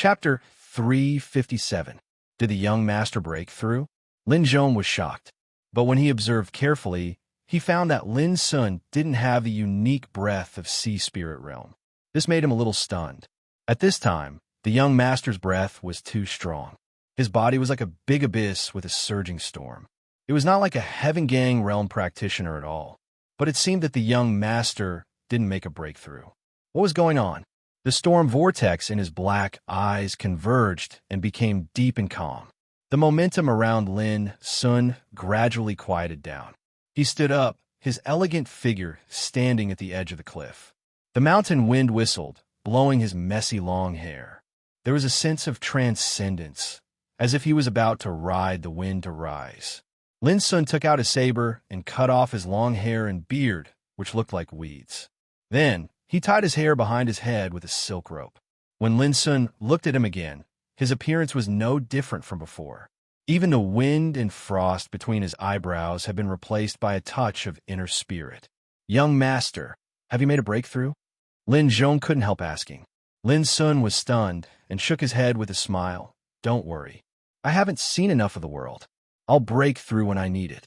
Chapter 357. Did the young master break through? Lin Zhong was shocked, but when he observed carefully, he found that Lin Sun didn't have the unique breath of sea spirit realm. This made him a little stunned. At this time, the young master's breath was too strong. His body was like a big abyss with a surging storm. It was not like a Heaven Gang realm practitioner at all, but it seemed that the young master didn't make a breakthrough. What was going on? The storm vortex in his black eyes converged and became deep and calm. The momentum around Lin Sun gradually quieted down. He stood up, his elegant figure standing at the edge of the cliff. The mountain wind whistled, blowing his messy long hair. There was a sense of transcendence, as if he was about to ride the wind to rise. Lin Sun took out his saber and cut off his long hair and beard, which looked like weeds. Then, he tied his hair behind his head with a silk rope. When Lin Sun looked at him again, his appearance was no different from before. Even the wind and frost between his eyebrows had been replaced by a touch of inner spirit. "Young master, have you made a breakthrough?" Lin Zhong couldn't help asking. Lin Sun was stunned and shook his head with a smile. "Don't worry. I haven't seen enough of the world. I'll break through when I need it."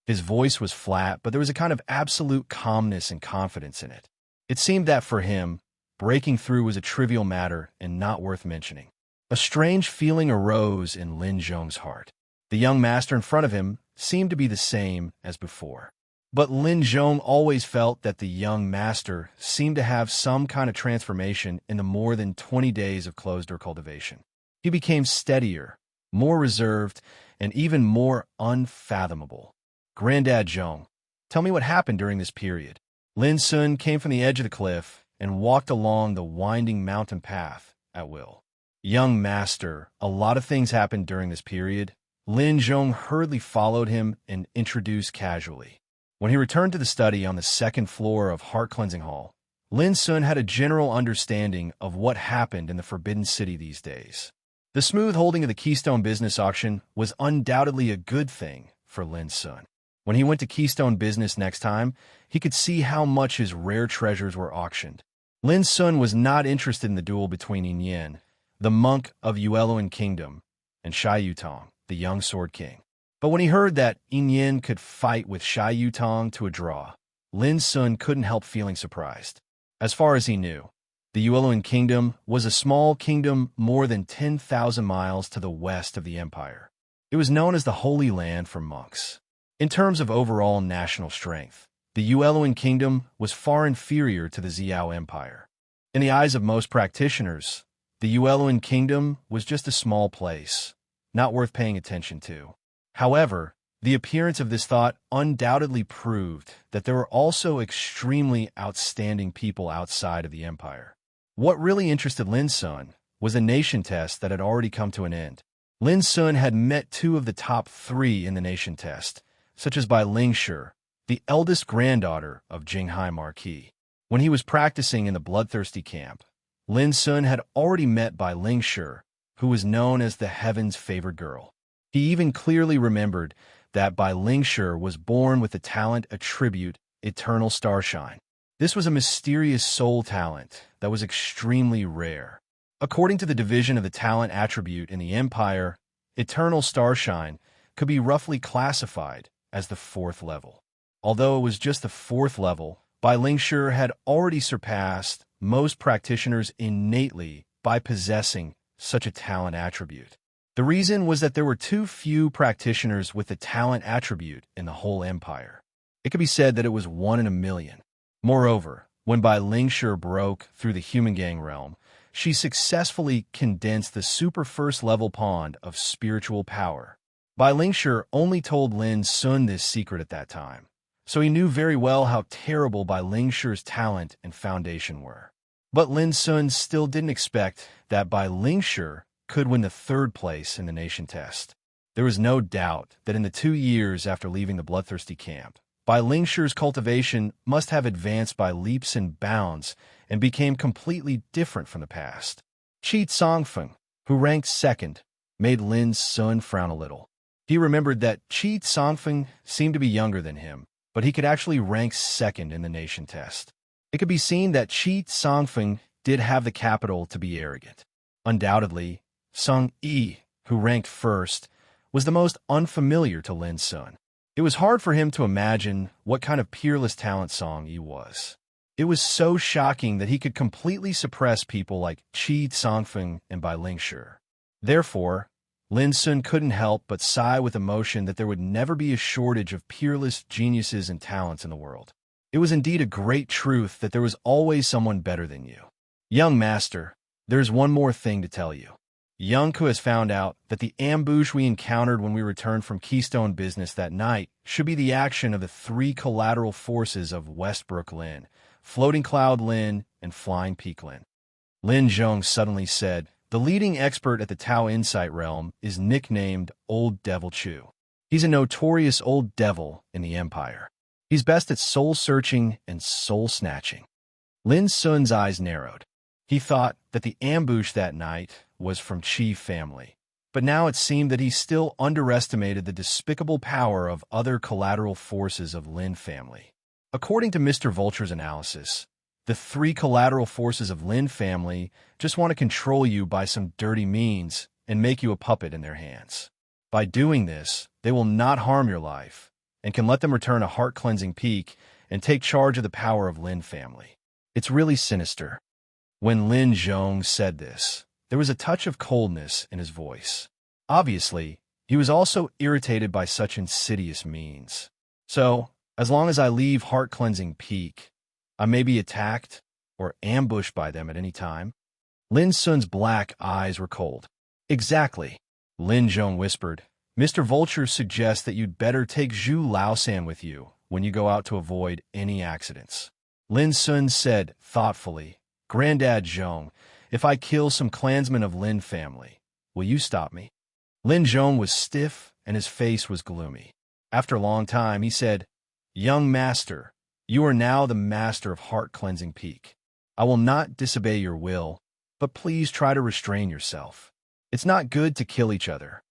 His voice was flat, but there was a kind of absolute calmness and confidence in it. It seemed that for him, breaking through was a trivial matter and not worth mentioning. A strange feeling arose in Lin Zhong's heart. The young master in front of him seemed to be the same as before. But Lin Zhong always felt that the young master seemed to have some kind of transformation in the more than 20 days of closed-door cultivation. He became steadier, more reserved, and even more unfathomable. "Granddad Zhong, tell me what happened during this period." Lin Sun came from the edge of the cliff and walked along the winding mountain path at will. "Young master, a lot of things happened during this period." Lin Zhong hurriedly followed him and introduced casually. When he returned to the study on the second floor of Heart Cleansing Hall, Lin Sun had a general understanding of what happened in the Forbidden City these days. The smooth holding of the Keystone Business Auction was undoubtedly a good thing for Lin Sun. When he went to Keystone Business next time, he could see how much his rare treasures were auctioned. Lin Sun was not interested in the duel between Yin Yin, the monk of Yueluan Kingdom, and Shai Yutong, the young Sword King. But when he heard that Yin Yin could fight with Shai Yutong to a draw, Lin Sun couldn't help feeling surprised. As far as he knew, the Yueluan Kingdom was a small kingdom more than 10,000 miles to the west of the empire. It was known as the Holy Land for monks. In terms of overall national strength, the Yueluan Kingdom was far inferior to the Xiao Empire. In the eyes of most practitioners, the Yueluan Kingdom was just a small place, not worth paying attention to. However, the appearance of this thought undoubtedly proved that there were also extremely outstanding people outside of the empire. What really interested Lin Sun was a nation test that had already come to an end. Lin Sun had met two of the top 3 in the nation test, such as Bai Lingshi, the eldest granddaughter of Jinghai Marquis. When he was practicing in the bloodthirsty camp, Lin Sun had already met Bai Lingshi, who was known as the Heaven's favored girl. He even clearly remembered that Bai Lingshi was born with the talent attribute Eternal Starshine. This was a mysterious soul talent that was extremely rare. According to the division of the talent attribute in the Empire, Eternal Starshine could be roughly classified as the 4th level. Although it was just the 4th level, Bai Lingshi had already surpassed most practitioners innately by possessing such a talent attribute. The reason was that there were too few practitioners with the talent attribute in the whole empire. It could be said that it was 1 in a million. Moreover, when Bai Lingshi broke through the human gang realm, she successfully condensed the super first level pond of spiritual power. Bai Lingshi only told Lin Sun this secret at that time, so he knew very well how terrible Bai Lingshi's talent and foundation were. But Lin Sun still didn't expect that Bai Lingshi could win the 3rd place in the nation test. There was no doubt that in the 2 years after leaving the bloodthirsty camp, Bai Lingshi's cultivation must have advanced by leaps and bounds and became completely different from the past. Qi Tsongfeng, who ranked 2nd, made Lin Sun frown a little. He remembered that Qi Tsongfeng seemed to be younger than him, but he could actually rank 2nd in the nation test. It could be seen that Qi Tsongfeng did have the capital to be arrogant. Undoubtedly, Sung Yi, who ranked first, was the most unfamiliar to Lin Sun. It was hard for him to imagine what kind of peerless talent Song Yi was. It was so shocking that he could completely suppress people like Qi Songfeng and Bai Lingshi. Therefore, Lin Sun couldn't help but sigh with emotion that there would never be a shortage of peerless geniuses and talents in the world. It was indeed a great truth that there was always someone better than you. Young master, there's one more thing to tell you. Youngku has found out that the ambush we encountered when we returned from Keystone Business that night should be the action of the three collateral forces of Westbrook Lin, Floating Cloud Lin, and Flying Peak Lin. Lin Zhong suddenly said, the leading expert at the Tao Insight realm is nicknamed Old Devil Chu. He's a notorious old devil in the Empire. He's best at soul-searching and soul-snatching. Lin Sun's eyes narrowed. He thought that the ambush that night was from Qi family, but now it seemed that he still underestimated the despicable power of other collateral forces of Lin family. According to Mr. Vulture's analysis, the three collateral forces of Lin family just want to control you by some dirty means and make you a puppet in their hands. By doing this, they will not harm your life and can let them return a heart-cleansing peak and take charge of the power of Lin family. It's really sinister. When Lin Zhong said this, there was a touch of coldness in his voice. Obviously, he was also irritated by such insidious means. So, as long as I leave heart-cleansing peak, I may be attacked or ambushed by them at any time. Lin Sun's black eyes were cold. Exactly, Lin Zhong whispered. Mr. Vulture suggests that you'd better take Zhu Laosan with you when you go out to avoid any accidents. Lin Sun said thoughtfully, Granddad Zhong, if I kill some clansmen of Lin family, will you stop me? Lin Zhong was stiff and his face was gloomy. After a long time, he said, Young master, you are now the master of heart-cleansing peak. I will not disobey your will, but please try to restrain yourself. It's not good to kill each other.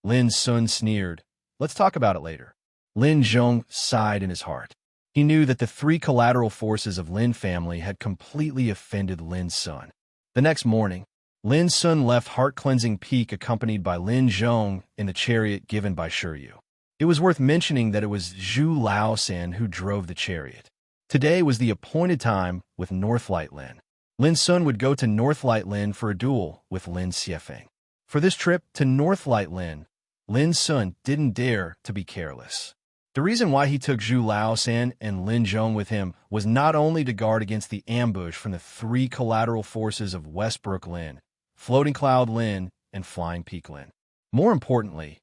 Lin Sun sneered. Let's talk about it later. Lin Zhong sighed in his heart. He knew that the three collateral forces of Lin family had completely offended Lin Sun. The next morning, Lin Sun left heart-cleansing peak accompanied by Lin Zhong in the chariot given by Shiryu. It was worth mentioning that it was Zhu Laosan who drove the chariot. Today was the appointed time with Northlight Lin. Lin Sun would go to Northlight Lin for a duel with Lin Xiefeng. For this trip to Northlight Lin, Lin Sun didn't dare to be careless. The reason why he took Zhu Laosan and Lin Zhong with him was not only to guard against the ambush from the three collateral forces of Westbrook Lin, Floating Cloud Lin, and Flying Peak Lin. More importantly,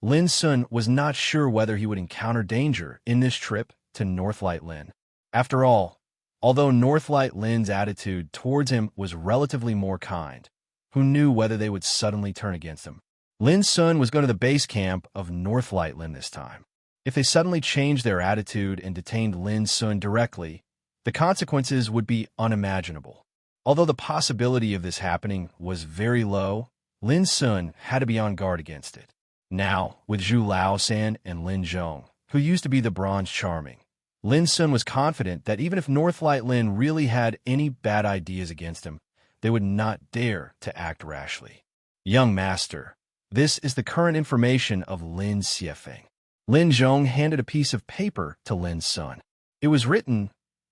Lin Sun was not sure whether he would encounter danger in this trip to Northlight Lin. After all, although Northlight Lin's attitude towards him was relatively more kind, who knew whether they would suddenly turn against him? Lin Sun was going to the base camp of Northlight Lin this time. If they suddenly changed their attitude and detained Lin Sun directly, the consequences would be unimaginable. Although the possibility of this happening was very low, Lin Sun had to be on guard against it. Now, with Zhu Laosan and Lin Zhong, who used to be the Bronze Charming, Lin Sun was confident that even if Northlight Lin really had any bad ideas against him, they would not dare to act rashly. Young master, this is the current information of Lin Xiefeng. Lin Zhong handed a piece of paper to Lin Sun. It was written,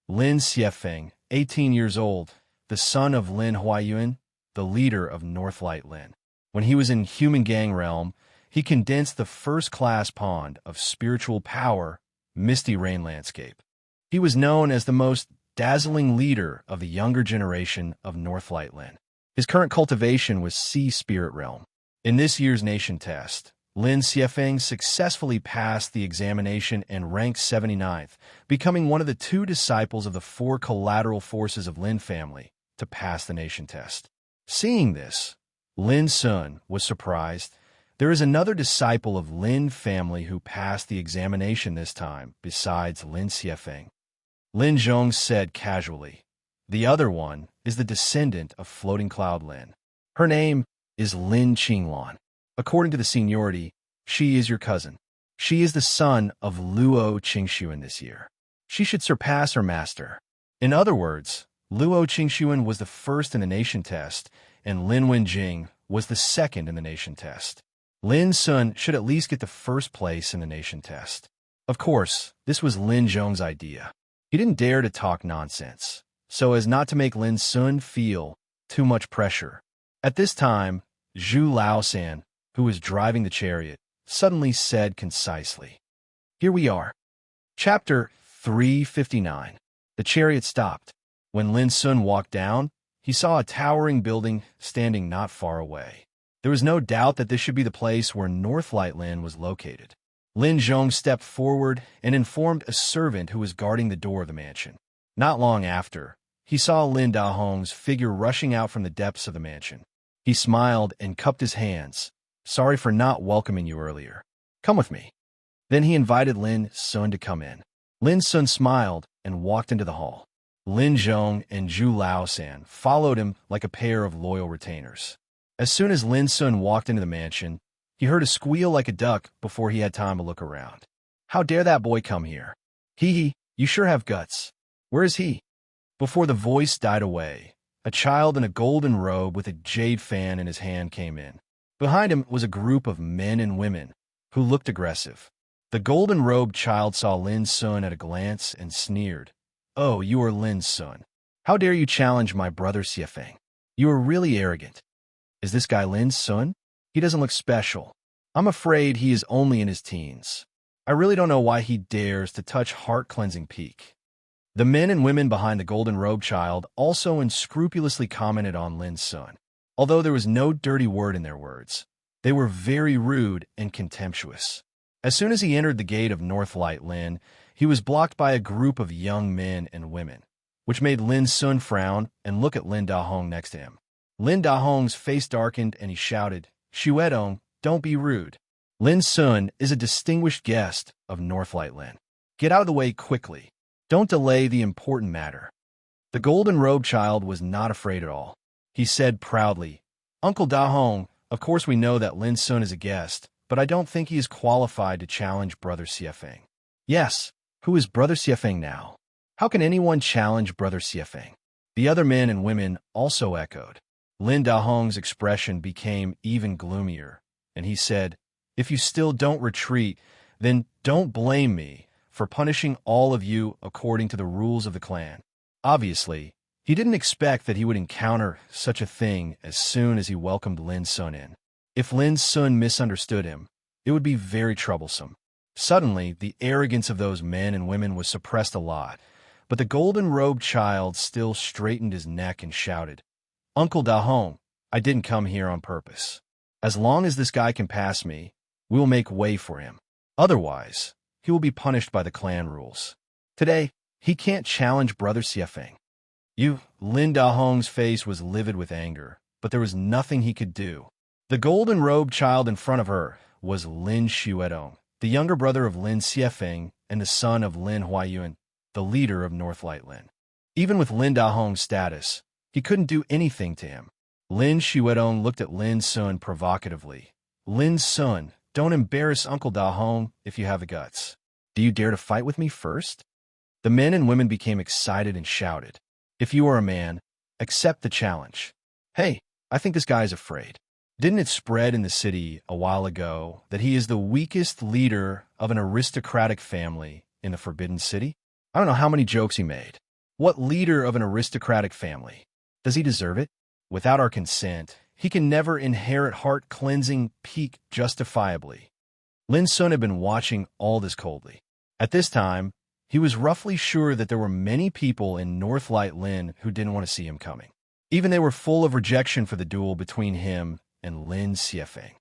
Lin Xiefeng, 18 years old, the son of Lin Huayuan, the leader of Northlight Lin. When he was in Human Gang Realm, he condensed the first-class pond of spiritual power, Misty Rain Landscape. He was known as the most dazzling leader of the younger generation of Northlight Lin. His current cultivation was Sea Spirit Realm. In this year's nation test, Lin Xiefeng successfully passed the examination and ranked 79th, becoming one of the 2 disciples of the 4 collateral forces of Lin family to pass the nation test. Seeing this, Lin Sun was surprised. There is another disciple of Lin family who passed the examination this time, besides Lin Xiefeng. Lin Zhong said casually, the other one is the descendant of Floating Cloud Lin. Her name is Lin Qinglan. According to the seniority, she is your cousin. She is the son of Luo Qingshuan this year. She should surpass her master. In other words, Luo Qingshuan was the first in the nation test, and Lin Wenjing was the second in the nation test. Lin Sun should at least get the first place in the nation test. Of course, this was Lin Zhong's idea. He didn't dare to talk nonsense, so as not to make Lin Sun feel too much pressure. At this time, Zhu Laosan, who was driving the chariot, suddenly said concisely, "Here we are." Chapter 359. The chariot stopped. When Lin Sun walked down, he saw a towering building standing not far away. There was no doubt that this should be the place where Northlight Lin was located. Lin Zhong stepped forward and informed a servant who was guarding the door of the mansion. Not long after, he saw Lin Dahong's figure rushing out from the depths of the mansion. He smiled and cupped his hands. "Sorry for not welcoming you earlier. Come with me." Then he invited Lin Sun to come in. Lin Sun smiled and walked into the hall. Lin Zhong and Zhu Laosan followed him like a pair of loyal retainers. As soon as Lin Sun walked into the mansion, he heard a squeal like a duck before he had time to look around. "How dare that boy come here? Hee, you sure have guts. Where is he?" Before the voice died away, a child in a golden robe with a jade fan in his hand came in. Behind him was a group of men and women who looked aggressive. The golden-robed child saw Lin Sun at a glance and sneered. "Oh, you are Lin Sun. How dare you challenge my brother Xiefeng? You are really arrogant. Is this guy Lin Sun? He doesn't look special. I'm afraid he is only in his teens. I really don't know why he dares to touch heart-cleansing peak." The men and women behind the golden-robed child also unscrupulously commented on Lin Sun. Although there was no dirty word in their words, they were very rude and contemptuous. As soon as he entered the gate of Northlight Lin, he was blocked by a group of young men and women, which made Lin Sun frown and look at Lin Dahong next to him. Lin Dahong's face darkened and he shouted, "Xuedong, don't be rude. Lin Sun is a distinguished guest of Northlight Lin. Get out of the way quickly. Don't delay the important matter." The golden-robed child was not afraid at all. He said proudly, "Uncle Dahong, of course we know that Lin Sun is a guest, but I don't think he is qualified to challenge Brother Xiefeng." "Yes, who is Brother Xiefeng now? How can anyone challenge Brother Xiefeng?" The other men and women also echoed. Lin Dahong's expression became even gloomier, and he said, "If you still don't retreat, then don't blame me for punishing all of you according to the rules of the clan." Obviously, he didn't expect that he would encounter such a thing as soon as he welcomed Lin Sun in. If Lin Sun misunderstood him, it would be very troublesome. Suddenly, the arrogance of those men and women was suppressed a lot, but the golden-robed child still straightened his neck and shouted, "Uncle Dahong, I didn't come here on purpose. As long as this guy can pass me, we will make way for him. Otherwise, he will be punished by the clan rules. Today, he can't challenge Brother Xiefeng." Lin Dahong's face was livid with anger, but there was nothing he could do. The golden-robed child in front of her was Lin Xuedong, the younger brother of Lin Xiefeng and the son of Lin Huayuan, the leader of Northlight Lin. Even with Lin Dahong's status, he couldn't do anything to him. Lin Xuedong looked at Lin Sun provocatively. "Lin Sun, don't embarrass Uncle Dahong if you have the guts. Do you dare to fight with me first?" The men and women became excited and shouted, "If you are a man, accept the challenge. Hey, I think this guy is afraid. Didn't it spread in the city a while ago that he is the weakest leader of an aristocratic family in the Forbidden City? I don't know how many jokes he made. What leader of an aristocratic family? Does he deserve it? Without our consent, he can never inherit heart-cleansing peak justifiably." Lin Sun had been watching all this coldly. At this time, he was roughly sure that there were many people in Northlight Lin who didn't want to see him coming. Even they were full of rejection for the duel between him and Lin Xiefeng.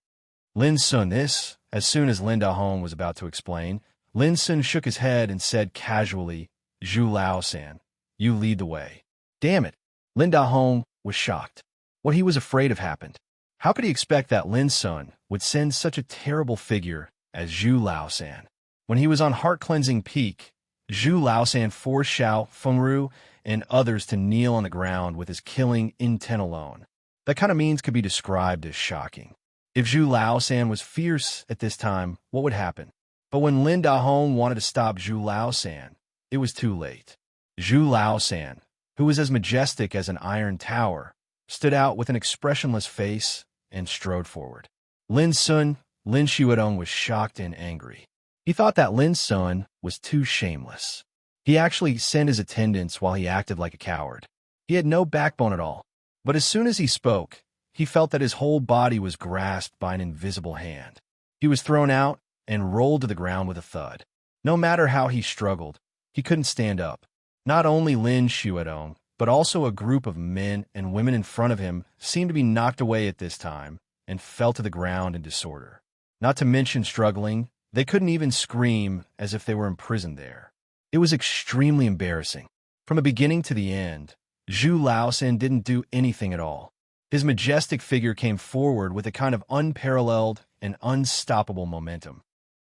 Lin Sun, as soon as Lin Dahong was about to explain, Lin Sun shook his head and said casually, "Zhu Laosan, you lead the way." Damn it! Lin Dahong was shocked. What he was afraid of happened. How could he expect that Lin Sun would send such a terrible figure as Zhu Laosan? When he was on heart-cleansing peak, Zhu Laosan forced Xiao Fengru and others to kneel on the ground with his killing intent alone. That kind of means could be described as shocking. If Zhu Laosan was fierce at this time, what would happen? But when Lin Dahong wanted to stop Zhu Laosan, it was too late. Zhu Laosan, who was as majestic as an iron tower, stood out with an expressionless face and strode forward. Lin's son, Lin Xuedong, was shocked and angry. He thought that Lin's son was too shameless. He actually sent his attendants while he acted like a coward. He had no backbone at all. But as soon as he spoke, he felt that his whole body was grasped by an invisible hand. He was thrown out and rolled to the ground with a thud. No matter how he struggled, he couldn't stand up. Not only Lin Xuedong, but also a group of men and women in front of him seemed to be knocked away at this time and fell to the ground in disorder. Not to mention struggling, they couldn't even scream as if they were imprisoned there. It was extremely embarrassing. From the beginning to the end, Zhu Laosan didn't do anything at all. His majestic figure came forward with a kind of unparalleled and unstoppable momentum.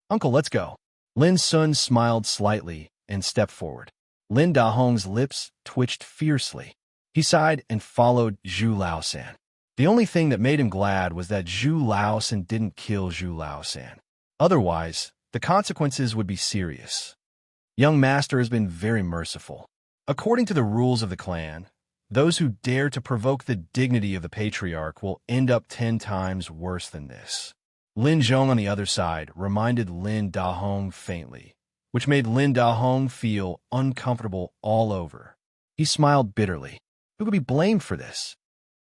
"Uncle, let's go." Lin's son smiled slightly and stepped forward. Lin Dahong's lips twitched fiercely. He sighed and followed Zhu Laosan. The only thing that made him glad was that Zhu Laosan didn't kill Zhu Laosan. Otherwise, the consequences would be serious. Young Master has been very merciful. According to the rules of the clan, those who dare to provoke the dignity of the patriarch will end up 10 times worse than this. Lin Zhong on the other side reminded Lin Dahong faintly, which made Lin Dahong feel uncomfortable all over. He smiled bitterly. Who could be blamed for this?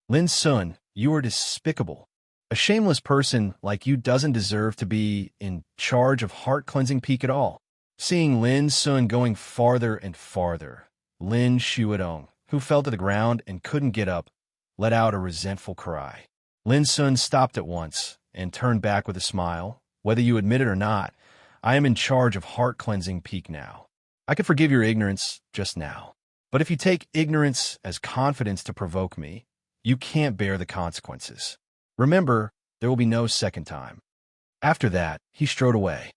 Lin's son, you are despicable. A shameless person like you doesn't deserve to be in charge of heart-cleansing peak at all. Seeing Lin's son going farther and farther, Lin Xuedong, who fell to the ground and couldn't get up, let out a resentful cry. Lin's son stopped at once and turned back with a smile. "Whether you admit it or not, I am in charge of heart-cleansing peak now. I could forgive your ignorance just now. But if you take ignorance as confidence to provoke me, you can't bear the consequences. Remember, there will be no second time." After that, he strode away.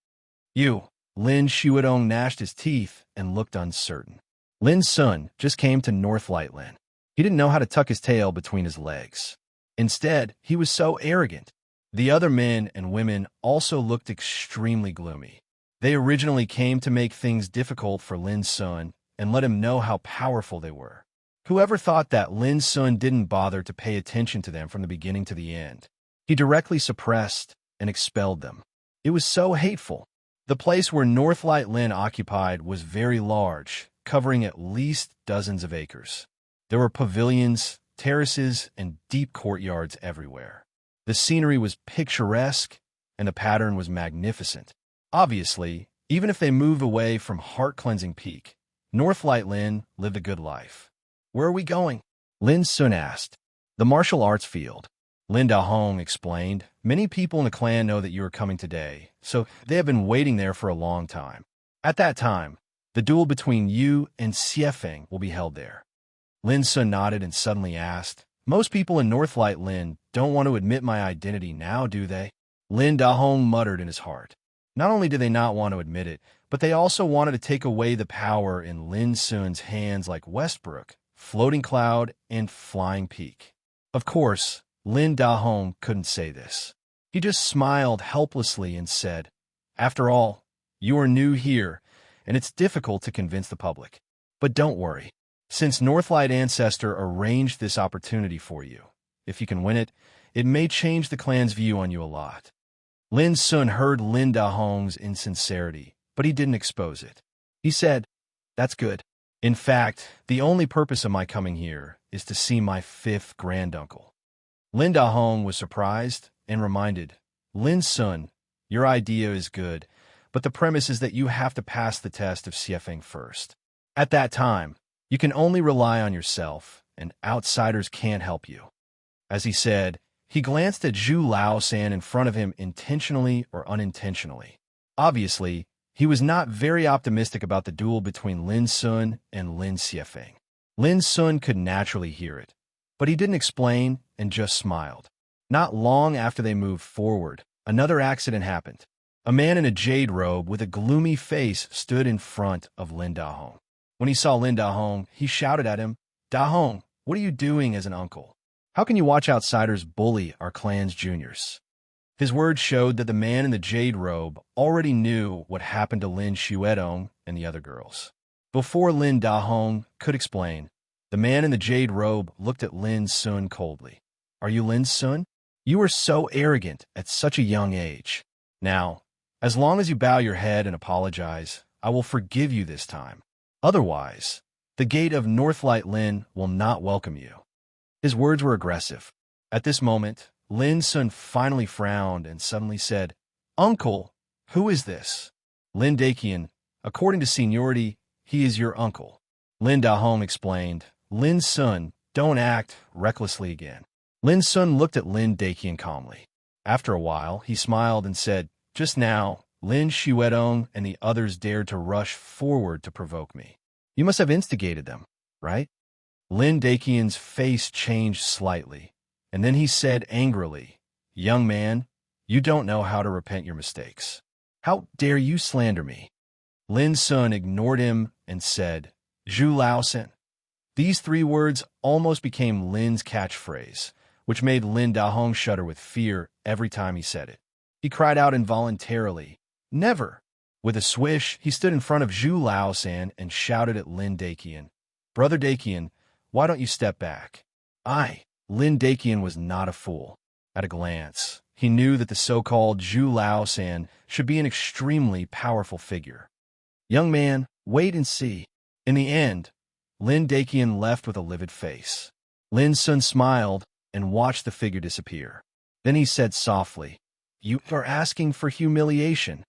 "You." Lin Xuedong gnashed his teeth and looked uncertain. Lin's son just came to North Lightland. He didn't know how to tuck his tail between his legs. Instead, he was so arrogant. The other men and women also looked extremely gloomy. They originally came to make things difficult for Lin's son and let him know how powerful they were. Whoever thought that Lin's son didn't bother to pay attention to them from the beginning to the end? He directly suppressed and expelled them. It was so hateful. The place where Northlight Lin occupied was very large, covering at least dozens of acres. There were pavilions, terraces, and deep courtyards everywhere. The scenery was picturesque, and the pattern was magnificent. Obviously, even if they moved away from heart-cleansing peak, Northlight Lin lived a good life. "Where are we going?" Lin Sun asked. "The martial arts field." Lin Dahong explained. "Many people in the clan know that you are coming today, so they have been waiting there for a long time. At that time, the duel between you and Xiefeng will be held there." Lin Sun nodded and suddenly asked, "Most people in Northlight Lin don't want to admit my identity now, do they?" Lin Dahong muttered in his heart. Not only did they not want to admit it, but they also wanted to take away the power in Lin Sun's hands like Westbrook, Floating Cloud, and Flying Peak. Of course, Lin Dahong couldn't say this. He just smiled helplessly and said, "After all, you are new here, and it's difficult to convince the public. But don't worry. Since Northlight Ancestor arranged this opportunity for you, if you can win it, it may change the clan's view on you a lot." Lin Sun heard Lin Dahong's insincerity, but he didn't expose it. He said, "That's good. In fact, the only purpose of my coming here is to see my 5th granduncle." Lin Dahong was surprised and reminded, "Lin Sun, your idea is good, but the premise is that you have to pass the test of Xiefeng first. At that time, you can only rely on yourself, and outsiders can't help you." As he said, he glanced at Zhu Laosan in front of him intentionally or unintentionally. Obviously, he was not very optimistic about the duel between Lin Sun and Lin Xiefeng. Lin Sun could naturally hear it, but he didn't explain and just smiled. Not long after they moved forward, another accident happened. A man in a jade robe with a gloomy face stood in front of Lin Dahong. When he saw Lin Dahong, he shouted at him, "Dahong, what are you doing as an uncle? How can you watch outsiders bully our clan's juniors?" His words showed that the man in the jade robe already knew what happened to Lin Xuedong and the other girls. Before Lin Dahong could explain, The man in the jade robe looked at Lin Sun coldly. Are you Lin Sun? You are so arrogant at such a young age. Now, as long as you bow your head and apologize, I will forgive you this time. Otherwise, the gate of Northlight Lin will not welcome you. His words were aggressive. At this moment, Lin Sun finally frowned and suddenly said, Uncle, who is this? Lin Dakian, according to seniority, he is your uncle. Lin Dahong explained, Lin Sun, don't act recklessly again. Lin Sun looked at Lin Dakian calmly. After a while, he smiled and said, just now, Lin Xuedong and the others dared to rush forward to provoke me. You must have instigated them, right? Lin Dakian's face changed slightly, and then he said angrily, young man, you don't know how to repent your mistakes. How dare you slander me? Lin Sun ignored him and said, Zhu Laosen. These 3 words almost became Lin's catchphrase, which made Lin Dahong shudder with fear every time he said it. He cried out involuntarily, never! With a swish, he stood in front of Zhu Laosan and shouted at Lin Dakian, Brother Dakian, why don't you step back? Lin Dakian was not a fool. At a glance, he knew that the so-called Zhu Laosan should be an extremely powerful figure. Young man, wait and see. In the end, Lin Dakian left with a livid face. Lin Sun smiled and watched the figure disappear. Then he said softly, you are asking for humiliation.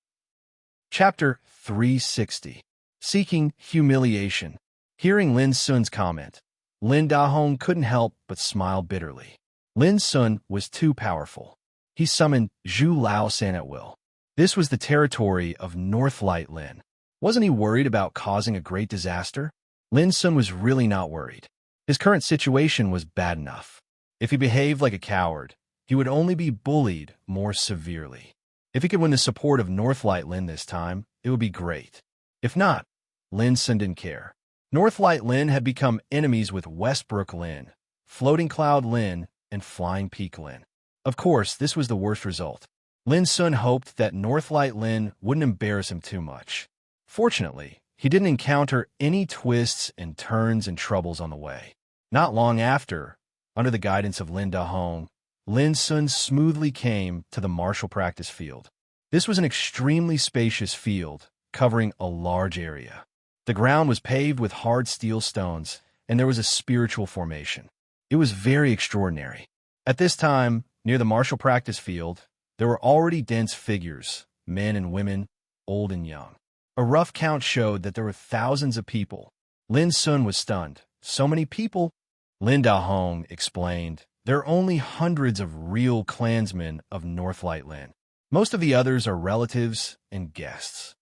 Chapter 360. Seeking Humiliation. Hearing Lin Sun's comment, Lin Dahong couldn't help but smile bitterly. Lin Sun was too powerful. He summoned Zhu Laosan at will. This was the territory of Northlight Lin. Wasn't he worried about causing a great disaster? Lin Sun was really not worried. His current situation was bad enough. If he behaved like a coward, he would only be bullied more severely. If he could win the support of Northlight Lin this time, it would be great. If not, Lin Sun didn't care. Northlight Lin had become enemies with Westbrook Lin, Floating Cloud Lin, and Flying Peak Lin. Of course, this was the worst result. Lin Sun hoped that Northlight Lin wouldn't embarrass him too much. Fortunately, he didn't encounter any twists and turns and troubles on the way. Not long after, under the guidance of Lin Dahong, Lin Sun smoothly came to the martial practice field. This was an extremely spacious field, covering a large area. The ground was paved with hard steel stones, and there was a spiritual formation. It was very extraordinary. At this time, near the martial practice field, there were already dense figures, men and women, old and young. A rough count showed that there were thousands of people. Lin Sun was stunned. So many people? Lin Dahong explained, there are only hundreds of real clansmen of Northlight Lin. Most of the others are relatives and guests.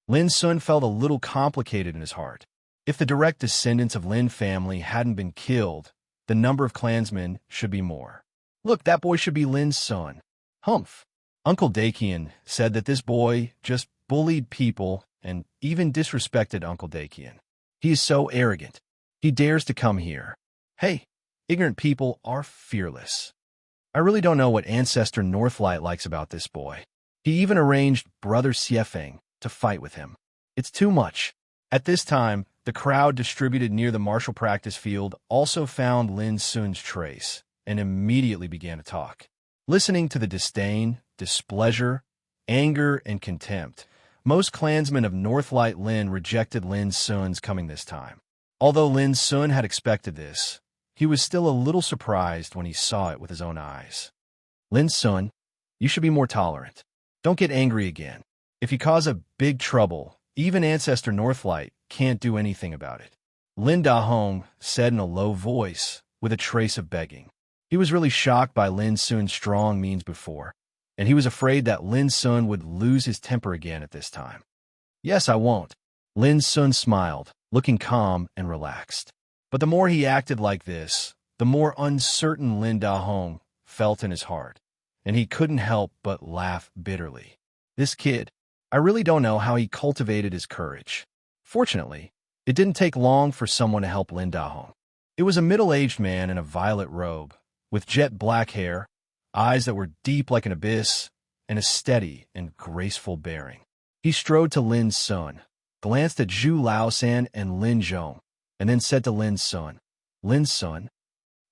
Lin Sun felt a little complicated in his heart. If the direct descendants of Lin family hadn't been killed, the number of clansmen should be more. Look, that boy should be Lin Sun. Humph. Uncle Dakian said that this boy just bullied people and even disrespected Uncle Dakian. He is so arrogant. He dares to come here. Hey, ignorant people are fearless. I really don't know what Ancestor Northlight likes about this boy. He even arranged Brother Xiefeng to fight with him. It's too much. At this time, the crowd distributed near the martial practice field also found Lin Sun's trace and immediately began to talk. Listening to the disdain, displeasure, anger, and contempt, most clansmen of Northlight Lin rejected Lin Sun's coming this time. Although Lin Sun had expected this, he was still a little surprised when he saw it with his own eyes. Lin Sun, you should be more tolerant. Don't get angry again. If you cause a big trouble, even Ancestor Northlight can't do anything about it. Lin Dahong said in a low voice, with a trace of begging. He was really shocked by Lin Sun's strong means before, and he was afraid that Lin Sun would lose his temper again at this time. Yes, I won't. Lin Sun smiled, looking calm and relaxed. But the more he acted like this, the more uncertain Lin Dahong felt in his heart, and he couldn't help but laugh bitterly. This kid, I really don't know how he cultivated his courage. Fortunately, it didn't take long for someone to help Lin Dahong. It was a middle-aged man in a violet robe, with jet black hair, eyes that were deep like an abyss, and a steady and graceful bearing. He strode to Lin Sun, glanced at Zhu Laosan and Lin Zhong, and then said to Lin Sun, Lin's son.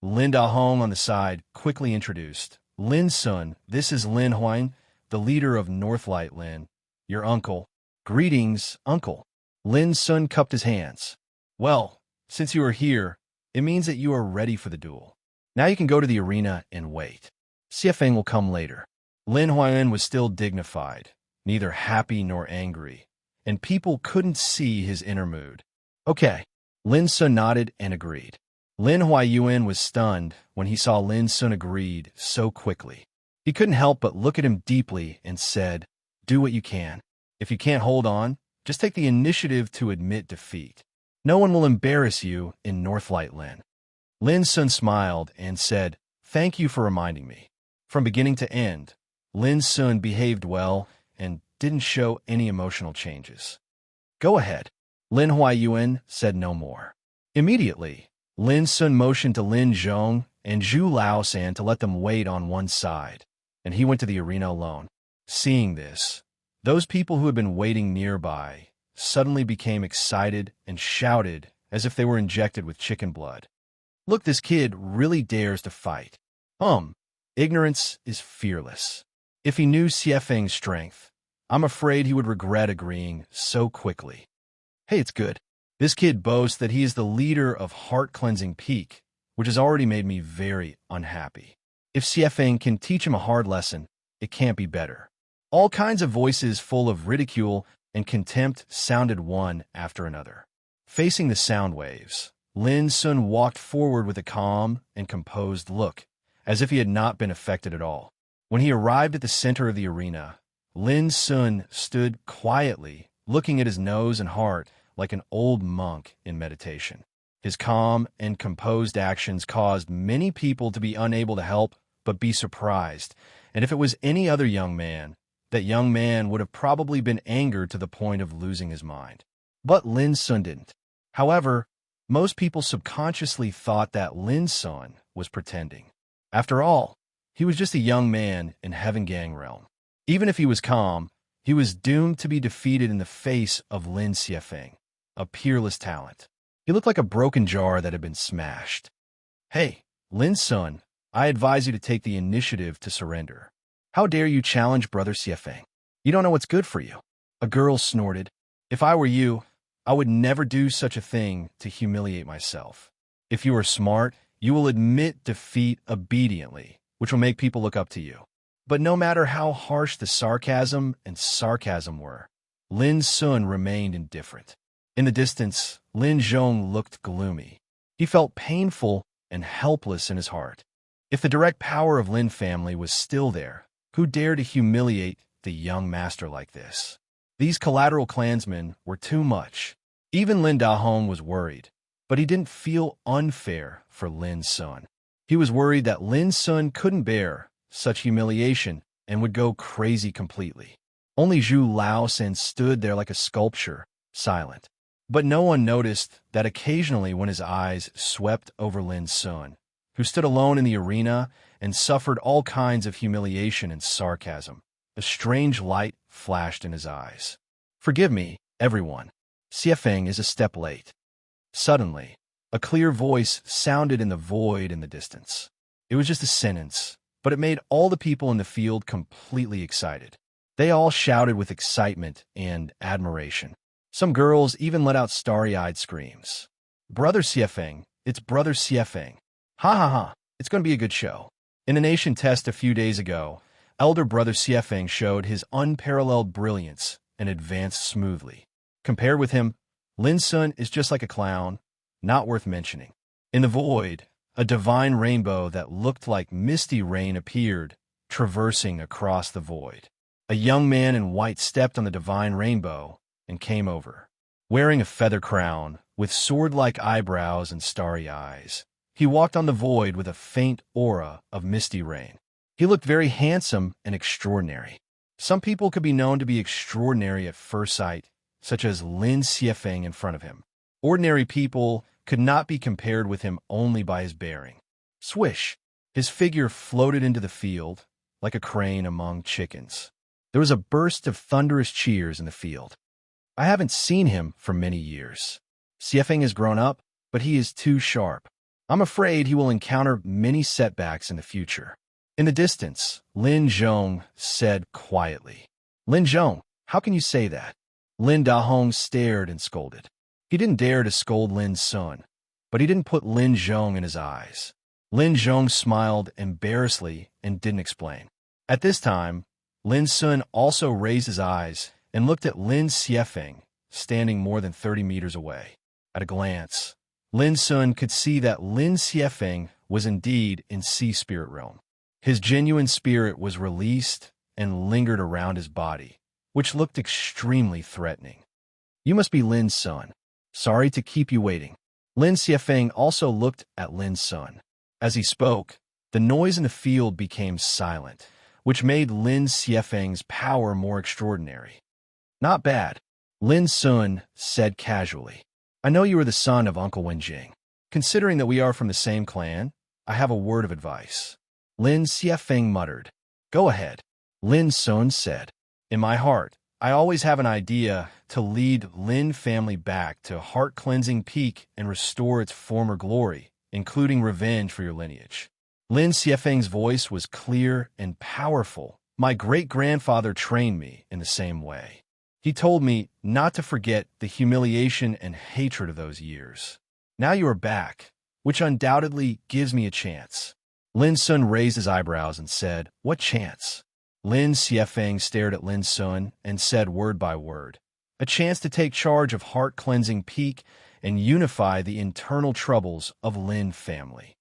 Lin Dahong on the side quickly introduced. Lin's son, this is Lin Huang, the leader of Northlight Lin, your uncle. Greetings, uncle. Lin's son cupped his hands. Well, since you are here, it means that you are ready for the duel. Now you can go to the arena and wait. Xiefeng will come later. Lin Huayan was still dignified, neither happy nor angry, and people couldn't see his inner mood. Okay. Lin Sun nodded and agreed. Lin Huayuan was stunned when he saw Lin Sun agreed so quickly. He couldn't help but look at him deeply and said, do what you can. If you can't hold on, just take the initiative to admit defeat. No one will embarrass you in Northlight Lin. Lin Sun smiled and said, thank you for reminding me. From beginning to end, Lin Sun behaved well and didn't show any emotional changes. Go ahead. Lin Huayuan said no more. Immediately, Lin Sun motioned to Lin Zhong and Zhu Laosan to let them wait on one side, and he went to the arena alone. Seeing this, those people who had been waiting nearby suddenly became excited and shouted as if they were injected with chicken blood. Look, this kid really dares to fight. Ignorance is fearless. If he knew Xiefeng's strength, I'm afraid he would regret agreeing so quickly. Hey, it's good. This kid boasts that he is the leader of Heart-Cleansing Peak, which has already made me very unhappy. If Xiefeng can teach him a hard lesson, it can't be better. All kinds of voices full of ridicule and contempt sounded one after another. Facing the sound waves, Lin Sun walked forward with a calm and composed look, as if he had not been affected at all. When he arrived at the center of the arena, Lin Sun stood quietly, looking at his nose and heart like an old monk in meditation. His calm and composed actions caused many people to be unable to help but be surprised, and if it was any other young man, that young man would have probably been angered to the point of losing his mind. But Lin Sun didn't. However, most people subconsciously thought that Lin Sun was pretending. After all, he was just a young man in Heaven Gang realm. Even if he was calm, he was doomed to be defeated in the face of Lin Xiefeng, a peerless talent. He looked like a broken jar that had been smashed. Hey, Lin Sun, I advise you to take the initiative to surrender. How dare you challenge Brother Xiefeng? You don't know what's good for you. A girl snorted. If I were you, I would never do such a thing to humiliate myself. If you are smart, you will admit defeat obediently, which will make people look up to you. But no matter how harsh the sarcasm were, Lin Sun remained indifferent. In the distance, Lin Zhong looked gloomy. He felt painful and helpless in his heart. If the direct power of Lin family was still there, who dared to humiliate the young master like this? These collateral clansmen were too much. Even Lin Dahong was worried, but he didn't feel unfair for Lin Sun. He was worried that Lin Sun couldn't bear such humiliation and would go crazy completely. Only Zhu Laosan stood there like a sculpture, silent. But no one noticed that occasionally when his eyes swept over Lin Sun, who stood alone in the arena and suffered all kinds of humiliation and sarcasm, a strange light flashed in his eyes. Forgive me, everyone. Xiefeng is a step late. Suddenly, a clear voice sounded in the void in the distance. It was just a sentence, but it made all the people in the field completely excited. They all shouted with excitement and admiration. Some girls even let out starry-eyed screams. Brother Xiefeng, it's Brother Xiefeng. Ha ha ha, it's going to be a good show. In a nation test a few days ago, elder Brother Xiefeng showed his unparalleled brilliance and advanced smoothly. Compared with him, Lin Sun is just like a clown, not worth mentioning. In the void, a divine rainbow that looked like misty rain appeared, traversing across the void. A young man in white stepped on the divine rainbow and came over. Wearing a feather crown, with sword-like eyebrows and starry eyes, he walked on the void with a faint aura of misty rain. He looked very handsome and extraordinary. Some people could be known to be extraordinary at first sight, such as Lin Xiefeng in front of him. Ordinary people could not be compared with him only by his bearing. Swish! His figure floated into the field, like a crane among chickens. There was a burst of thunderous cheers in the field. I haven't seen him for many years. Xiefeng has grown up, but he is too sharp. I'm afraid he will encounter many setbacks in the future. In the distance, Lin Zhong said quietly. Lin Zhong, how can you say that? Lin Dahong stared and scolded. He didn't dare to scold Lin Sun, but he didn't put Lin Zhong in his eyes. Lin Zhong smiled embarrassedly and didn't explain. At this time, Lin Sun also raised his eyes and looked at Lin Xiefeng, standing more than 30 meters away. At a glance, Lin Sun could see that Lin Xiefeng was indeed in Sea Spirit Realm. His genuine spirit was released and lingered around his body, which looked extremely threatening. You must be Lin Sun. Sorry to keep you waiting. Lin Xiefeng also looked at Lin Sun. As he spoke, the noise in the field became silent, which made Lin Xiefeng's power more extraordinary. Not bad, Lin Sun said casually. I know you are the son of Uncle Wenjing. Considering that we are from the same clan, I have a word of advice. Lin Xiefeng muttered. Go ahead, Lin Sun said. In my heart, I always have an idea to lead Lin family back to heart-cleansing peak and restore its former glory, including revenge for your lineage. Lin Xiefeng's voice was clear and powerful. My great-grandfather trained me in the same way. He told me not to forget the humiliation and hatred of those years. Now you are back, which undoubtedly gives me a chance. Lin Sun raised his eyebrows and said, What chance? Lin Xiefeng stared at Lin Sun and said word by word, A chance to take charge of heart-cleansing peak and unify the internal troubles of Lin family.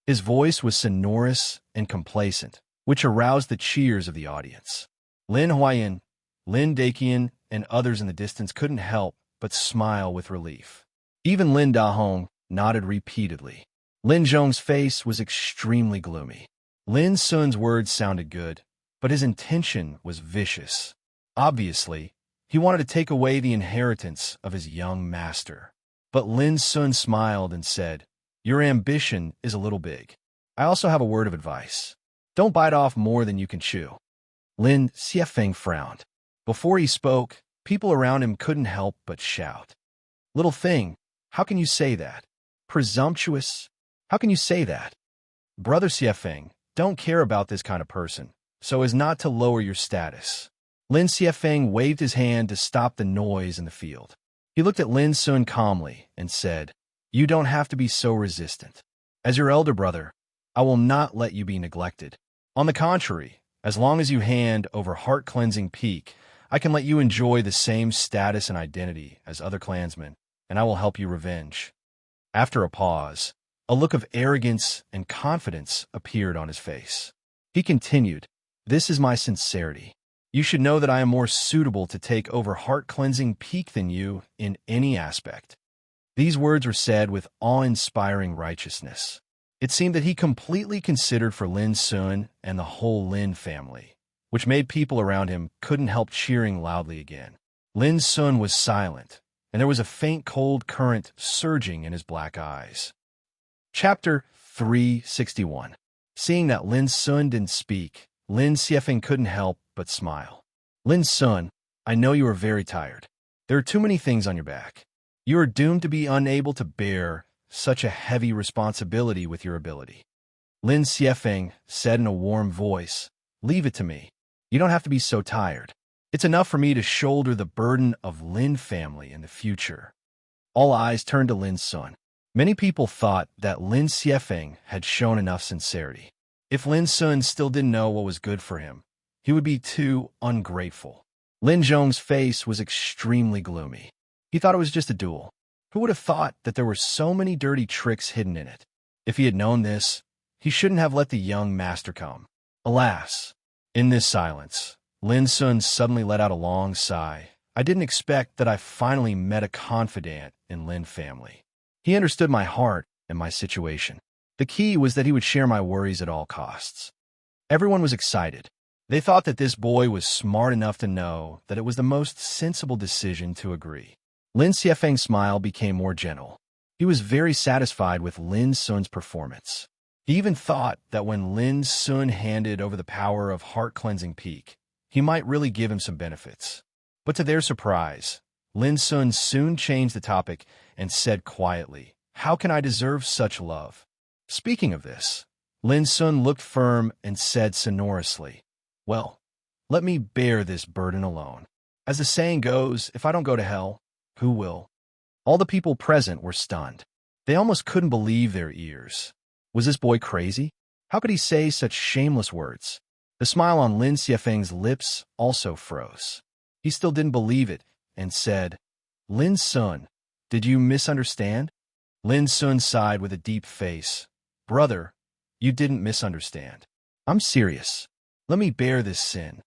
His voice was sonorous and complacent, which aroused the cheers of the audience. Lin Huayan, Lin Daqian, and others in the distance couldn't help but smile with relief. Even Lin Dahong nodded repeatedly. Lin Zhong's face was extremely gloomy. Lin Sun's words sounded good, but his intention was vicious. Obviously, he wanted to take away the inheritance of his young master. But Lin Sun smiled and said, Your ambition is a little big. I also have a word of advice. Don't bite off more than you can chew. Lin Xiefeng frowned. Before he spoke, people around him couldn't help but shout. Little thing, how can you say that? Presumptuous? How can you say that? Brother Xiefeng, don't care about this kind of person, so as not to lower your status. Lin Xiefeng waved his hand to stop the noise in the field. He looked at Lin Sun calmly and said, You don't have to be so resistant. As your elder brother, I will not let you be neglected. On the contrary, as long as you hand over heart-cleansing peak, I can let you enjoy the same status and identity as other clansmen, and I will help you revenge. After a pause, a look of arrogance and confidence appeared on his face. He continued, This is my sincerity. You should know that I am more suitable to take over heart-cleansing peak than you in any aspect. These words were said with awe-inspiring righteousness. It seemed that he completely considered for Lin Sun and the whole Lin family, which made people around him couldn't help cheering loudly again. Lin Sun was silent, and there was a faint cold current surging in his black eyes. Chapter 361. Seeing that Lin Sun didn't speak, Lin Xiefeng couldn't help but smile. Lin Sun, I know you are very tired. There are too many things on your back. You are doomed to be unable to bear such a heavy responsibility with your ability. Lin Xiefeng said in a warm voice, Leave it to me. You don't have to be so tired. It's enough for me to shoulder the burden of Lin family in the future. All eyes turned to Lin Sun. Many people thought that Lin Xiefeng had shown enough sincerity. If Lin Sun still didn't know what was good for him, he would be too ungrateful. Lin Zhong's face was extremely gloomy. He thought it was just a duel. Who would have thought that there were so many dirty tricks hidden in it? If he had known this, he shouldn't have let the young master come. Alas! In this silence, Lin Sun suddenly let out a long sigh. I didn't expect that I finally met a confidant in Lin family. He understood my heart and my situation. The key was that he would share my worries at all costs. Everyone was excited. They thought that this boy was smart enough to know that it was the most sensible decision to agree. Lin Xiefeng's smile became more gentle. He was very satisfied with Lin Sun's performance. He even thought that when Lin Sun handed over the power of heart-cleansing peak, he might really give him some benefits. But to their surprise, Lin Sun soon changed the topic and said quietly, How can I deserve such love? Speaking of this, Lin Sun looked firm and said sonorously, well, let me bear this burden alone. As the saying goes, if I don't go to hell, who will? All the people present were stunned. They almost couldn't believe their ears. Was this boy crazy? How could he say such shameless words? The smile on Lin Xiefeng's lips also froze. He still didn't believe it and said, Lin Sun, did you misunderstand? Lin Sun sighed with a deep face. Brother, you didn't misunderstand. I'm serious. Let me bear this sin.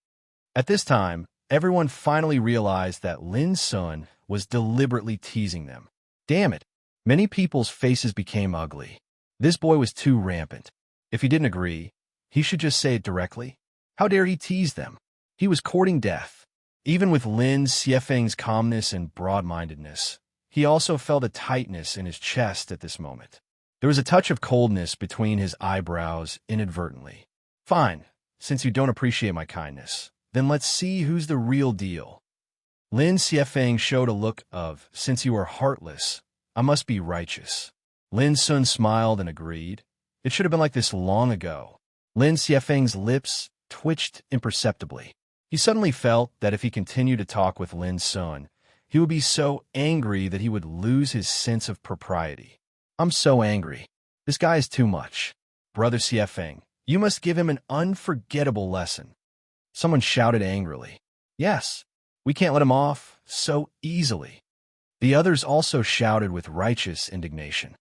At this time, everyone finally realized that Lin Sun was deliberately teasing them. Damn it. Many people's faces became ugly. This boy was too rampant. If he didn't agree, he should just say it directly. How dare he tease them? He was courting death. Even with Lin Xiefeng's calmness and broad-mindedness, he also felt a tightness in his chest at this moment. There was a touch of coldness between his eyebrows inadvertently. Fine, since you don't appreciate my kindness, then let's see who's the real deal. Lin Xiefeng showed a look of, since you are heartless, I must be righteous. Lin Sun smiled and agreed. It should have been like this long ago. Lin Xiefeng's lips twitched imperceptibly. He suddenly felt that if he continued to talk with Lin Sun, he would be so angry that he would lose his sense of propriety. I'm so angry. This guy is too much. Brother Xiefeng, you must give him an unforgettable lesson. Someone shouted angrily. Yes, we can't let him off so easily. The others also shouted with righteous indignation.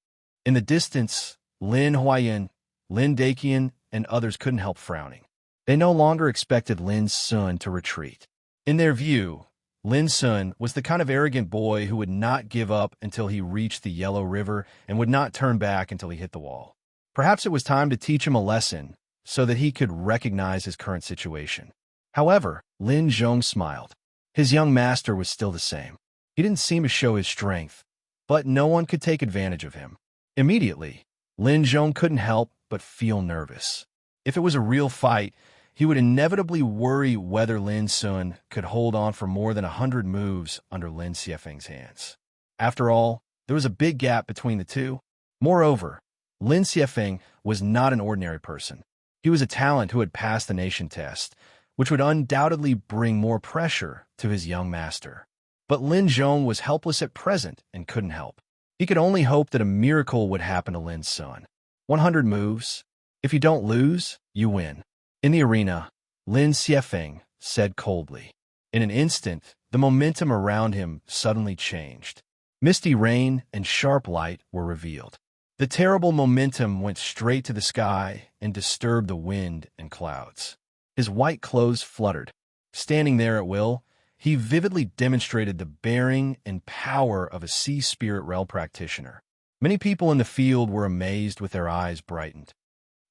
In the distance, Lin Huayan, Lin Daqian, and others couldn't help frowning. They no longer expected Lin Sun to retreat. In their view, Lin Sun was the kind of arrogant boy who would not give up until he reached the Yellow River and would not turn back until he hit the wall. Perhaps it was time to teach him a lesson so that he could recognize his current situation. However, Lin Zhong smiled. His young master was still the same. He didn't seem to show his strength, but no one could take advantage of him. Immediately, Lin Zhong couldn't help but feel nervous. If it was a real fight, he would inevitably worry whether Lin Sun could hold on for more than 100 moves under Lin Xiefeng's hands. After all, there was a big gap between the two. Moreover, Lin Xiefeng was not an ordinary person. He was a talent who had passed the nation test, which would undoubtedly bring more pressure to his young master. But Lin Zhong was helpless at present and couldn't help. He could only hope that a miracle would happen to Lin Sun. 100 moves. If you don't lose, you win. In the arena, Lin Xiefeng said coldly. In an instant, the momentum around him suddenly changed. Misty rain and sharp light were revealed. The terrible momentum went straight to the sky and disturbed the wind and clouds. His white clothes fluttered. Standing there at will, he vividly demonstrated the bearing and power of a sea spirit realm practitioner. Many people in the field were amazed with their eyes brightened.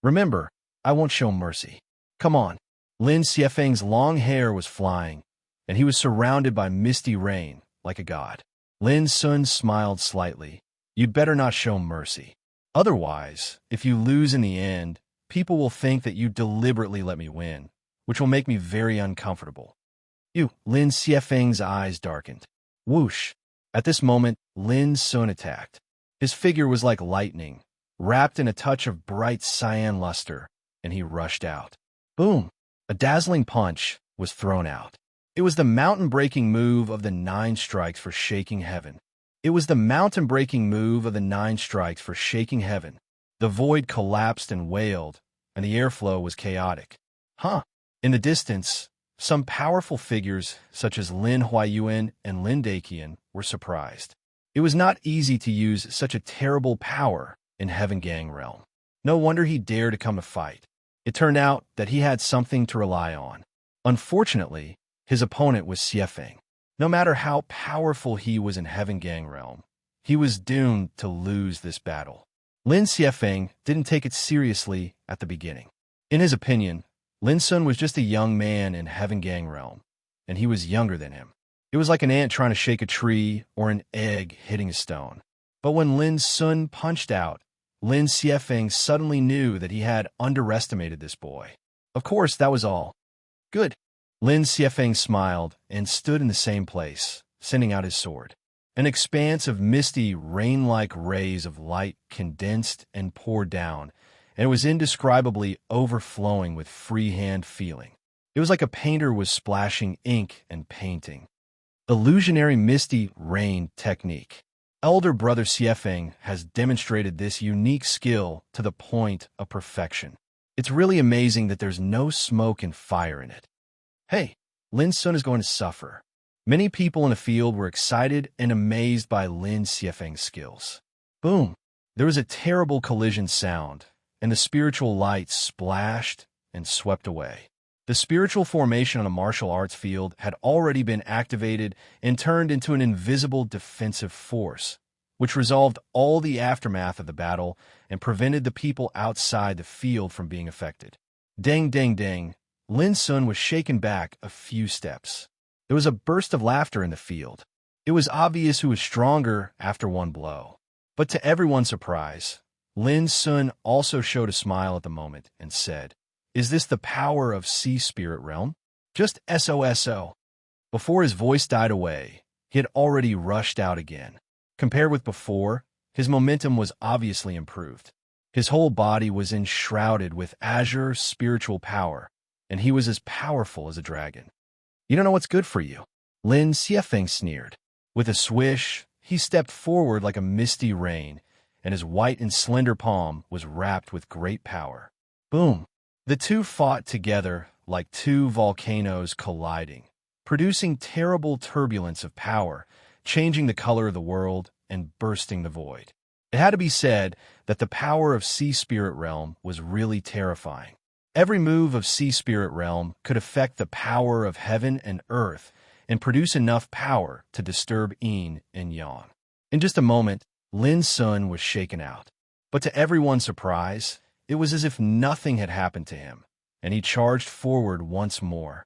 Remember, I won't show mercy. Come on. Lin Xiefeng's long hair was flying, and he was surrounded by misty rain like a god. Lin Sun smiled slightly. You'd better not show mercy. Otherwise, if you lose in the end, people will think that you deliberately let me win, which will make me very uncomfortable. Lin Xiefeng's eyes darkened. Whoosh! At this moment, Lin Sun attacked. His figure was like lightning, wrapped in a touch of bright cyan luster, and he rushed out. Boom! A dazzling punch was thrown out. It was the mountain-breaking move of the 9 strikes for shaking heaven. It was the mountain-breaking move of the 9 strikes for shaking heaven. The void collapsed and wailed, and the airflow was chaotic. In the distance, some powerful figures, such as Lin Huayuan and Lin Daqian, were surprised. It was not easy to use such a terrible power in Heaven Gang realm. No wonder he dared to come to fight. It turned out that he had something to rely on. Unfortunately, his opponent was Xiefeng. No matter how powerful he was in Heaven Gang realm, he was doomed to lose this battle. Lin Xiefeng didn't take it seriously at the beginning. In his opinion, Lin Sun was just a young man in Heaven Gang realm, and he was younger than him. It was like an ant trying to shake a tree or an egg hitting a stone. But when Lin Sun punched out, Lin Xiefeng suddenly knew that he had underestimated this boy. Of course, that was all. Good. Lin Xiefeng smiled and stood in the same place, sending out his sword. An expanse of misty, rain-like rays of light condensed and poured down, and it was indescribably overflowing with freehand feeling. It was like a painter was splashing ink and painting. Illusionary misty rain technique. Elder brother Xiefeng has demonstrated this unique skill to the point of perfection. It's really amazing that there's no smoke and fire in it. Hey, Lin Sun is going to suffer. Many people in the field were excited and amazed by Lin Xiefeng's skills. Boom! There was a terrible collision sound, and the spiritual light splashed and swept away. The spiritual formation on a martial arts field had already been activated and turned into an invisible defensive force, which resolved all the aftermath of the battle and prevented the people outside the field from being affected. Dang, dang, dang, Lin Sun was shaken back a few steps. There was a burst of laughter in the field. It was obvious who was stronger after one blow. But to everyone's surprise, Lin Sun also showed a smile at the moment and said, "Is this the power of Sea Spirit Realm? Just SOSO." Before his voice died away, he had already rushed out again. Compared with before, his momentum was obviously improved. His whole body was enshrouded with azure spiritual power, and he was as powerful as a dragon. "You don't know what's good for you," Lin Xiefeng sneered. With a swish, he stepped forward like a misty rain, and his white and slender palm was wrapped with great power. Boom! The two fought together like two volcanoes colliding, producing terrible turbulence of power, changing the color of the world and bursting the void. It had to be said that the power of Sea Spirit Realm was really terrifying. Every move of Sea Spirit Realm could affect the power of heaven and earth and produce enough power to disturb yin and yang. In just a moment, Lin Sun was shaken out. But to everyone's surprise, it was as if nothing had happened to him, and he charged forward once more.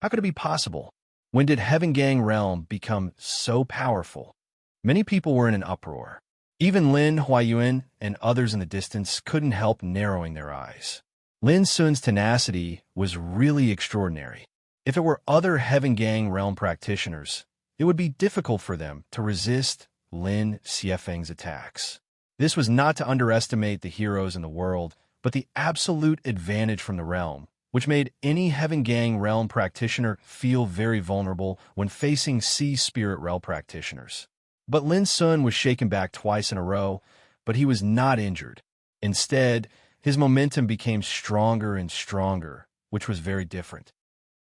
How could it be possible? When did Heaven Gang Realm become so powerful? Many people were in an uproar. Even Lin Huayuan and others in the distance couldn't help narrowing their eyes. Lin Sun's tenacity was really extraordinary. If it were other Heaven Gang Realm practitioners, it would be difficult for them to resist Lin Xiefeng's attacks. This was not to underestimate the heroes in the world, but the absolute advantage from the realm, which made any Heaven Gang Realm practitioner feel very vulnerable when facing Sea Spirit Realm practitioners. But Lin Sun was shaken back twice in a row, but he was not injured. Instead, his momentum became stronger and stronger, which was very different.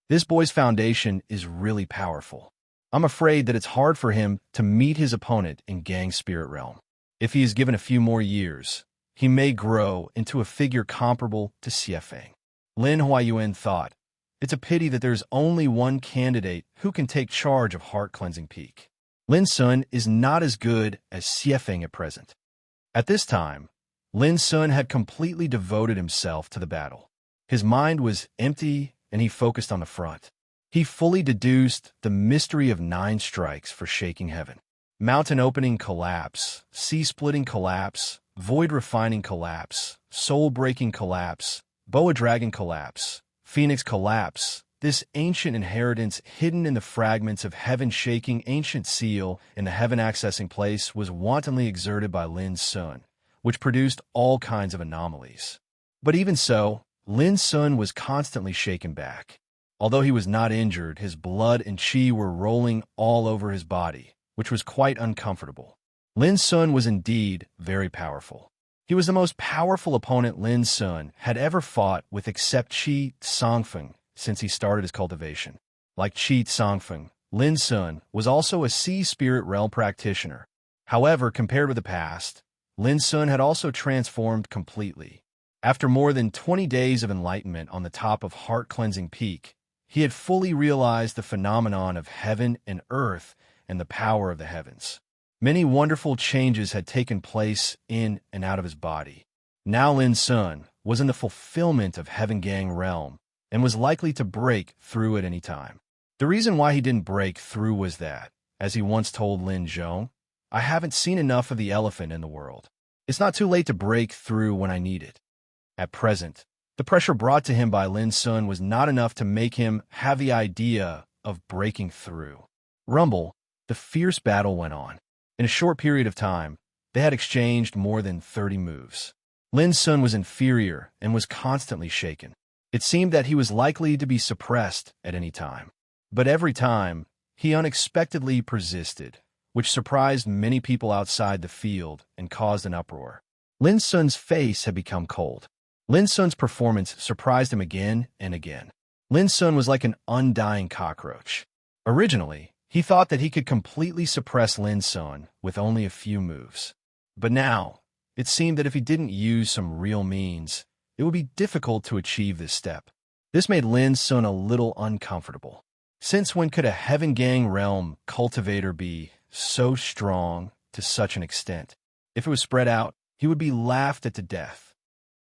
This boy's foundation is really powerful. I'm afraid that it's hard for him to meet his opponent in Gang Spirit Realm. If he is given a few more years, he may grow into a figure comparable to Xiefeng. Lin Huayuan thought, "It's a pity that there's only one candidate who can take charge of Heart Cleansing Peak. Lin Sun is not as good as Xiefeng at present." At this time, Lin Sun had completely devoted himself to the battle. His mind was empty, and he focused on the front. He fully deduced the mystery of 9 strikes for shaking heaven. Mountain opening collapse, sea-splitting collapse, void refining collapse, soul-breaking collapse, boa dragon collapse, phoenix collapse. This ancient inheritance hidden in the fragments of heaven-shaking ancient seal in the heaven-accessing place was wantonly exerted by Lin Sun, which produced all kinds of anomalies. But even so, Lin Sun was constantly shaken back. Although he was not injured, his blood and qi were rolling all over his body, which was quite uncomfortable. Lin Sun was indeed very powerful. He was the most powerful opponent Lin Sun had ever fought with except Qi Songfeng since he started his cultivation. Like Qi Songfeng, Lin Sun was also a Sea Spirit Realm practitioner. However, compared with the past, Lin Sun had also transformed completely. After more than 20 days of enlightenment on the top of Heart Cleansing Peak, he had fully realized the phenomenon of heaven and earth and the power of the heavens. Many wonderful changes had taken place in and out of his body. Now Lin Sun was in the fulfillment of Heaven Gang Realm and was likely to break through at any time. The reason why he didn't break through was that, as he once told Lin Zhong, "I haven't seen enough of the elephant in the world. It's not too late to break through when I need it." At present, the pressure brought to him by Lin Sun was not enough to make him have the idea of breaking through. Rumble, The fierce battle went on. In a short period of time, they had exchanged more than 30 moves. Lin Sun was inferior and was constantly shaken. It seemed that he was likely to be suppressed at any time. But every time, he unexpectedly persisted, which surprised many people outside the field and caused an uproar. Lin Sun's face had become cold. Lin Sun's performance surprised him again and again. Lin Sun was like an undying cockroach. Originally, he thought that he could completely suppress Lin Sun with only a few moves. But now, it seemed that if he didn't use some real means, it would be difficult to achieve this step. This made Lin Sun a little uncomfortable. Since when could a Heaven Gang realm cultivator be so strong to such an extent? If it was spread out, he would be laughed at to death.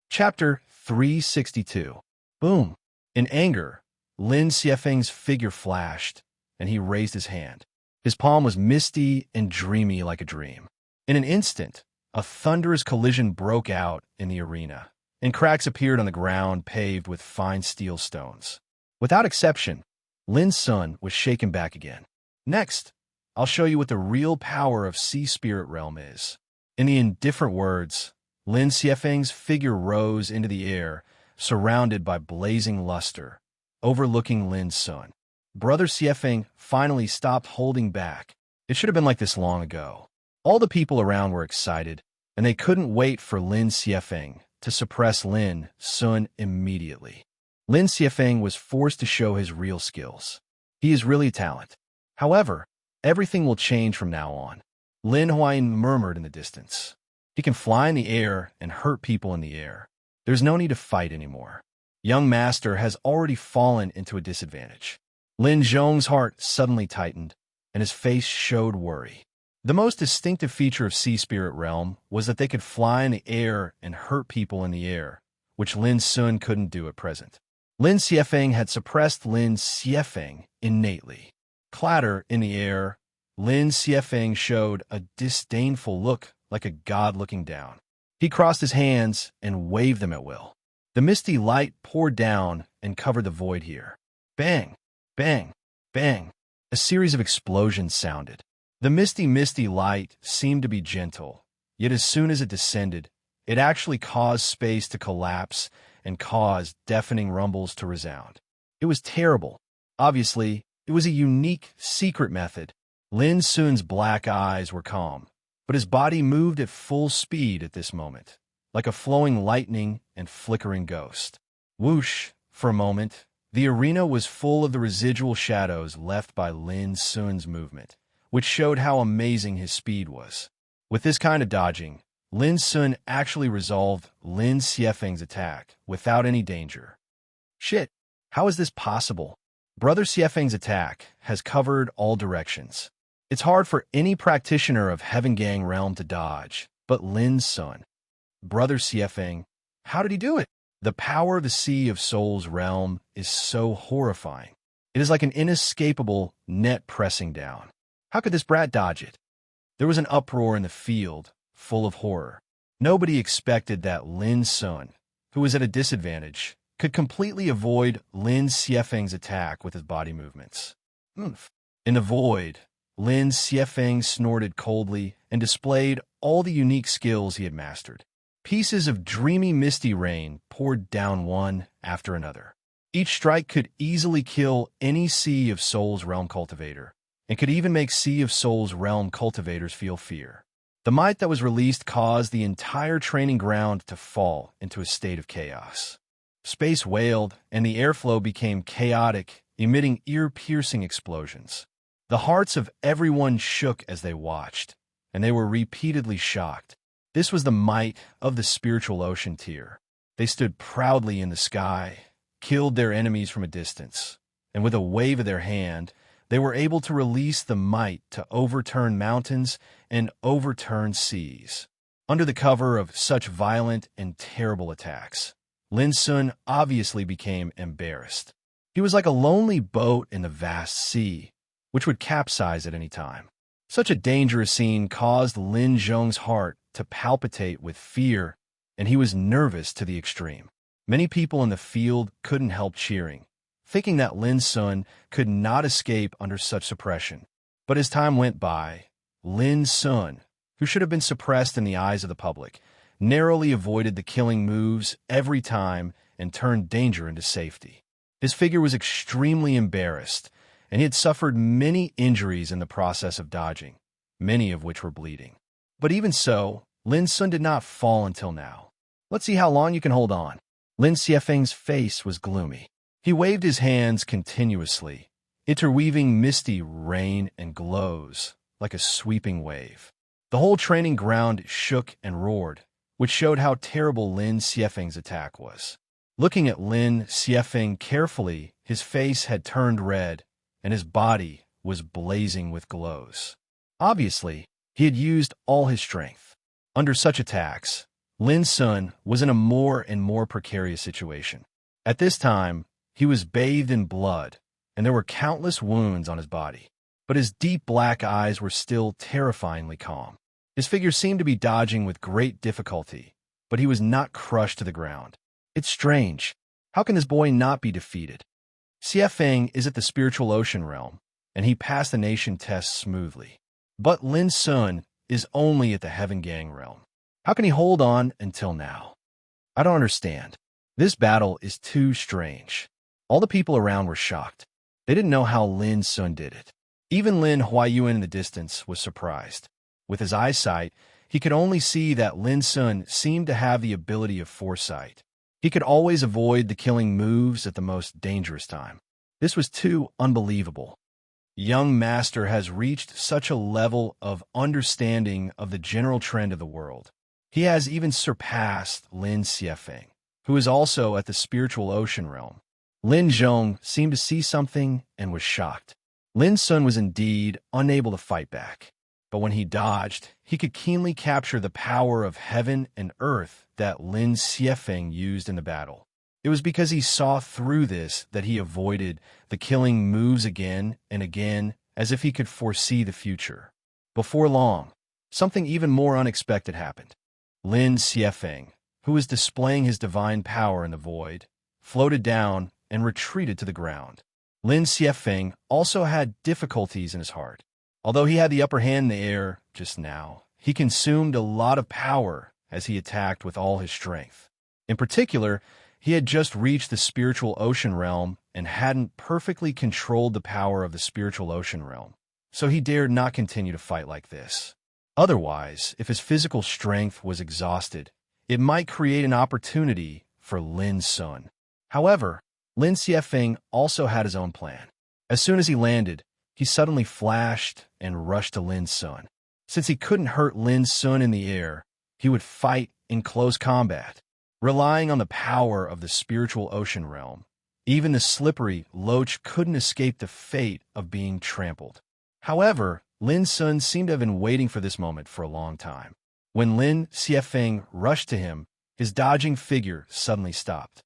Chapter 362. Boom! In anger, Lin Xiefeng's figure flashed, and he raised his hand. His palm was misty and dreamy like a dream. In an instant, a thunderous collision broke out in the arena, and cracks appeared on the ground paved with fine steel stones. Without exception, Lin Sun was shaken back again. Next, I'll show you what the real power of Sea Spirit Realm is. In the indifferent words, Lin Xiefeng's figure rose into the air, surrounded by blazing luster, overlooking Lin Sun. Brother Xiefeng finally stopped holding back. It should have been like this long ago. All the people around were excited, and they couldn't wait for Lin Xiefeng to suppress Lin Sun immediately. Lin Xiefeng was forced to show his real skills. He is really a talent. However, everything will change from now on. Lin Huayin murmured in the distance. He can fly in the air and hurt people in the air. There's no need to fight anymore. Young Master has already fallen into a disadvantage. Lin Zhong's heart suddenly tightened, and his face showed worry. The most distinctive feature of Sea Spirit Realm was that they could fly in the air and hurt people in the air, which Lin Sun couldn't do at present. Lin Xiefeng had suppressed Lin Xiefeng innately. Clatter in the air, Lin Xiefeng showed a disdainful look like a god looking down. He crossed his hands and waved them at will. The misty light poured down and covered the void here. Bang! Bang! Bang! A series of explosions sounded. The misty light seemed to be gentle, yet as soon as it descended, it actually caused space to collapse and caused deafening rumbles to resound. It was terrible. Obviously, it was a unique, secret method. Lin Sun's black eyes were calm, but his body moved at full speed at this moment, like a flowing lightning and flickering ghost. Whoosh! For a moment, the arena was full of the residual shadows left by Lin Sun's movement, which showed how amazing his speed was. With this kind of dodging, Lin Sun actually resolved Lin Xiefeng's attack without any danger. Shit, how is this possible? Brother Xiefeng's attack has covered all directions. It's hard for any practitioner of Heaven Gang realm to dodge, but Lin Sun. Brother Xiefeng, how did he do it? The power of the Sea of Souls realm is so horrifying. It is like an inescapable net pressing down. How could this brat dodge it? There was an uproar in the field, full of horror. Nobody expected that Lin Sun, who was at a disadvantage, could completely avoid Lin Xiefeng's attack with his body movements. Oomph. In the void, Lin Xiefeng snorted coldly and displayed all the unique skills he had mastered. Pieces of dreamy misty rain poured down one after another. Each strike could easily kill any Sea of Souls realm cultivator, and could even make Sea of Souls realm cultivators feel fear. The might that was released caused the entire training ground to fall into a state of chaos. Space wailed, and the airflow became chaotic, emitting ear-piercing explosions. The hearts of everyone shook as they watched, and they were repeatedly shocked. This was the might of the spiritual ocean tier. They stood proudly in the sky, killed their enemies from a distance, and with a wave of their hand, they were able to release the might to overturn mountains and overturn seas. Under the cover of such violent and terrible attacks, Lin Sun obviously became embarrassed. He was like a lonely boat in the vast sea, which would capsize at any time. Such a dangerous scene caused Lin Zhong's heart to palpitate with fear, and he was nervous to the extreme. Many people in the field couldn't help cheering, thinking that Lin Sun could not escape under such suppression. But as time went by, Lin Sun, who should have been suppressed in the eyes of the public, narrowly avoided the killing moves every time and turned danger into safety. His figure was extremely embarrassed, and he had suffered many injuries in the process of dodging, many of which were bleeding. But even so, Lin Sun did not fall until now. Let's see how long you can hold on. Lin Xiefeng's face was gloomy. He waved his hands continuously, interweaving misty rain and glows like a sweeping wave. The whole training ground shook and roared, which showed how terrible Lin Xiefeng's attack was. Looking at Lin Xiefeng carefully, his face had turned red, and his body was blazing with glows. Obviously, he had used all his strength. Under such attacks, Lin Sun was in a more and more precarious situation. At this time, he was bathed in blood, and there were countless wounds on his body. But his deep black eyes were still terrifyingly calm. His figure seemed to be dodging with great difficulty, but he was not crushed to the ground. It's strange. How can this boy not be defeated? Xiefeng is at the spiritual ocean realm, and he passed the nation test smoothly. But Lin Sun is only at the Heaven Gang realm. How can he hold on until now? I don't understand. This battle is too strange. All the people around were shocked. They didn't know how Lin Sun did it. Even Lin Huayuan in the distance was surprised. With his eyesight, he could only see that Lin Sun seemed to have the ability of foresight. He could always avoid the killing moves at the most dangerous time. This was too unbelievable. Young Master has reached such a level of understanding of the general trend of the world. He has even surpassed Lin Xiefeng, who is also at the spiritual ocean realm. Lin Zhong seemed to see something and was shocked. Lin Sun was indeed unable to fight back, but when he dodged, he could keenly capture the power of heaven and earth that Lin Xiefeng used in the battle. It was because he saw through this that he avoided the killing moves again and again, as if he could foresee the future. Before long, something even more unexpected happened. Lin Xiefeng, who was displaying his divine power in the void, floated down and retreated to the ground. Lin Xiefeng also had difficulties in his heart. Although he had the upper hand in the air just now, he consumed a lot of power as he attacked with all his strength. In particular, he had just reached the spiritual ocean realm and hadn't perfectly controlled the power of the spiritual ocean realm, so he dared not continue to fight like this. Otherwise, if his physical strength was exhausted, it might create an opportunity for Lin Sun. However, Lin Xiefeng also had his own plan. As soon as he landed, he suddenly flashed and rushed to Lin Sun. Since he couldn't hurt Lin Sun in the air, he would fight in close combat. Relying on the power of the spiritual ocean realm, even the slippery Loach couldn't escape the fate of being trampled. However, Lin Sun seemed to have been waiting for this moment for a long time. When Lin Xiefeng rushed to him, his dodging figure suddenly stopped.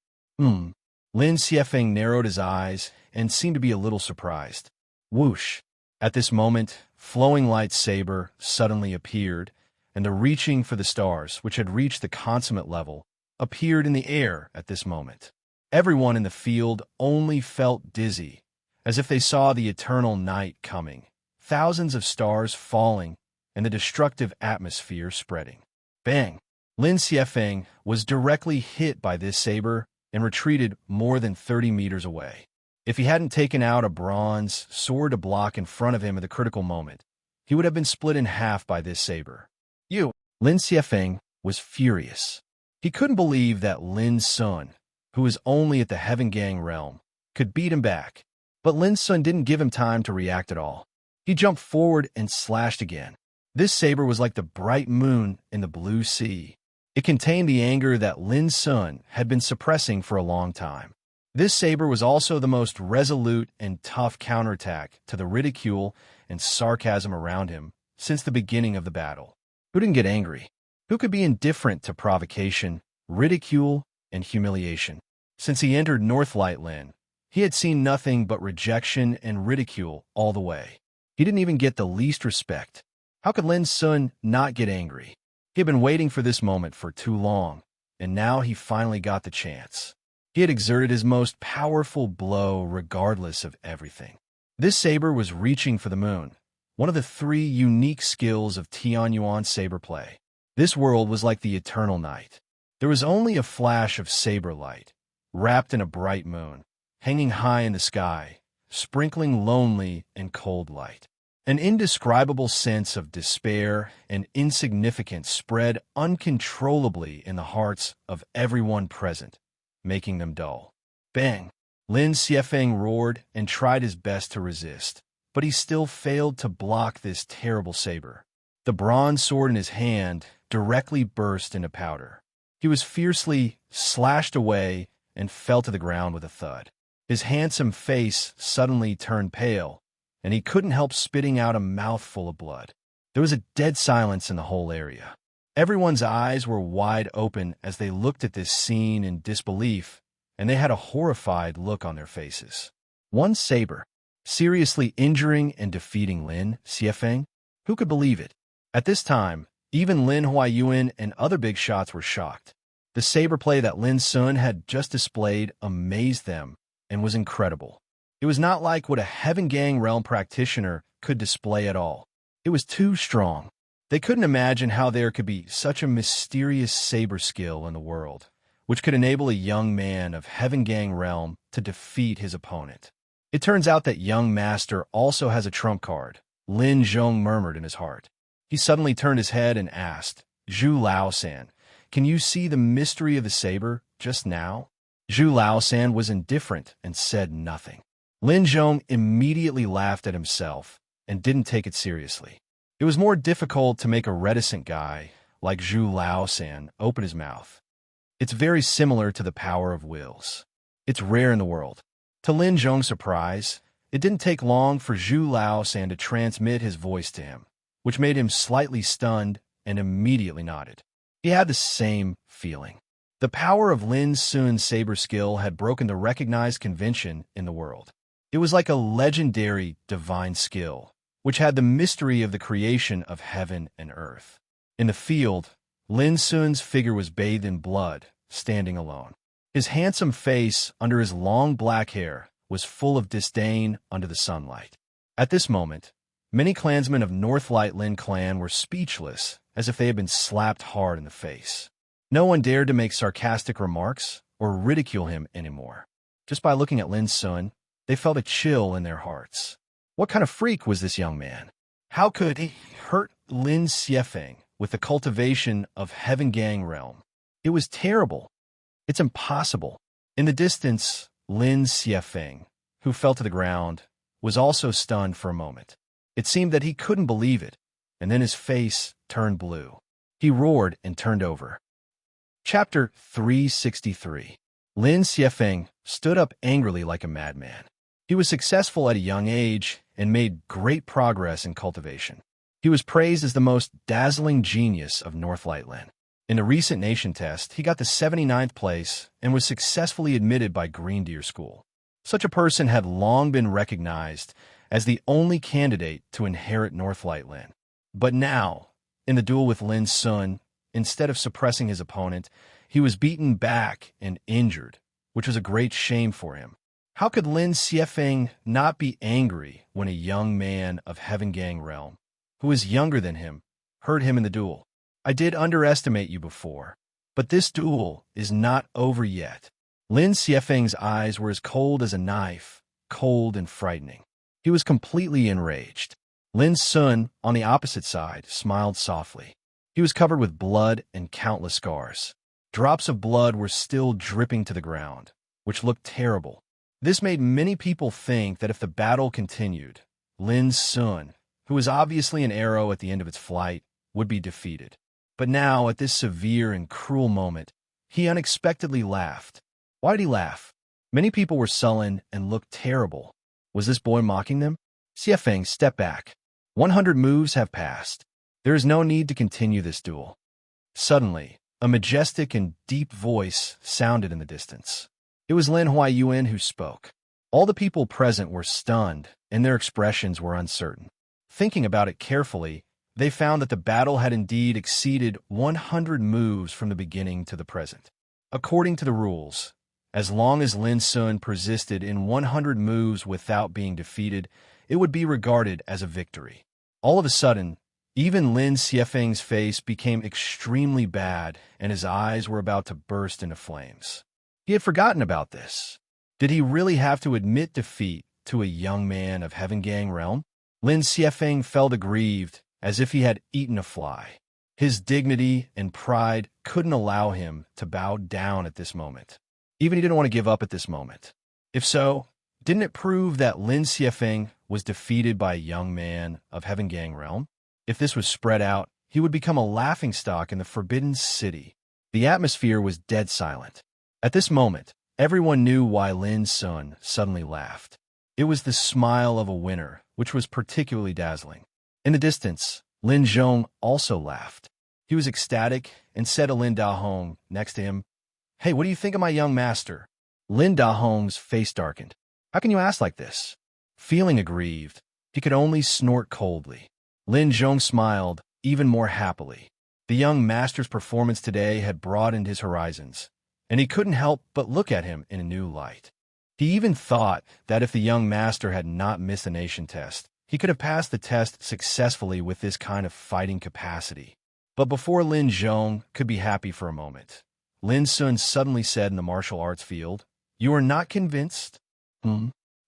Lin Xiefeng narrowed his eyes and seemed to be a little surprised. Whoosh! At this moment, flowing light saber suddenly appeared, and the reaching for the stars, which had reached the consummate level, appeared in the air at this moment. Everyone in the field only felt dizzy, as if they saw the eternal night coming, thousands of stars falling, and the destructive atmosphere spreading. Bang! Lin Xiefeng was directly hit by this saber and retreated more than 30 meters away. If he hadn't taken out a bronze sword to block in front of him at the critical moment, he would have been split in half by this saber. Lin Xiefeng was furious. He couldn't believe that Lin Sun, who was only at the Heaven Gang realm, could beat him back. But Lin Sun didn't give him time to react at all. He jumped forward and slashed again. This saber was like the bright moon in the blue sea. It contained the anger that Lin Sun had been suppressing for a long time. This saber was also the most resolute and tough counterattack to the ridicule and sarcasm around him since the beginning of the battle. Who didn't get angry? Who could be indifferent to provocation, ridicule, and humiliation? Since he entered Northlight Lin, he had seen nothing but rejection and ridicule all the way. He didn't even get the least respect. How could Lin Sun not get angry? He had been waiting for this moment for too long, and now he finally got the chance. He had exerted his most powerful blow regardless of everything. This saber was reaching for the moon. one of the three unique skills of Tianyuan saber play. This world was like the eternal night. There was only a flash of saber light, wrapped in a bright moon, hanging high in the sky, sprinkling lonely and cold light. An indescribable sense of despair and insignificance spread uncontrollably in the hearts of everyone present, making them dull. Bang! Lin Xiefeng roared and tried his best to resist, but he still failed to block this terrible saber. The bronze sword in his hand directly burst into powder. He was fiercely slashed away and fell to the ground with a thud. His handsome face suddenly turned pale, and he couldn't help spitting out a mouthful of blood. There was a dead silence in the whole area. Everyone's eyes were wide open as they looked at this scene in disbelief, and they had a horrified look on their faces. One saber, seriously injuring and defeating Lin Xiefeng? Who could believe it? At this time, even Lin Huayuan and other big shots were shocked. The saber play that Lin Sun had just displayed amazed them and was incredible. It was not like what a Heaven Gang realm practitioner could display at all. It was too strong. They couldn't imagine how there could be such a mysterious saber skill in the world, which could enable a young man of Heaven Gang realm to defeat his opponent. It turns out that young master also has a trump card, Lin Zhong murmured in his heart. He suddenly turned his head and asked, Zhu Laosan, can you see the mystery of the saber just now? Zhu Laosan was indifferent and said nothing. Lin Zhong immediately laughed at himself and didn't take it seriously. It was more difficult to make a reticent guy like Zhu Laosan open his mouth. It's very similar to the power of wills. It's rare in the world. To Lin Zhong's surprise, it didn't take long for Zhu Laosan to transmit his voice to him, which made him slightly stunned and immediately nodded. He had the same feeling. The power of Lin Sun's saber skill had broken the recognized convention in the world. It was like a legendary divine skill, which had the mystery of the creation of heaven and earth. In the field, Lin Sun's figure was bathed in blood, standing alone. His handsome face, under his long black hair, was full of disdain under the sunlight. At this moment, many clansmen of Northlight Lin clan were speechless, as if they had been slapped hard in the face. No one dared to make sarcastic remarks or ridicule him anymore. Just by looking at Lin Sun, they felt a chill in their hearts. What kind of freak was this young man? How could he hurt Lin Xiefeng with the cultivation of Heaven Gang realm? It was terrible. It's impossible. In the distance, Lin Xiefeng, who fell to the ground, was also stunned for a moment. It seemed that he couldn't believe it, and then his face turned blue. He roared and turned over. Chapter 363. Lin Xiefeng stood up angrily like a madman. He was successful at a young age and made great progress in cultivation. He was praised as the most dazzling genius of Northlight Lin. In a recent nation test, he got the 79th place and was successfully admitted by Green Deer School. Such a person had long been recognized as the only candidate to inherit Northlight Lin. But now, in the duel with Lin Sun, instead of suppressing his opponent, he was beaten back and injured, which was a great shame for him. How could Lin Xiefeng not be angry when a young man of Heaven Gang realm, who was younger than him, hurt him in the duel? I did underestimate you before, but this duel is not over yet. Lin Xiefeng's eyes were as cold as a knife, cold and frightening. He was completely enraged. Lin Sun, on the opposite side, smiled softly. He was covered with blood and countless scars. Drops of blood were still dripping to the ground, which looked terrible. This made many people think that if the battle continued, Lin Sun, who was obviously an arrow at the end of its flight, would be defeated. But now, at this severe and cruel moment, he unexpectedly laughed. Why did he laugh? Many people were sullen and looked terrible. Was this boy mocking them? Xiefeng, step back. 100 moves have passed. There is no need to continue this duel. Suddenly, a majestic and deep voice sounded in the distance. It was Lin Huayuan who spoke. All the people present were stunned, and their expressions were uncertain. Thinking about it carefully, they found that the battle had indeed exceeded 100 moves from the beginning to the present. According to the rules, as long as Lin Sun persisted in 100 moves without being defeated, it would be regarded as a victory. All of a sudden, even Lin Xiefeng's face became extremely bad, and his eyes were about to burst into flames. He had forgotten about this. Did he really have to admit defeat to a young man of Heaven Gang realm? Lin Xiefeng felt aggrieved, as if he had eaten a fly. His dignity and pride couldn't allow him to bow down at this moment. Even he didn't want to give up at this moment. If so, didn't it prove that Lin Xiefeng was defeated by a young man of Heaven Gang realm? If this was spread out, he would become a laughingstock in the Forbidden City. The atmosphere was dead silent. At this moment, everyone knew why Lin Sun suddenly laughed. It was the smile of a winner, which was particularly dazzling. In the distance, Lin Zhong also laughed. He was ecstatic and said to Lin Dahong next to him, "Hey, what do you think of my young master?" Lin Dahong's face darkened. "How can you ask like this?" Feeling aggrieved, he could only snort coldly. Lin Zhong smiled even more happily. The young master's performance today had broadened his horizons, and he couldn't help but look at him in a new light. He even thought that if the young master had not missed the nation test, he could have passed the test successfully with this kind of fighting capacity. But before Lin Zhong could be happy for a moment, Lin Sun suddenly said in the martial arts field, "You are not convinced?"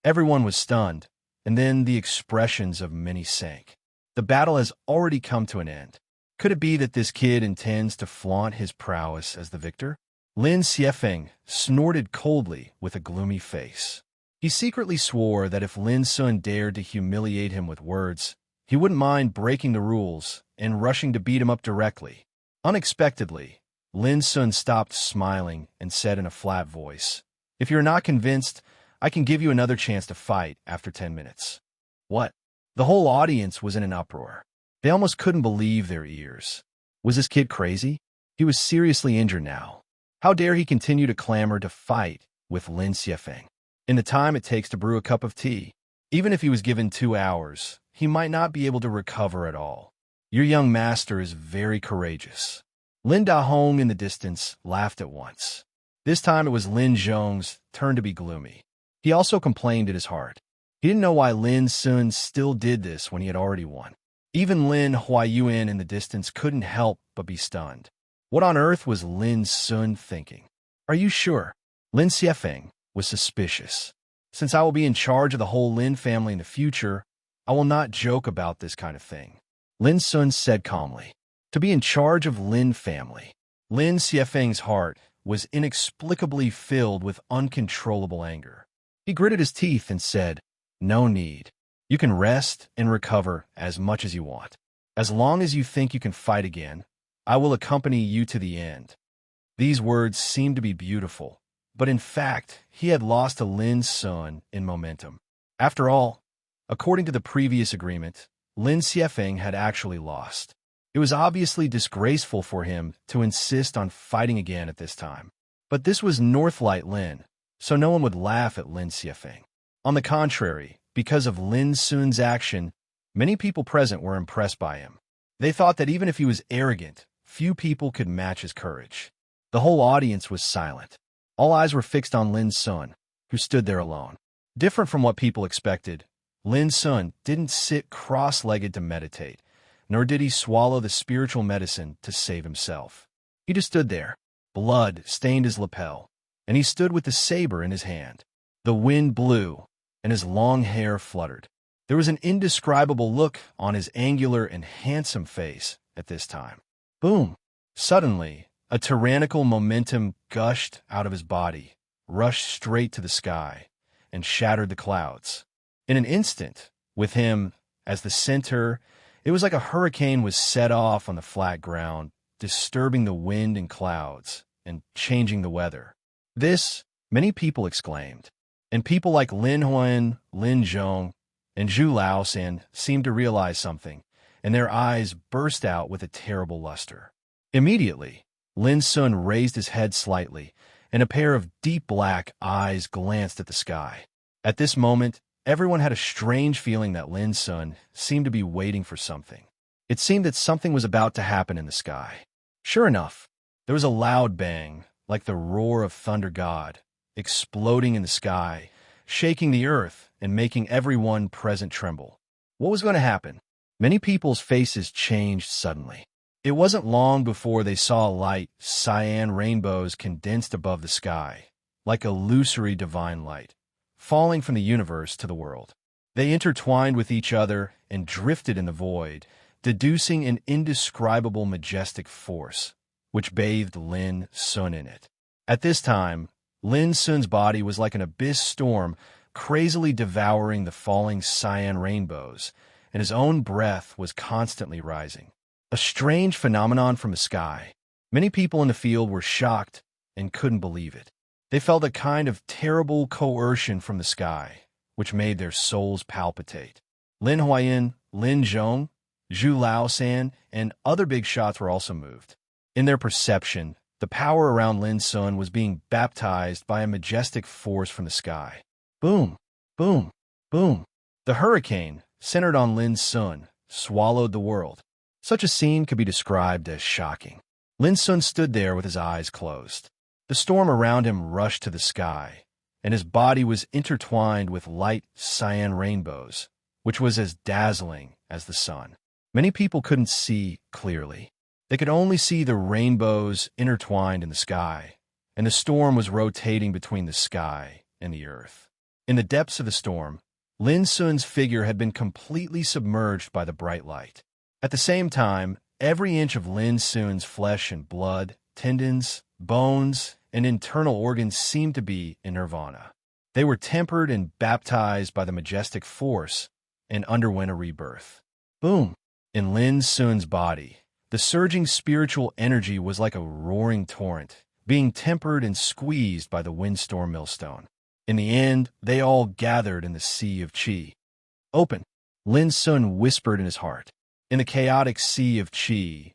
Everyone was stunned, and then the expressions of many sank. The battle has already come to an end. Could it be that this kid intends to flaunt his prowess as the victor? Lin Xiefeng snorted coldly with a gloomy face. He secretly swore that if Lin Sun dared to humiliate him with words, he wouldn't mind breaking the rules and rushing to beat him up directly. Unexpectedly, Lin Sun stopped smiling and said in a flat voice, "If you're not convinced, I can give you another chance to fight after 10 minutes. What? The whole audience was in an uproar. They almost couldn't believe their ears. Was this kid crazy? He was seriously injured now. How dare he continue to clamor to fight with Lin Xiefeng? In the time it takes to brew a cup of tea, even if he was given 2 hours, he might not be able to recover at all. Your young master is very courageous." Lin Dahong in the distance laughed at once. This time it was Lin Zhong's turn to be gloomy. He also complained at his heart. He didn't know why Lin Sun still did this when he had already won. Even Lin Huayuan in the distance couldn't help but be stunned. What on earth was Lin Sun thinking? "Are you sure?" Lin Xiefeng was suspicious. "Since I will be in charge of the whole Lin family in the future, I will not joke about this kind of thing," Lin Sun said calmly. To be in charge of Lin family. Lin Xiefeng's heart was inexplicably filled with uncontrollable anger. He gritted his teeth and said, "No need. You can rest and recover as much as you want. As long as you think you can fight again, I will accompany you to the end." These words seemed to be beautiful, but in fact, he had lost to Lin Sun in momentum. After all, according to the previous agreement, Lin Xiefeng had actually lost. It was obviously disgraceful for him to insist on fighting again at this time. But this was Northlight Lin, so no one would laugh at Lin Xiefeng. On the contrary, because of Lin Sun's action, many people present were impressed by him. They thought that even if he was arrogant, few people could match his courage. The whole audience was silent. All eyes were fixed on Lin Sun, who stood there alone. Different from what people expected, Lin Sun didn't sit cross-legged to meditate, nor did he swallow the spiritual medicine to save himself. He just stood there. Blood stained his lapel, and he stood with the saber in his hand. The wind blew, and his long hair fluttered. There was an indescribable look on his angular and handsome face at this time. Boom! Suddenly, a tyrannical momentum gushed out of his body, rushed straight to the sky, and shattered the clouds. In an instant, with him as the center, it was like a hurricane was set off on the flat ground, disturbing the wind and clouds, and changing the weather. This, many people exclaimed, and people like Lin Huan, Lin Zhong, and Zhu Laosan seemed to realize something, and their eyes burst out with a terrible luster. Immediately, Lin Sun raised his head slightly, and a pair of deep black eyes glanced at the sky. At this moment, everyone had a strange feeling that Lin Sun seemed to be waiting for something. It seemed that something was about to happen in the sky. Sure enough, there was a loud bang, like the roar of thunder god, exploding in the sky, shaking the earth and making everyone present tremble. What was going to happen? Many people's faces changed suddenly. It wasn't long before they saw light, cyan rainbows condensed above the sky, like illusory divine light, falling from the universe to the world. They intertwined with each other and drifted in the void, deducing an indescribable majestic force, which bathed Lin Sun in it. At this time, Lin Sun's body was like an abyss storm, crazily devouring the falling cyan rainbows, and his own breath was constantly rising. A strange phenomenon from the sky. Many people in the field were shocked and couldn't believe it. They felt a kind of terrible coercion from the sky, which made their souls palpitate. Lin Huayan, Lin Zhong, Zhu Laosan, and other big shots were also moved. In their perception, the power around Lin Sun was being baptized by a majestic force from the sky. Boom, boom, boom. The hurricane, centered on Lin Sun, swallowed the world. Such a scene could be described as shocking. Lin Sun stood there with his eyes closed. The storm around him rushed to the sky, and his body was intertwined with light cyan rainbows, which was as dazzling as the sun. Many people couldn't see clearly. They could only see the rainbows intertwined in the sky, and the storm was rotating between the sky and the earth. In the depths of the storm, Lin Sun's figure had been completely submerged by the bright light. At the same time, every inch of Lin Sun's flesh and blood, tendons, bones, and internal organs seemed to be in nirvana. They were tempered and baptized by the majestic force and underwent a rebirth. Boom! In Lin Sun's body, the surging spiritual energy was like a roaring torrent, being tempered and squeezed by the windstorm millstone. In the end, they all gathered in the sea of qi. Open, Lin Sun whispered in his heart. In the chaotic sea of qi,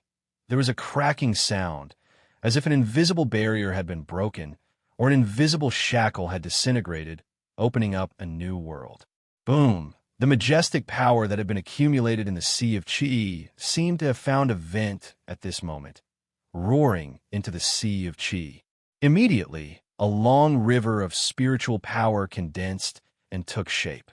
there was a cracking sound, as if an invisible barrier had been broken, or an invisible shackle had disintegrated, opening up a new world. Boom! The majestic power that had been accumulated in the sea of qi seemed to have found a vent at this moment, roaring into the sea of qi. Immediately, a long river of spiritual power condensed and took shape.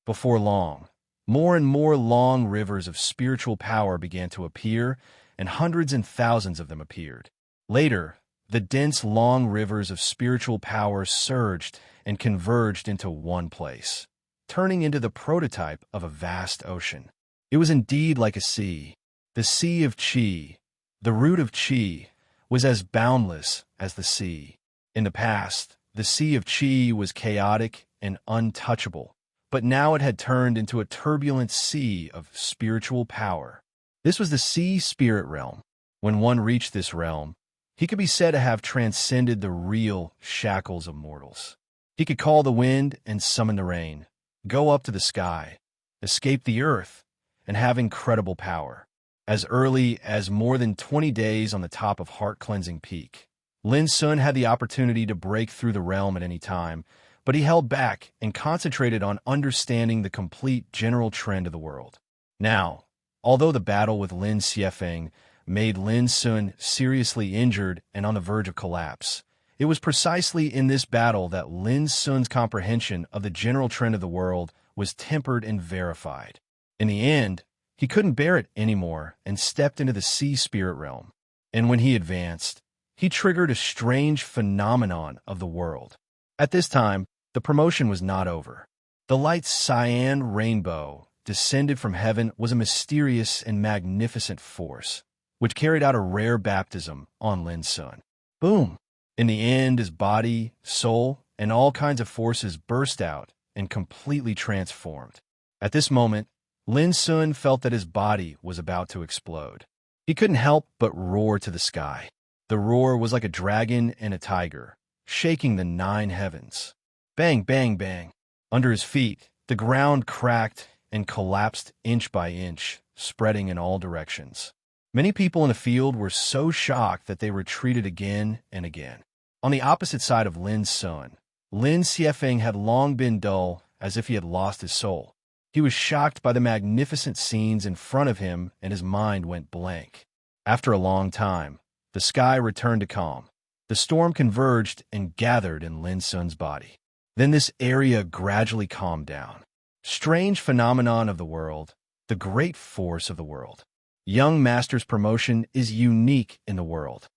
Before long, more and more long rivers of spiritual power began to appear, and hundreds and thousands of them appeared. Later, the dense long rivers of spiritual power surged and converged into one place, turning into the prototype of a vast ocean. It was indeed like a sea. The sea of qi, the root of qi, was as boundless as the sea. In the past, the sea of qi was chaotic and untouchable, but now it had turned into a turbulent sea of spiritual power. This was the sea spirit realm. When one reached this realm, he could be said to have transcended the real shackles of mortals. He could call the wind and summon the rain, go up to the sky, escape the earth, and have incredible power. As early as more than 20 days on the top of heart-cleansing peak, Lin Sun had the opportunity to break through the realm at any time, but he held back and concentrated on understanding the complete general trend of the world. Now, although the battle with Lin Xiefeng made Lin Sun seriously injured and on the verge of collapse, it was precisely in this battle that Lin Sun's comprehension of the general trend of the world was tempered and verified. In the end, he couldn't bear it anymore and stepped into the sea spirit realm. And when he advanced, he triggered a strange phenomenon of the world. At this time, the promotion was not over. The light cyan rainbow descended from heaven was a mysterious and magnificent force, which carried out a rare baptism on Lin Sun. Boom! In the end, his body, soul, and all kinds of forces burst out and completely transformed. At this moment, Lin Sun felt that his body was about to explode. He couldn't help but roar to the sky. The roar was like a dragon and a tiger, shaking the 9 heavens. Bang, bang, bang. Under his feet, the ground cracked and collapsed inch by inch, spreading in all directions. Many people in the field were so shocked that they retreated again and again. On the opposite side of Lin Sun, Lin Xiefeng had long been dull, as if he had lost his soul. He was shocked by the magnificent scenes in front of him, and his mind went blank. After a long time, the sky returned to calm. The storm converged and gathered in Lin Sun's body. Then this area gradually calmed down. Strange phenomenon of the world. the great force of the world. Young master's promotion is unique in the world.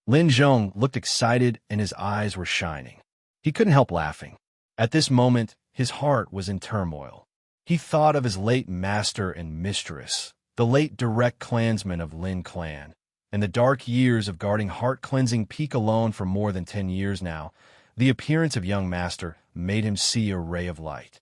Lin Zhong looked excited and his eyes were shining. He couldn't help laughing. At this moment, his heart was in turmoil. He thought of his late master and mistress, the late direct clansman of Lin clan, and the dark years of guarding heart-cleansing Peak alone for more than 10 years now. The appearance of young master made him see a ray of light.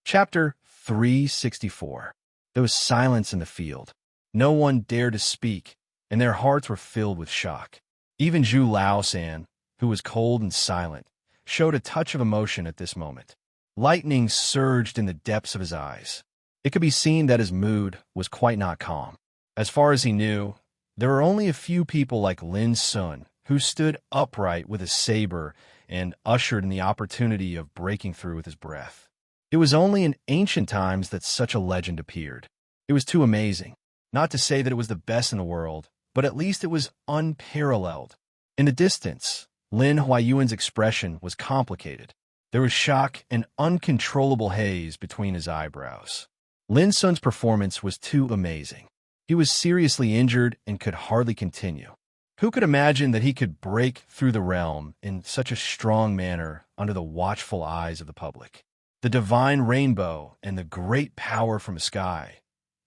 Chapter 364. There was silence in the field. No one dared to speak, and their hearts were filled with shock. Even Zhu Laosan, who was cold and silent, showed a touch of emotion at this moment. Lightning surged in the depths of his eyes. It could be seen that his mood was quite not calm. As far as he knew, there were only a few people like Lin Sun who stood upright with a saber and ushered in the opportunity of breaking through with his breath. It was only in ancient times that such a legend appeared. It was too amazing. Not to say that it was the best in the world, but at least it was unparalleled. In the distance, Lin Huayuan's expression was complicated. There was shock and uncontrollable haze between his eyebrows. Lin Sun's performance was too amazing. He was seriously injured and could hardly continue. Who could imagine that he could break through the realm in such a strong manner under the watchful eyes of the public? The divine rainbow and the great power from the sky.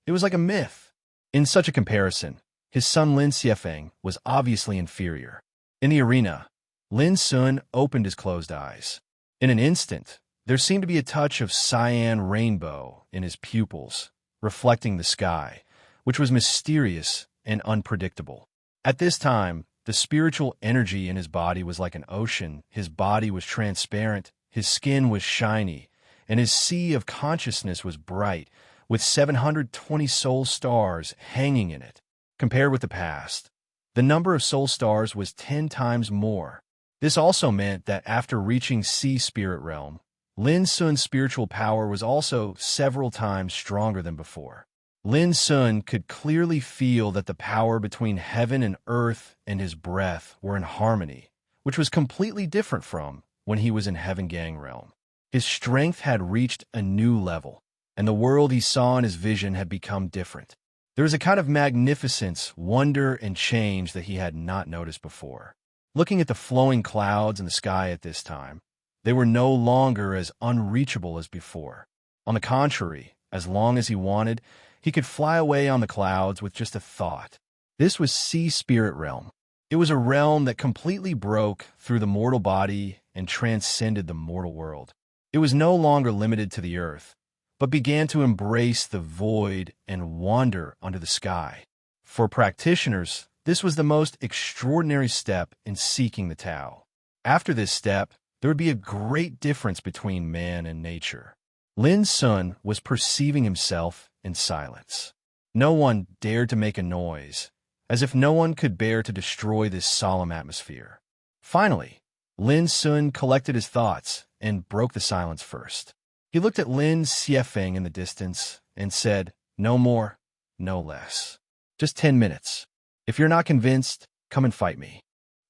It was like a myth. In such a comparison, his son Lin Xiefeng was obviously inferior. In the arena, Lin Sun opened his closed eyes. In an instant, there seemed to be a touch of cyan rainbow in his pupils, reflecting the sky, which was mysterious and unpredictable. At this time, the spiritual energy in his body was like an ocean. His body was transparent, his skin was shiny, and his sea of consciousness was bright, with 720 soul stars hanging in it. Compared with the past, the number of soul stars was 10 times more. This also meant that after reaching Sea Spirit Realm, Lin Sun's spiritual power was also several times stronger than before. Lin Sun could clearly feel that the power between heaven and earth and his breath were in harmony, which was completely different from when he was in Heaven Gang Realm. His strength had reached a new level, and the world he saw in his vision had become different. There was a kind of magnificence, wonder, and change that he had not noticed before. Looking at the flowing clouds in the sky at this time, they were no longer as unreachable as before. On the contrary, as long as he wanted, he could fly away on the clouds with just a thought. This was Sea Spirit Realm. It was a realm that completely broke through the mortal body and transcended the mortal world. It was no longer limited to the earth, but began to embrace the void and wander under the sky. For practitioners, this was the most extraordinary step in seeking the Tao. After this step, there would be a great difference between man and nature. Lin Sun was perceiving himself in silence. No one dared to make a noise, as if no one could bear to destroy this solemn atmosphere. Finally, Lin Sun collected his thoughts and broke the silence first. He looked at Lin Xiefeng in the distance and said, "No more, no less. Just 10 minutes. If you're not convinced, come and fight me."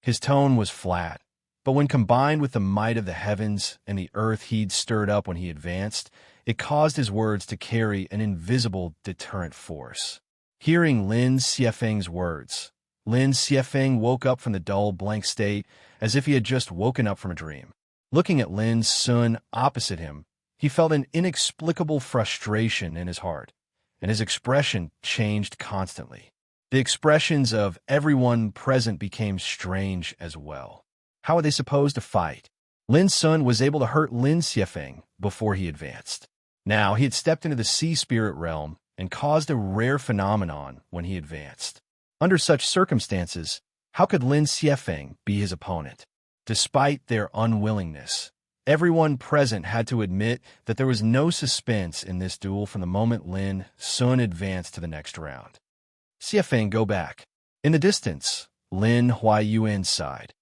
His tone was flat, but when combined with the might of the heavens and the earth he'd stirred up when he advanced, it caused his words to carry an invisible deterrent force. Hearing Lin Xiefeng's words, Lin Xiefeng woke up from the dull, blank state as if he had just woken up from a dream. Looking at Lin Sun opposite him, he felt an inexplicable frustration in his heart, and his expression changed constantly. The expressions of everyone present became strange as well. How were they supposed to fight? Lin Sun was able to hurt Lin Xiefeng before he advanced. Now he had stepped into the Sea Spirit Realm and caused a rare phenomenon when he advanced. Under such circumstances, how could Lin Xiefeng be his opponent? Despite their unwillingness, everyone present had to admit that there was no suspense in this duel from the moment Lin Sun advanced to the next round. "Xiefeng, go back." In the distance, Lin Huayuan sighed.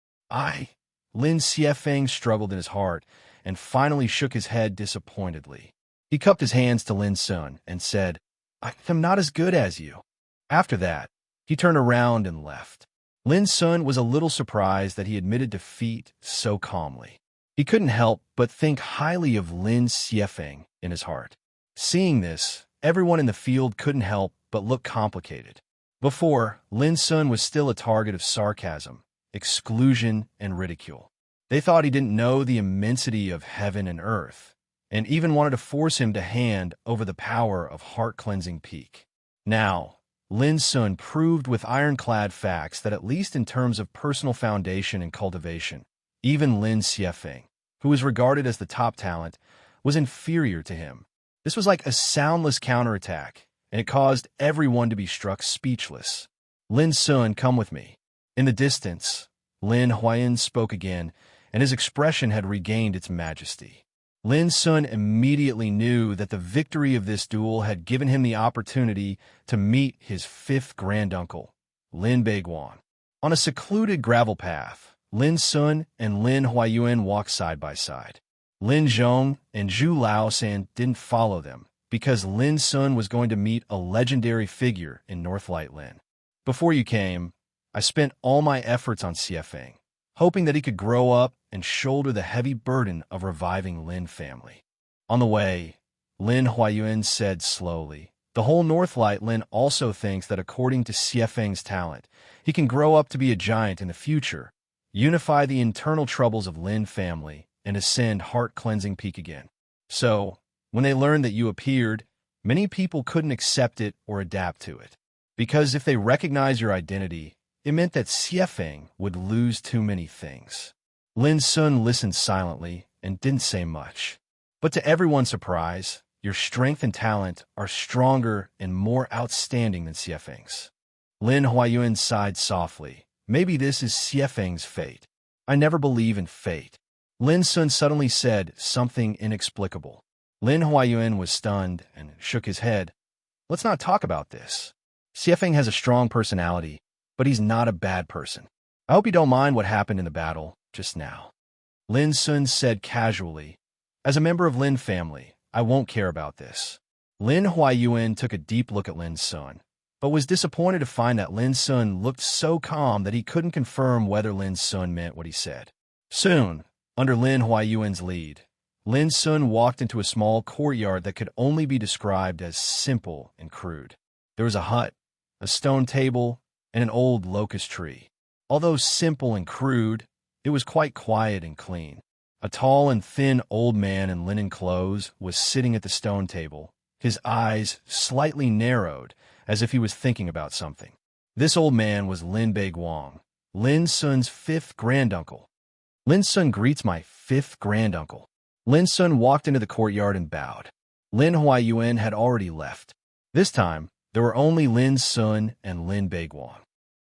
Lin Xiefeng struggled in his heart and finally shook his head disappointedly. He cupped his hands to Lin Sun and said, "I am not as good as you." After that, he turned around and left. Lin Sun was a little surprised that he admitted defeat so calmly. He couldn't help but think highly of Lin Xiefeng in his heart. Seeing this, everyone in the field couldn't help but look complicated. Before, Lin Sun was still a target of sarcasm, exclusion, and ridicule. They thought he didn't know the immensity of heaven and earth, and even wanted to force him to hand over the power of heart-cleansing peak. Now, Lin Sun proved with ironclad facts that at least in terms of personal foundation and cultivation, even Lin Xiefeng, who was regarded as the top talent, was inferior to him. This was like a soundless counterattack, and it caused everyone to be struck speechless. Lin Sun, come with me. In the distance, Lin Huayan spoke again, and his expression had regained its majesty. Lin Sun immediately knew that the victory of this duel had given him the opportunity to meet his fifth granduncle, Lin Beiguang. On a secluded gravel path, Lin Sun and Lin Huayuan walked side by side. Lin Zhong and Zhu Laosan didn't follow them, because Lin Sun was going to meet a legendary figure in Northlight Lin. Before you came, I spent all my efforts on Xiefeng, hoping that he could grow up and shoulder the heavy burden of reviving Lin family. On the way, Lin Huayuan said slowly, the whole Northlight Lin also thinks that according to Xiefeng's talent, he can grow up to be a giant in the future, unify the internal troubles of Lin family, and ascend heart-cleansing peak again. So, when they learned that you appeared, many people couldn't accept it or adapt to it. Because if they recognized your identity, it meant that Xiefeng would lose too many things. Lin Sun listened silently and didn't say much. But to everyone's surprise, your strength and talent are stronger and more outstanding than Xiefeng's. Lin Huayuan sighed softly. Maybe this is Xiefeng's fate. I never believe in fate. Lin Sun suddenly said something inexplicable. Lin Huayuan was stunned and shook his head. Let's not talk about this. Xiefeng has a strong personality, but he's not a bad person. I hope you don't mind what happened in the battle just now. Lin Sun said casually, as a member of Lin family, I won't care about this. Lin Huayuan took a deep look at Lin Sun, but was disappointed to find that Lin Sun looked so calm that he couldn't confirm whether Lin Sun meant what he said. Soon, under Lin Huayuan's lead, Lin Sun walked into a small courtyard that could only be described as simple and crude. There was a hut, a stone table, and an old locust tree. Although simple and crude, it was quite quiet and clean. A tall and thin old man in linen clothes was sitting at the stone table, his eyes slightly narrowed, as if he was thinking about something. This old man was Lin Beiguang, Lin Sun's fifth granduncle. Lin Sun greets my fifth granduncle. Lin Sun walked into the courtyard and bowed. Lin Huayuan had already left. This time, there were only Lin Sun and Lin Beiguang.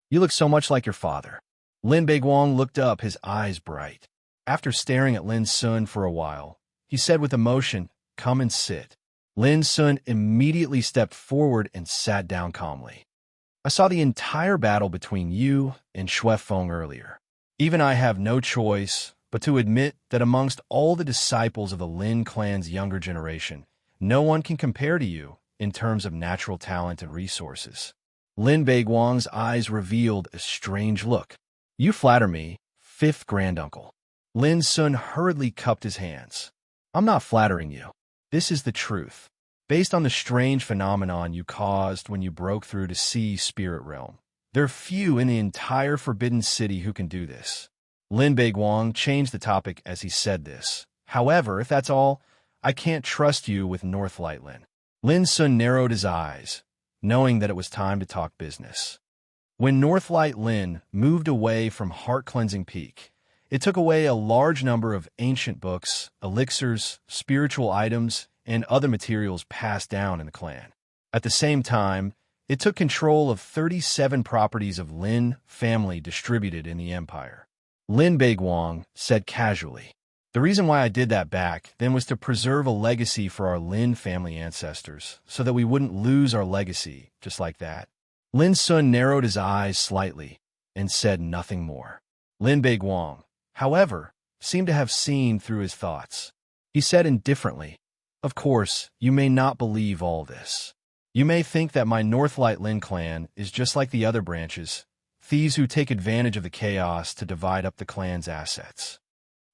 You look so much like your father. Lin Beiguang looked up, his eyes bright. After staring at Lin Sun for a while, he said with emotion, come and sit. Lin Sun immediately stepped forward and sat down calmly. I saw the entire battle between you and Xue Feng earlier. Even I have no choice but to admit that amongst all the disciples of the Lin clan's younger generation, no one can compare to you in terms of natural talent and resources. Lin Beiguang's eyes revealed a strange look. You flatter me, fifth granduncle. Lin Sun hurriedly cupped his hands. I'm not flattering you. This is the truth. Based on the strange phenomenon you caused when you broke through to see Spirit Realm, there are few in the entire Forbidden City who can do this. Lin Beiguang changed the topic as he said this. However, if that's all, I can't trust you with Northlight Lin. Lin Sun narrowed his eyes, knowing that it was time to talk business. When Northlight Lin moved away from Heart-Cleansing Peak, it took away a large number of ancient books, elixirs, spiritual items, and other materials passed down in the clan. At the same time, it took control of 37 properties of Lin family distributed in the empire. Lin Beiguang said casually, the reason why I did that back then was to preserve a legacy for our Lin family ancestors, so that we wouldn't lose our legacy just like that. Lin Sun narrowed his eyes slightly and said nothing more. Lin Beiguang, however, seemed to have seen through his thoughts. He said indifferently, of course, you may not believe all this. You may think that my Northlight Lin clan is just like the other branches, thieves who take advantage of the chaos to divide up the clan's assets.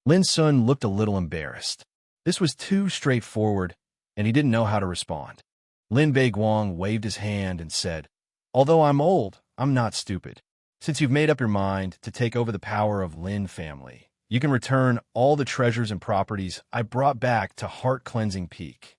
Lin Sun looked a little embarrassed. This was too straightforward, and he didn't know how to respond. Lin Beiguang waved his hand and said, "Although I'm old, I'm not stupid. Since you've made up your mind to take over the power of Lin family, you can return all the treasures and properties I brought back to Heart-Cleansing Peak."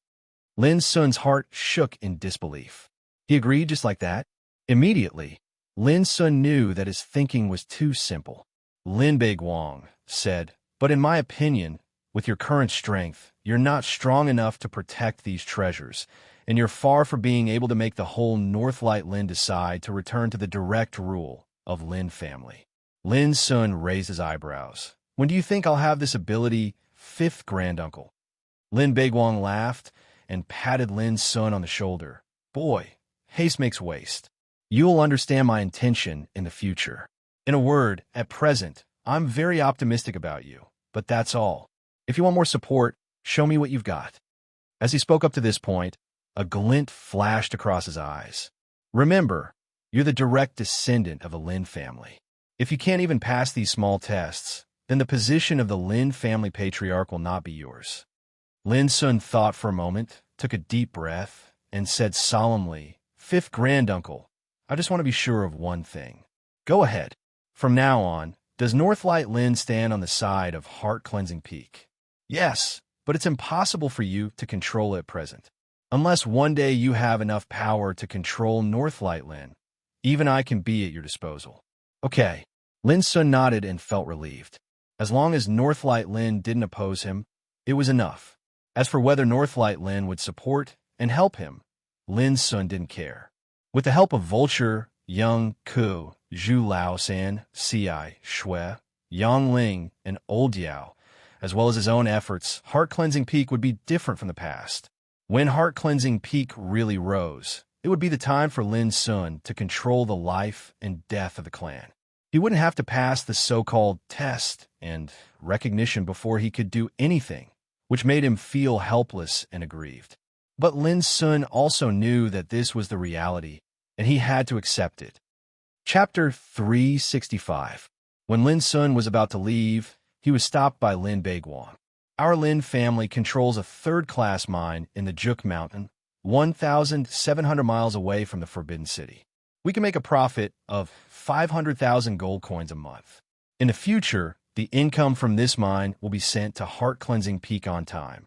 Lin Sun's heart shook in disbelief. He agreed just like that. Immediately, Lin Sun knew that his thinking was too simple. Lin Beiguang said, "But in my opinion, with your current strength, you're not strong enough to protect these treasures, and you're far from being able to make the whole Northlight Lin decide to return to the direct rule of Lin family." Lin Sun raised his eyebrows. "When do you think I'll have this ability, fifth granduncle?" Lin Beiguang laughed and patted Lin Sun on the shoulder. "Boy, haste makes waste. You will understand my intention in the future. In a word, at present, I'm very optimistic about you, but that's all. If you want more support, show me what you've got." As he spoke up to this point, a glint flashed across his eyes. "Remember, you're the direct descendant of the Lin family. If you can't even pass these small tests, then the position of the Lin family patriarch will not be yours." Lin Sun thought for a moment, took a deep breath, and said solemnly, "Fifth granduncle, I just want to be sure of one thing. Go ahead. From now on, does Northlight Lin stand on the side of Heart-Cleansing Peak?" "Yes, but it's impossible for you to control it at present. Unless one day you have enough power to control Northlight Lin, even I can be at your disposal." "Okay." Lin Sun nodded and felt relieved. As long as Northlight Lin didn't oppose him, it was enough. As for whether Northlight Lin would support and help him, Lin Sun didn't care. With the help of Vulture, Young Ku, Zhu Laosan, Ci Shui, Yang Ling, and Old Yao, as well as his own efforts, Heart-Cleansing Peak would be different from the past. When Heart-Cleansing Peak really rose, it would be the time for Lin Sun to control the life and death of the clan. He wouldn't have to pass the so-called test and recognition before he could do anything, which made him feel helpless and aggrieved. But Lin Sun also knew that this was the reality, and he had to accept it. Chapter 365. When Lin Sun was about to leave, he was stopped by Lin Beiguang. "Our Lin family controls a third-class mine in the Juk Mountain, 1,700 miles away from the Forbidden City. We can make a profit of 500,000 gold coins a month. In the future, the income from this mine will be sent to Heart-Cleansing Peak on time."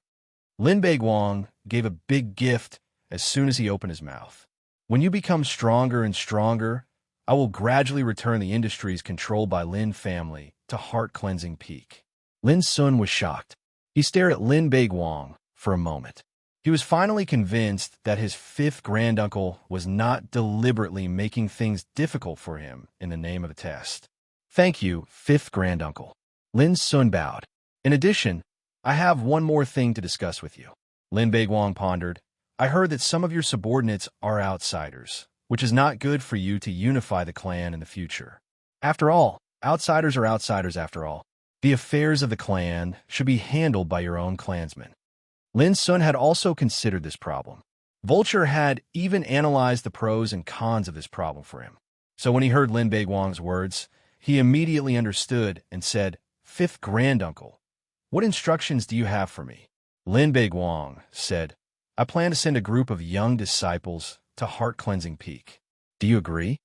Lin Beiguang gave a big gift as soon as he opened his mouth. "When you become stronger and stronger, I will gradually return the industries controlled by Lin family to Heart-Cleansing Peak." Lin Sun was shocked. He stared at Lin Beiguang for a moment. He was finally convinced that his fifth granduncle was not deliberately making things difficult for him in the name of a test. "Thank you, fifth granduncle." Lin Sun bowed. "In addition, I have one more thing to discuss with you." Lin Beiguang pondered. "I heard that some of your subordinates are outsiders, which is not good for you to unify the clan in the future. After all, outsiders are outsiders after all. The affairs of the clan should be handled by your own clansmen." Lin Sun had also considered this problem. Vulture had even analyzed the pros and cons of this problem for him. So when he heard Lin Beiguang's words, he immediately understood and said, "Fifth granduncle, what instructions do you have for me?" Lin Beiguang said, "I plan to send a group of young disciples to Heart-Cleansing Peak. Do you agree?"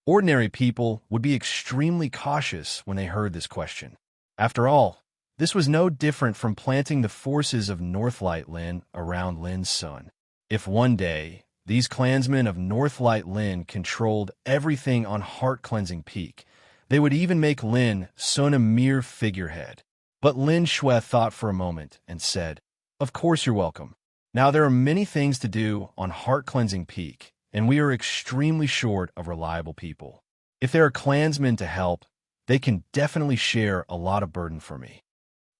Ordinary people would be extremely cautious when they heard this question. After all, this was no different from planting the forces of Northlight Lin around Lin Sun. If one day these clansmen of Northlight Lin controlled everything on Heart-Cleansing Peak, they would even make Lin Sun a mere figurehead. But Lin Shui thought for a moment and said, "Of course you're welcome. Now there are many things to do on Heart-Cleansing Peak, and we are extremely short of reliable people. If there are clansmen to help, they can definitely share a lot of burden for me."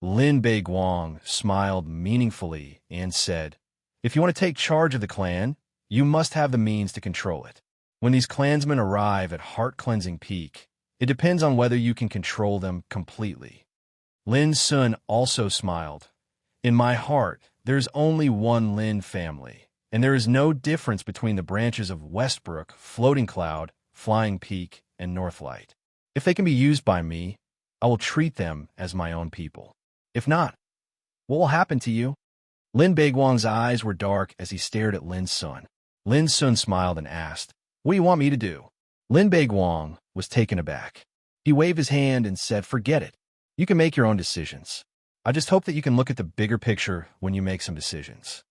Lin Beiguang smiled meaningfully and said, "If you want to take charge of the clan, you must have the means to control it. When these clansmen arrive at Heart-Cleansing Peak, it depends on whether you can control them completely." Lin Sun also smiled. "In my heart, there is only one Lin family, and there is no difference between the branches of Westbrook, Floating Cloud, Flying Peak, and Northlight. If they can be used by me, I will treat them as my own people. If not, what will happen to you?" Lin Beiguang's eyes were dark as he stared at Lin Sun. Lin Sun smiled and asked, "What do you want me to do?" Lin Beiguang was taken aback. He waved his hand and said, "Forget it. You can make your own decisions. I just hope that you can look at the bigger picture when you make some decisions."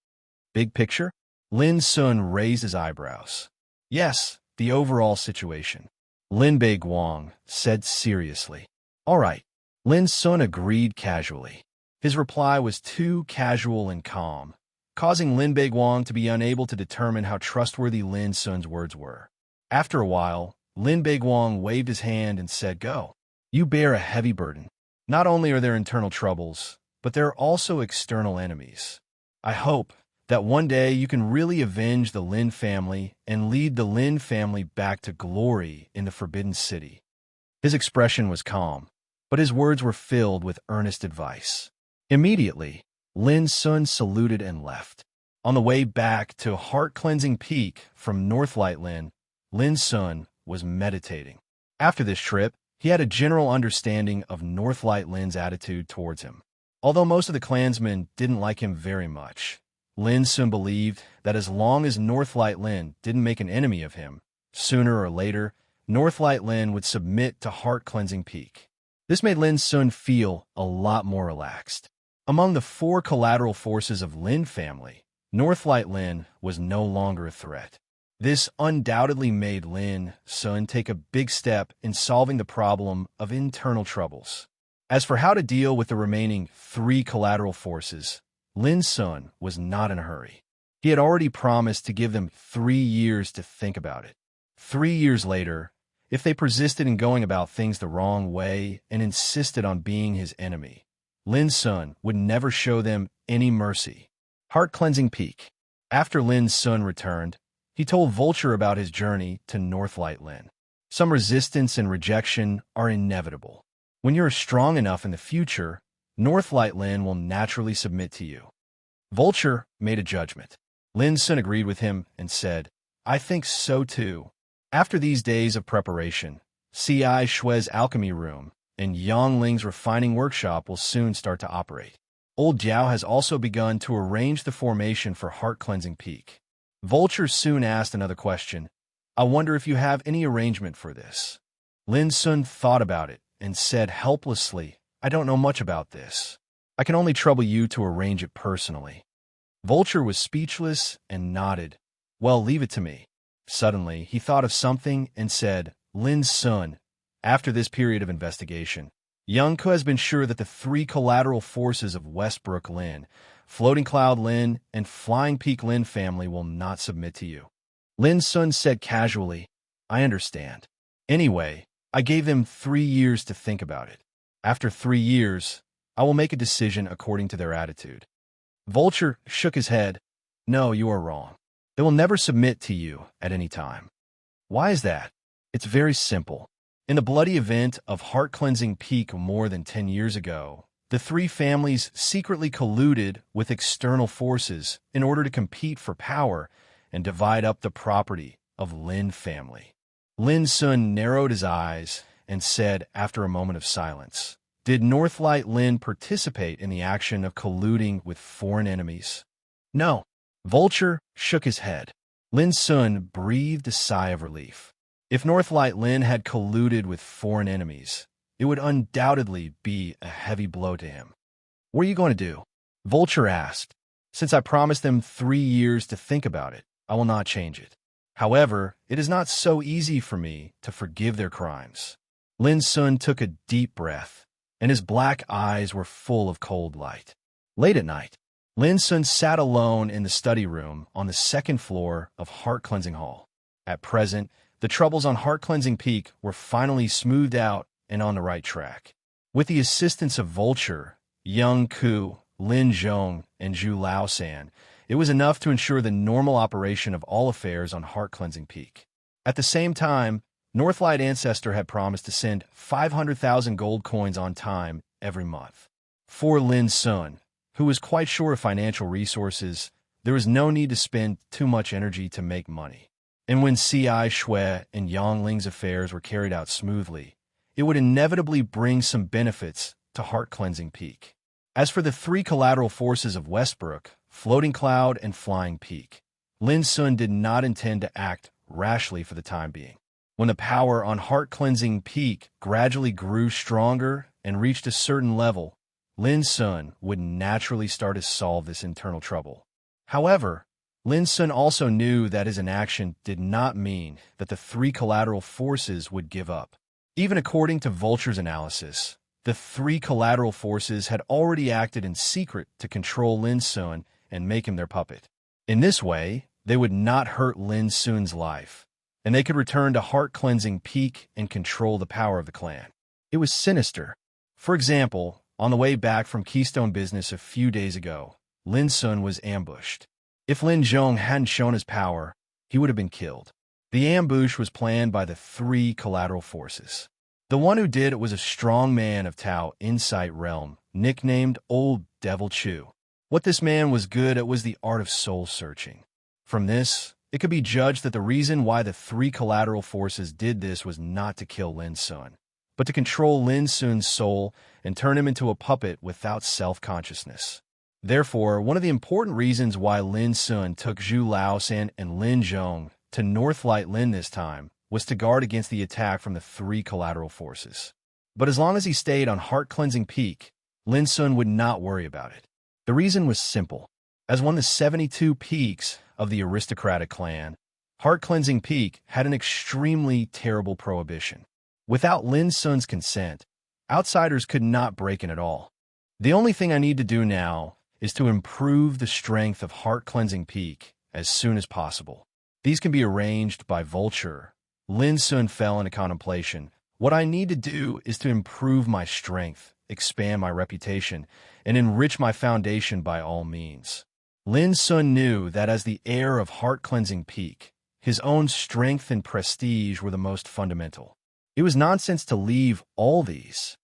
Big picture? Lin Sun raised his eyebrows. "Yes, the overall situation," Lin Beiguang said seriously. "All right." Lin Sun agreed casually. His reply was too casual and calm, causing Lin Beiguang to be unable to determine how trustworthy Lin Sun's words were. After a while, Lin Beiguang waved his hand and said, "Go. You bear a heavy burden. Not only are there internal troubles, but there are also external enemies. I hope that one day you can really avenge the Lin family and lead the Lin family back to glory in the Forbidden City." His expression was calm, but his words were filled with earnest advice. Immediately, Lin Sun saluted and left. On the way back to Heart-Cleansing Peak from Northlight Lin, Lin Sun was meditating. After this trip, he had a general understanding of Northlight Lin's attitude towards him. Although most of the clansmen didn't like him very much, Lin Sun believed that as long as Northlight Lin didn't make an enemy of him, sooner or later, Northlight Lin would submit to Heart-Cleansing Peak. This made Lin Sun feel a lot more relaxed. Among the 4 collateral forces of Lin family, Northlight Lin was no longer a threat. This undoubtedly made Lin Sun take a big step in solving the problem of internal troubles. As for how to deal with the remaining 3 collateral forces, Lin Sun was not in a hurry. He had already promised to give them 3 years to think about it. 3 years later, if they persisted in going about things the wrong way and insisted on being his enemy, Lin Sun would never show them any mercy. Heart-Cleansing Peak. After Lin Sun returned, he told Vulture about his journey to Northlight Lin. Some resistance and rejection are inevitable. When you're strong enough in the future, Northlight Lin will naturally submit to you. Vulture made a judgment. Lin Sun agreed with him and said, "I think so too." After these days of preparation, C.I. Shui's alchemy room and Yang Ling's refining workshop will soon start to operate. Old Jiao has also begun to arrange the formation for Heart-Cleansing Peak. Vulture soon asked another question. "I wonder if you have any arrangement for this?" Lin Sun thought about it and said helplessly, "I don't know much about this. I can only trouble you to arrange it personally." Vulture was speechless and nodded. "Well, leave it to me." Suddenly, he thought of something and said, "Lin Sun, after this period of investigation, Young Ku has been sure that the 3 collateral forces of Westbrook Lin, Floating Cloud Lin, and Flying Peak Lin family will not submit to you." Lin Sun said casually, "I understand. Anyway, I gave them 3 years to think about it. After 3 years, I will make a decision according to their attitude." Vulture shook his head. "No, you are wrong. They will never submit to you at any time." "Why is that?" "It's very simple. In the bloody event of Heart-Cleansing Peak more than 10 years ago, the 3 families secretly colluded with external forces in order to compete for power and divide up the property of Lin family." Lin Sun narrowed his eyes and said after a moment of silence, "Did Northlight Lin participate in the action of colluding with foreign enemies?" "No." Vulture shook his head. Lin Sun breathed a sigh of relief. If Northlight Lin had colluded with foreign enemies, it would undoubtedly be a heavy blow to him. "What are you going to do?" Vulture asked. "Since I promised them 3 years to think about it, I will not change it. However, it is not so easy for me to forgive their crimes." Lin Sun took a deep breath, and his black eyes were full of cold light. Late at night, Lin Sun sat alone in the study room on the 2nd floor of Heart-Cleansing Hall. At present, the troubles on Heart-Cleansing Peak were finally smoothed out and on the right track. With the assistance of Vulture, Young Ku, Lin Zhong, and Zhu Laosan, it was enough to ensure the normal operation of all affairs on Heart-Cleansing Peak. At the same time, Northlight Ancestor had promised to send 500,000 gold coins on time every month. For Lin Sun, who was quite short of financial resources, there was no need to spend too much energy to make money. And when C.I. Shui and Yang Ling's affairs were carried out smoothly, it would inevitably bring some benefits to Heart-Cleansing Peak. As for the 3 collateral forces of Westbrook, Floating Cloud, and Flying Peak, Lin Sun did not intend to act rashly for the time being. When the power on heart-cleansing peak gradually grew stronger and reached a certain level, Lin Sun would naturally start to solve this internal trouble. However, Lin Sun also knew that his inaction did not mean that the three collateral forces would give up. Even according to Vulture's analysis, the three collateral forces had already acted in secret to control Lin Sun and make him their puppet. In this way, they would not hurt Lin Sun's life, and they could return to heart-cleansing peak and control the power of the clan. It was sinister. For example, on the way back from Keystone Business a few days ago, Lin Sun was ambushed. If Lin Zhong hadn't shown his power, he would have been killed. The ambush was planned by the three collateral forces. The one who did it was a strong man of Tao Insight Realm, nicknamed Old Devil Chu. What this man was good at was the art of soul-searching. From this, it could be judged that the reason why the three collateral forces did this was not to kill Lin Sun, but to control Lin Sun's soul and turn him into a puppet without self-consciousness. Therefore, one of the important reasons why Lin Sun took Zhu Laosan and Lin Zhong to Northlight Lin this time was to guard against the attack from the three collateral forces. But as long as he stayed on heart-cleansing peak, Lin Sun would not worry about it. The reason was simple. As one of the 72 peaks of the aristocratic clan, heart-cleansing peak had an extremely terrible prohibition. Without Lin Sun's consent, outsiders could not break in at all. The only thing I need to do now is to improve the strength of heart-cleansing peak as soon as possible. These can be arranged by Vulture. Lin Sun fell into contemplation. What I need to do is to improve my strength, expand my reputation, and enrich my foundation by all means. Lin Sun knew that as the heir of heart-cleansing peak, his own strength and prestige were the most fundamental. It was nonsense to leave all these.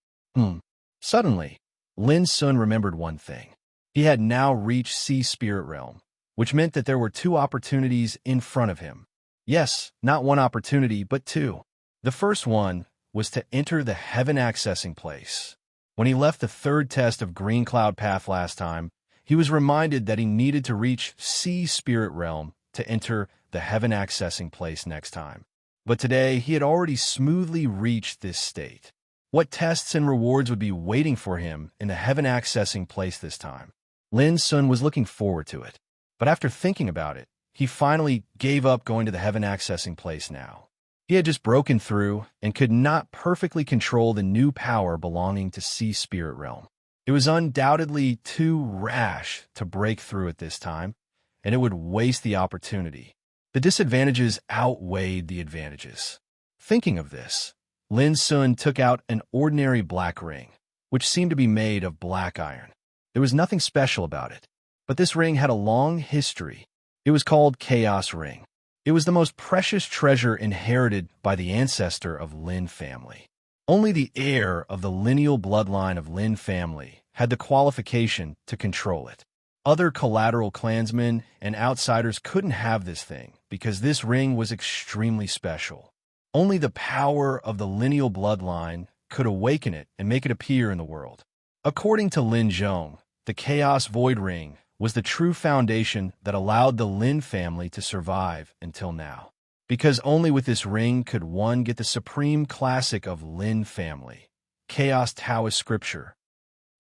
Suddenly, Lin Sun remembered one thing. He had now reached Sea Spirit Realm, which meant that there were two opportunities in front of him. Yes, not one opportunity, but two. The first one was to enter the Heaven Accessing Place. When he left the third test of Green Cloud Path last time, he was reminded that he needed to reach Sea Spirit Realm to enter the Heaven Accessing Place next time. But today, he had already smoothly reached this state. What tests and rewards would be waiting for him in the Heaven Accessing Place this time? Lin Sun was looking forward to it. But after thinking about it, he finally gave up going to the Heaven Accessing Place now. He had just broken through and could not perfectly control the new power belonging to Sea Spirit Realm. It was undoubtedly too rash to break through at this time, and it would waste the opportunity. The disadvantages outweighed the advantages. Thinking of this, Lin Sun took out an ordinary black ring, which seemed to be made of black iron. There was nothing special about it, but this ring had a long history. It was called Chaos Ring. It was the most precious treasure inherited by the ancestor of Lin family. Only the heir of the lineal bloodline of Lin family had the qualification to control it. Other collateral clansmen and outsiders couldn't have this thing because this ring was extremely special. Only the power of the lineal bloodline could awaken it and make it appear in the world. According to Lin Zhong, the Chaos Void Ring was the true foundation that allowed the Lin family to survive until now. Because only with this ring could one get the supreme classic of Lin family, Chaos Taoist Scripture.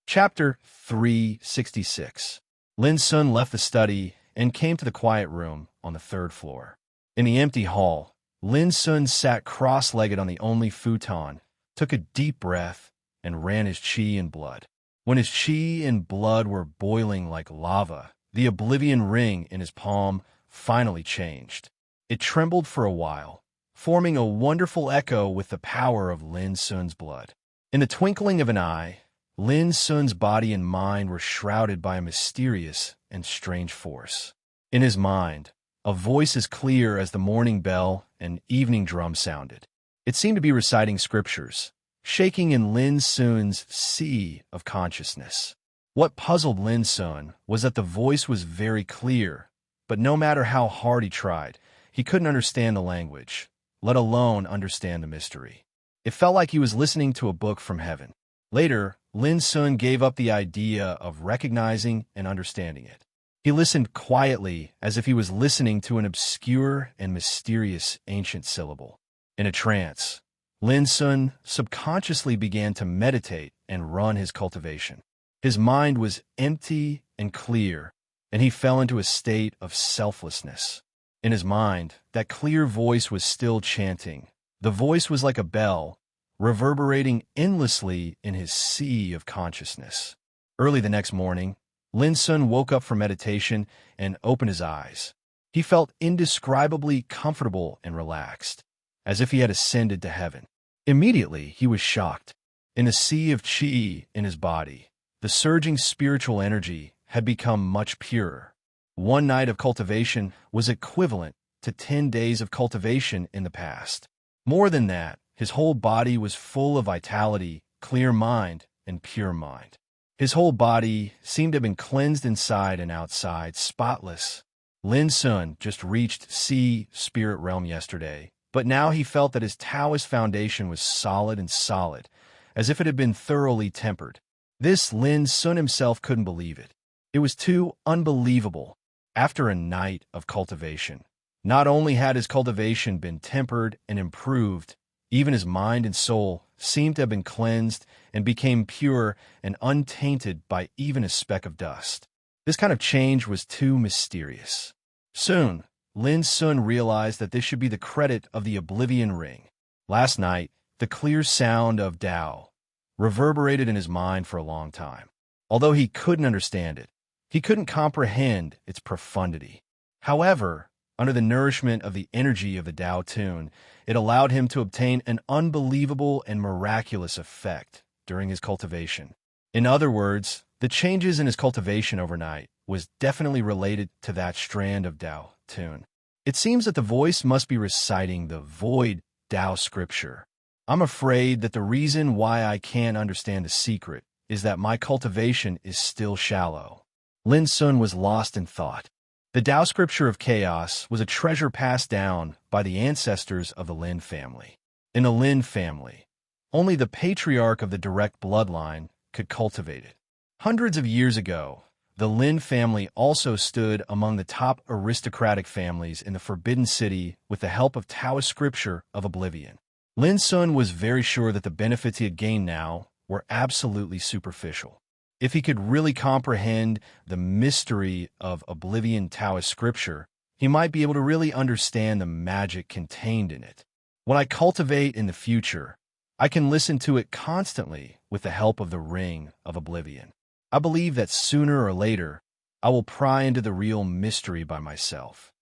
Chapter 366. Lin Sun left the study and came to the quiet room on the third floor. In the empty hall, Lin Sun sat cross-legged on the only futon, took a deep breath, and ran his qi and blood. When his qi and blood were boiling like lava, the oblivion ring in his palm finally changed. It trembled for a while, forming a wonderful echo with the power of Lin Sun's blood. In the twinkling of an eye, Lin Sun's body and mind were shrouded by a mysterious and strange force. In his mind, a voice as clear as the morning bell and evening drum sounded. It seemed to be reciting scriptures, shaking in Lin Sun's sea of consciousness. What puzzled Lin Sun was that the voice was very clear, but no matter how hard he tried, he couldn't understand the language, let alone understand the mystery. It felt like he was listening to a book from heaven. Later, Lin Sun gave up the idea of recognizing and understanding it. He listened quietly, as if he was listening to an obscure and mysterious ancient syllable. In a trance, Lin Sun subconsciously began to meditate and run his cultivation. His mind was empty and clear, and he fell into a state of selflessness. In his mind, that clear voice was still chanting. The voice was like a bell, reverberating endlessly in his sea of consciousness. Early the next morning, Lin Sun woke up from meditation and opened his eyes. He felt indescribably comfortable and relaxed, as if he had ascended to heaven. Immediately, he was shocked. In a sea of qi in his body, the surging spiritual energy had become much purer. One night of cultivation was equivalent to 10 days of cultivation in the past. More than that, his whole body was full of vitality, clear mind, and pure mind. His whole body seemed to have been cleansed inside and outside, spotless. Lin Sun just reached Sea Spirit Realm yesterday, but now he felt that his Taoist foundation was solid and solid, as if it had been thoroughly tempered. This Lin Sun himself couldn't believe it. It was too unbelievable. After a night of cultivation, not only had his cultivation been tempered and improved, even his mind and soul seemed to have been cleansed and became pure and untainted by even a speck of dust. This kind of change was too mysterious. Soon, Lin Sun realized that this should be the credit of the Oblivion Ring. Last night, the clear sound of Tao reverberated in his mind for a long time. Although he couldn't understand it, he couldn't comprehend its profundity. However, under the nourishment of the energy of the Tao tune, it allowed him to obtain an unbelievable and miraculous effect during his cultivation. In other words, the changes in his cultivation overnight was definitely related to that strand of Tao tune. It seems that the voice must be reciting the void Tao scripture. I'm afraid that the reason why I can't understand the secret is that my cultivation is still shallow. Lin Sun was lost in thought. The Tao scripture of chaos was a treasure passed down by the ancestors of the Lin family. In the Lin family, only the patriarch of the direct bloodline could cultivate it. Hundreds of years ago, the Lin family also stood among the top aristocratic families in the Forbidden City with the help of Taoist scripture of oblivion. Lin Sun was very sure that the benefits he had gained now were absolutely superficial. If he could really comprehend the mystery of oblivion Taoist scripture, he might be able to really understand the magic contained in it. When I cultivate in the future, I can listen to it constantly with the help of the Ring of Oblivion. I believe that sooner or later, I will pry into the real mystery by myself.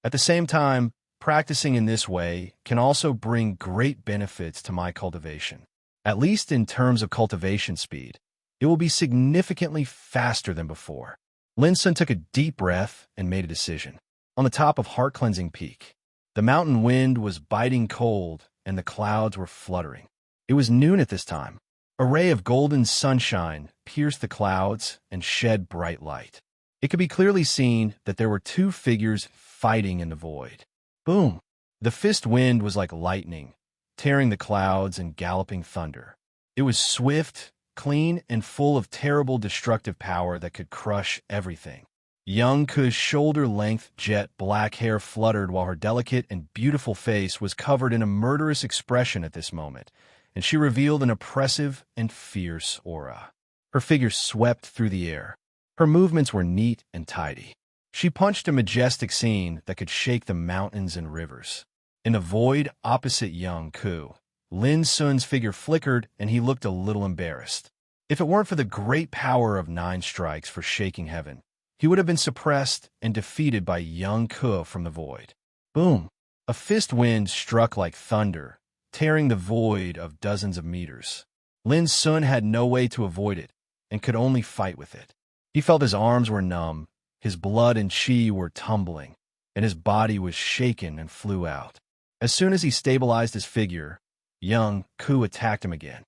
At the same time, practicing in this way can also bring great benefits to my cultivation. At least in terms of cultivation speed, it will be significantly faster than before. Lin Sun took a deep breath and made a decision. On the top of Heart Cleansing Peak, the mountain wind was biting cold and the clouds were fluttering. It was noon at this time. A ray of golden sunshine pierced the clouds and shed bright light. It could be clearly seen that there were two figures fighting in the void. Boom! The fist wind was like lightning, tearing the clouds and galloping thunder. It was swift, clean, and full of terrible destructive power that could crush everything. Young Ku's shoulder-length jet black hair fluttered while her delicate and beautiful face was covered in a murderous expression at this moment, and she revealed an oppressive and fierce aura. Her figure swept through the air. Her movements were neat and tidy. She punched a majestic scene that could shake the mountains and rivers. In the void opposite Young Ku, Lin Sun's figure flickered and he looked a little embarrassed. If it weren't for the great power of 9 strikes for shaking heaven, he would have been suppressed and defeated by Young Ku from the void. Boom! A fist wind struck like thunder, tearing the void of dozens of meters. Lin Sun had no way to avoid it and could only fight with it. He felt his arms were numb, his blood and qi were tumbling, and his body was shaken and flew out. As soon as he stabilized his figure, Young Ku attacked him again.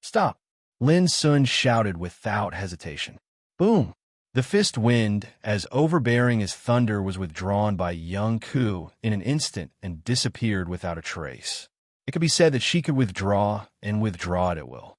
Stop! Lin Sun shouted without hesitation. Boom! The fist wind, as overbearing as thunder, was withdrawn by Young Ku in an instant and disappeared without a trace. It could be said that she could withdraw and withdraw it at will.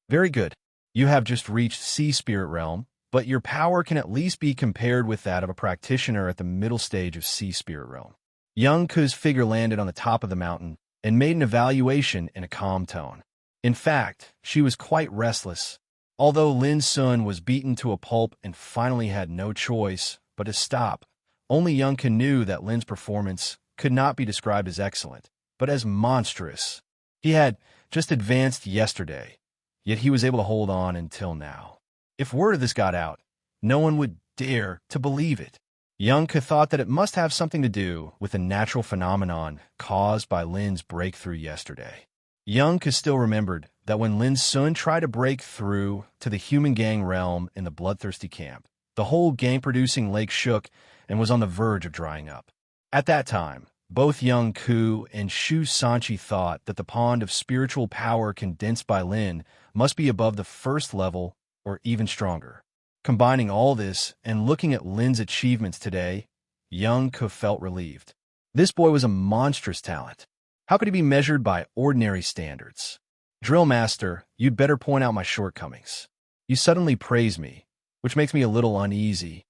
Very good. You have just reached Sea Spirit Realm. but your power can at least be compared with that of a practitioner at the middle stage of Sea Spirit Realm. Young Ku's figure landed on the top of the mountain and made an evaluation in a calm tone. In fact, she was quite restless. Although Lin Sun was beaten to a pulp and finally had no choice but to stop, only Young Ku knew that Lin's performance could not be described as excellent, but as monstrous. He had just advanced yesterday, yet he was able to hold on until now. If word of this got out, no one would dare to believe it. Young Ku thought that it must have something to do with the natural phenomenon caused by Lin's breakthrough yesterday. Young Ku still remembered that when Lin Sun tried to break through to the human gang realm in the bloodthirsty camp, the whole gang-producing lake shook and was on the verge of drying up. At that time, both Young Ku and Shu Sanchi thought that the pond of spiritual power condensed by Lin must be above the first level or even stronger. Combining all this and looking at Lin's achievements today, Young Ku felt relieved. This boy was a monstrous talent. How could he be measured by ordinary standards? Drill Master, you'd better point out my shortcomings. You suddenly praise me, which makes me a little uneasy.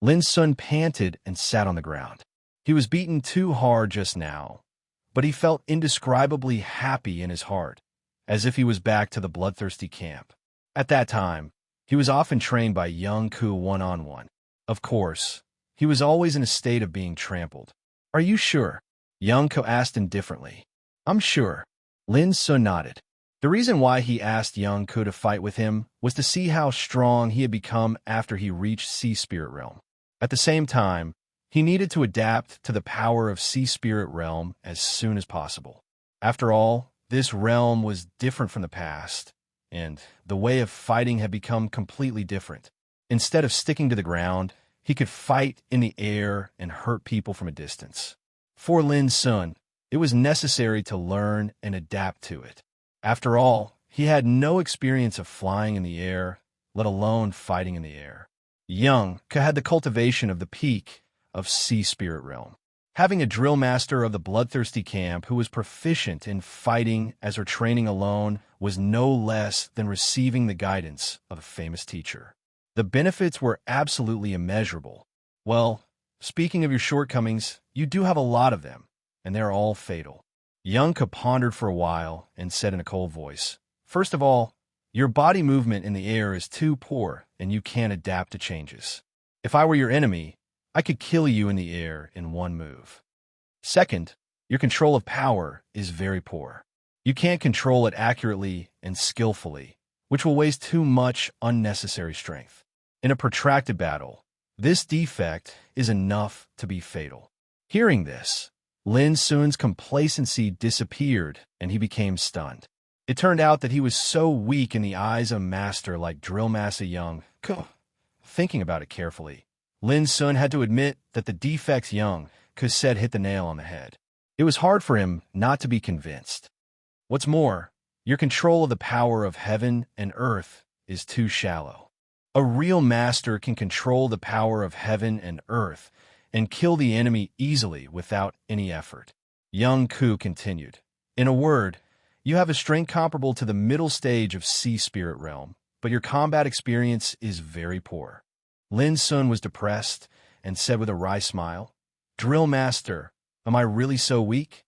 Lin Sun panted and sat on the ground. He was beaten too hard just now, but he felt indescribably happy in his heart, as if he was back to the bloodthirsty camp. At that time, he was often trained by Young Ku one-on-one. Of course, he was always in a state of being trampled. Are you sure? Young Ku asked indifferently. I'm sure. Lin Sun nodded. The reason why he asked Young Ku to fight with him was to see how strong he had become after he reached Sea Spirit Realm. At the same time, he needed to adapt to the power of Sea Spirit Realm as soon as possible. After all, this realm was different from the past, and the way of fighting had become completely different. Instead of sticking to the ground, he could fight in the air and hurt people from a distance. For Lin Sun, it was necessary to learn and adapt to it. After all, he had no experience of flying in the air, let alone fighting in the air. Young Ku had the cultivation of the peak of Sea Spirit Realm. Having a drill master of the bloodthirsty camp who was proficient in fighting as her training alone was no less than receiving the guidance of a famous teacher. The benefits were absolutely immeasurable. Well, speaking of your shortcomings, you do have a lot of them, and they're all fatal. Young Ku pondered for a while and said in a cold voice, First of all, your body movement in the air is too poor and you can't adapt to changes. If I were your enemy, I could kill you in the air in one move. Second, your control of power is very poor. You can't control it accurately and skillfully, which will waste too much unnecessary strength. In a protracted battle, this defect is enough to be fatal. Hearing this, Lin Sun's complacency disappeared and he became stunned. It turned out that he was so weak in the eyes of a master like Drill Master Young Ku. Thinking about it carefully, Lin Sun had to admit that the defects Young Ku said hit the nail on the head. It was hard for him not to be convinced. What's more, your control of the power of heaven and earth is too shallow. A real master can control the power of heaven and earth and kill the enemy easily without any effort. Young Ku continued, In a word, you have a strength comparable to the middle stage of Sea Spirit Realm, but your combat experience is very poor. Lin Sun was depressed and said with a wry smile, Drill Master, am I really so weak?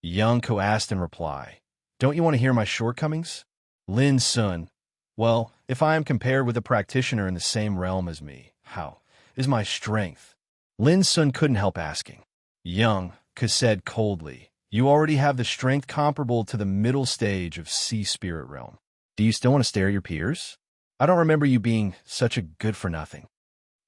Young Ku asked in reply, Don't you want to hear my shortcomings? Lin Sun, Well, if I am compared with a practitioner in the same realm as me, how is my strength? Lin Sun couldn't help asking. Young Ku said coldly, You already have the strength comparable to the middle stage of Sea Spirit Realm. Do you still want to stare at your peers? I don't remember you being such a good-for-nothing.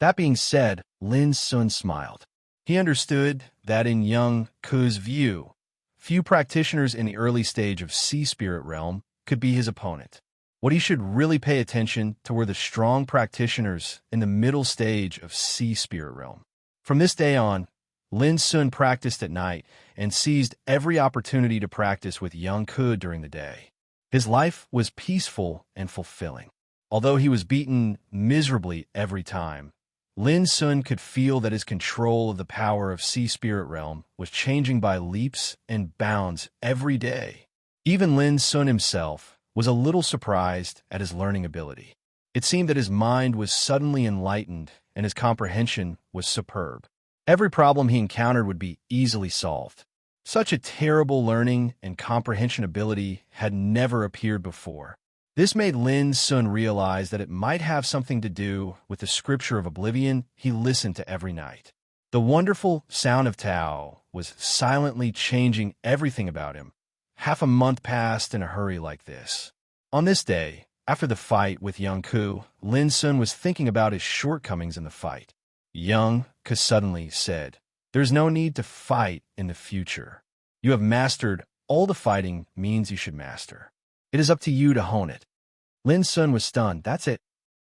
That being said, Lin Sun smiled. He understood that in Young Ku's view, few practitioners in the early stage of Sea Spirit Realm could be his opponent. What he should really pay attention to were the strong practitioners in the middle stage of Sea Spirit Realm. From this day on, Lin Sun practiced at night and seized every opportunity to practice with Young Ku during the day. His life was peaceful and fulfilling. Although he was beaten miserably every time, Lin Sun could feel that his control of the power of Sea Spirit Realm was changing by leaps and bounds every day. Even Lin Sun himself was a little surprised at his learning ability. It seemed that his mind was suddenly enlightened and his comprehension was superb. Every problem he encountered would be easily solved. Such a terrible learning and comprehension ability had never appeared before. This made Lin Sun realize that it might have something to do with the scripture of oblivion he listened to every night. The wonderful sound of Tao was silently changing everything about him. Half a month passed in a hurry like this. On this day, after the fight with Young Ku, Lin Sun was thinking about his shortcomings in the fight. Young Ku suddenly said, "There's no need to fight in the future. You have mastered all the fighting means you should master. It is up to you to hone it." Lin Sun was stunned. "That's it."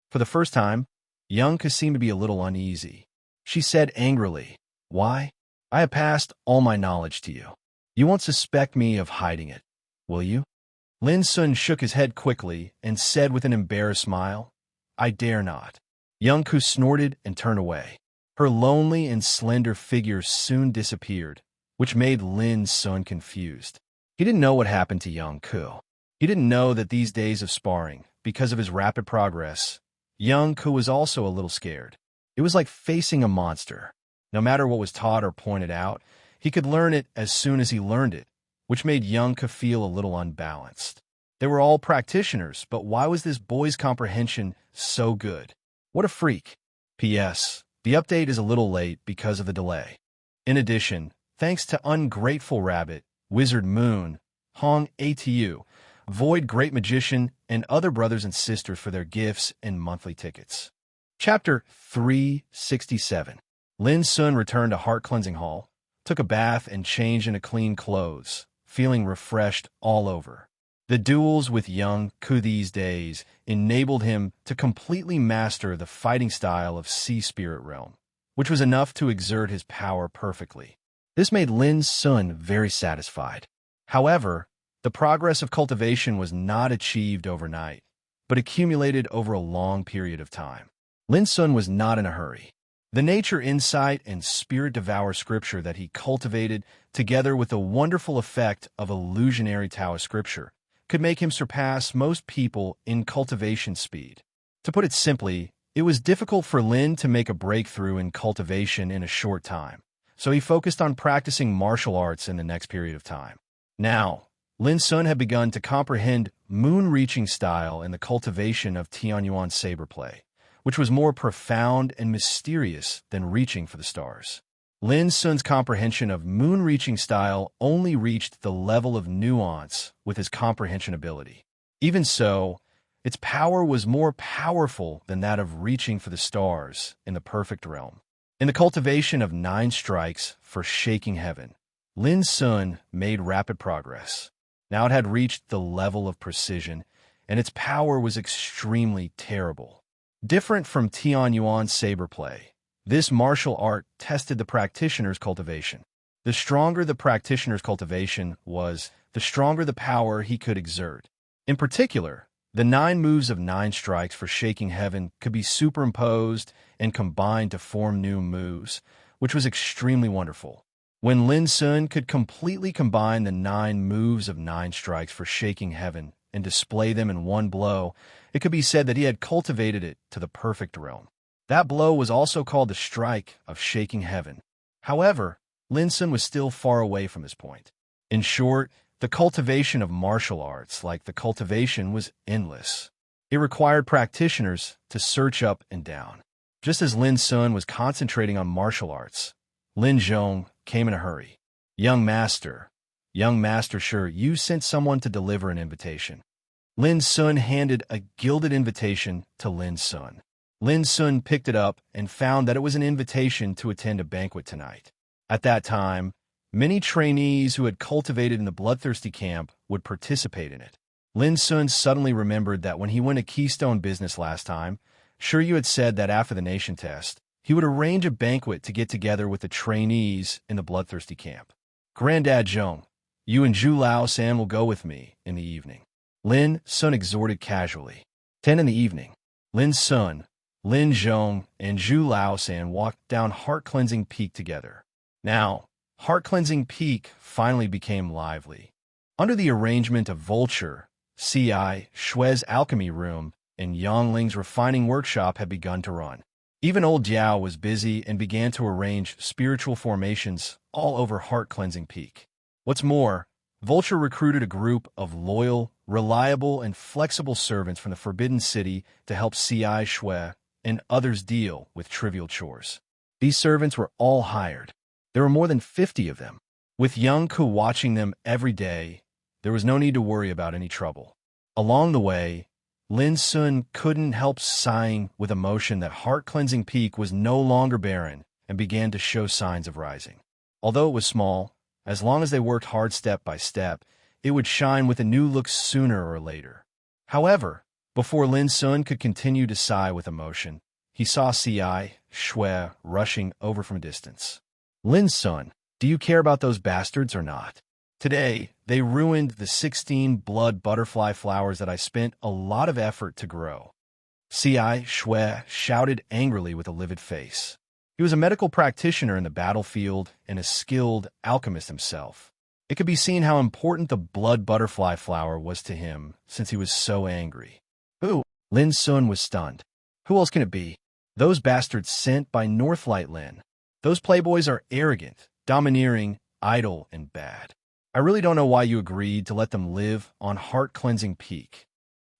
For the first time, Young Ku seemed to be a little uneasy. She said angrily, "Why? I have passed all my knowledge to you. You won't suspect me of hiding it, will you?" Lin Sun shook his head quickly and said with an embarrassed smile, "I dare not." Young Ku snorted and turned away. Her lonely and slender figure soon disappeared, which made Lin Sun confused. He didn't know what happened to Young Ku. He didn't know that these days of sparring, because of his rapid progress, Young Ku was also a little scared. It was like facing a monster. No matter what was taught or pointed out, he could learn it as soon as he learned it, which made Young Ku feel a little unbalanced. They were all practitioners, but why was this boy's comprehension so good? What a freak. P.S. The update is a little late because of the delay. In addition, thanks to Ungrateful Rabbit, Wizard Moon, Hong Atu, Void Great Magician, and other brothers and sisters for their gifts and monthly tickets. Chapter 367. Lin Sun returned to Heart Cleansing Hall, took a bath and changed into clean clothes, feeling refreshed all over. The duels with Young Ku these days enabled him to completely master the fighting style of Sea Spirit Realm, which was enough to exert his power perfectly. This made Lin Sun very satisfied. However, the progress of cultivation was not achieved overnight, but accumulated over a long period of time. Lin Sun was not in a hurry. The nature insight and spirit devour scripture that he cultivated, together with the wonderful effect of illusionary Taoist scripture, could make him surpass most people in cultivation speed. To put it simply, it was difficult for Lin to make a breakthrough in cultivation in a short time, so he focused on practicing martial arts in the next period of time. Now, Lin Sun had begun to comprehend moon-reaching style in the cultivation of Tianyuan saber play, which was more profound and mysterious than reaching for the stars. Lin Sun's comprehension of moon-reaching style only reached the level of nuance with his comprehension ability. Even so, its power was more powerful than that of reaching for the stars in the perfect realm. In the cultivation of 9 strikes for shaking heaven, Lin Sun made rapid progress. Now it had reached the level of precision, and its power was extremely terrible. Different from Tianyuan saber play, this martial art tested the practitioner's cultivation. The stronger the practitioner's cultivation was, the stronger the power he could exert. In particular, the 9 moves of 9 strikes for shaking heaven could be superimposed and combined to form new moves, which was extremely wonderful. When Lin Sun could completely combine the 9 moves of 9 strikes for shaking heaven and display them in one blow, it could be said that he had cultivated it to the perfect realm. That blow was also called the strike of shaking heaven. However, Lin Sun was still far away from this point. In short, the cultivation of martial arts, like the cultivation, was endless. It required practitioners to search up and down. Just as Lin Sun was concentrating on martial arts, Lin Zhong came in a hurry. Young master, sure, you sent someone to deliver an invitation." Lin Sun handed a gilded invitation to Lin Sun. Lin Sun picked it up and found that it was an invitation to attend a banquet tonight. At that time, many trainees who had cultivated in the bloodthirsty camp would participate in it. Lin Sun suddenly remembered that when he went to Keystone Business last time, Shiryu had said that after the nation test, he would arrange a banquet to get together with the trainees in the bloodthirsty camp. "Granddad Zhong, you and Zhu Lao-san will go with me in the evening," Lin Sun exhorted casually. 10 in the evening. Lin Sun, Lin Zhong, and Zhu Lao-san walked down Heart Cleansing Peak together. Now, Heart Cleansing Peak finally became lively. Under the arrangement of Vulture, C.I. Shue's alchemy room, and Yang Ling's refining workshop had begun to run. Even old Jiao was busy and began to arrange spiritual formations all over heart-cleansing peak. What's more, Vulture recruited a group of loyal, reliable, and flexible servants from the Forbidden City to help C.I. Shui and others deal with trivial chores. These servants were all hired. There were more than 50 of them. With Young Ku watching them every day, there was no need to worry about any trouble. Along the way, Lin Sun couldn't help sighing with emotion that heart-cleansing peak was no longer barren and began to show signs of rising. Although it was small, as long as they worked hard step by step, it would shine with a new look sooner or later. However, before Lin Sun could continue to sigh with emotion, he saw C.I. Shui rushing over from a distance. Lin Sun, do you care about those bastards or not? Today, they ruined the 16 blood butterfly flowers that I spent a lot of effort to grow. C.I. Shui shouted angrily with a livid face. He was a medical practitioner in the battlefield and a skilled alchemist himself. It could be seen how important the blood butterfly flower was to him since he was so angry. Who? Lin Sun was stunned. Who else can it be? Those bastards sent by Northlight Lin. Those playboys are arrogant, domineering, idle, and bad. I really don't know why you agreed to let them live on heart-cleansing peak.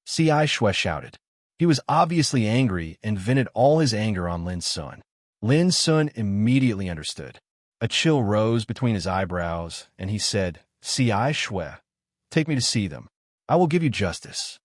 C.I. Shui shouted. He was obviously angry and vented all his anger on Lin Sun. Lin Sun immediately understood. A chill rose between his eyebrows, and he said, C.I. Shui, take me to see them. I will give you justice.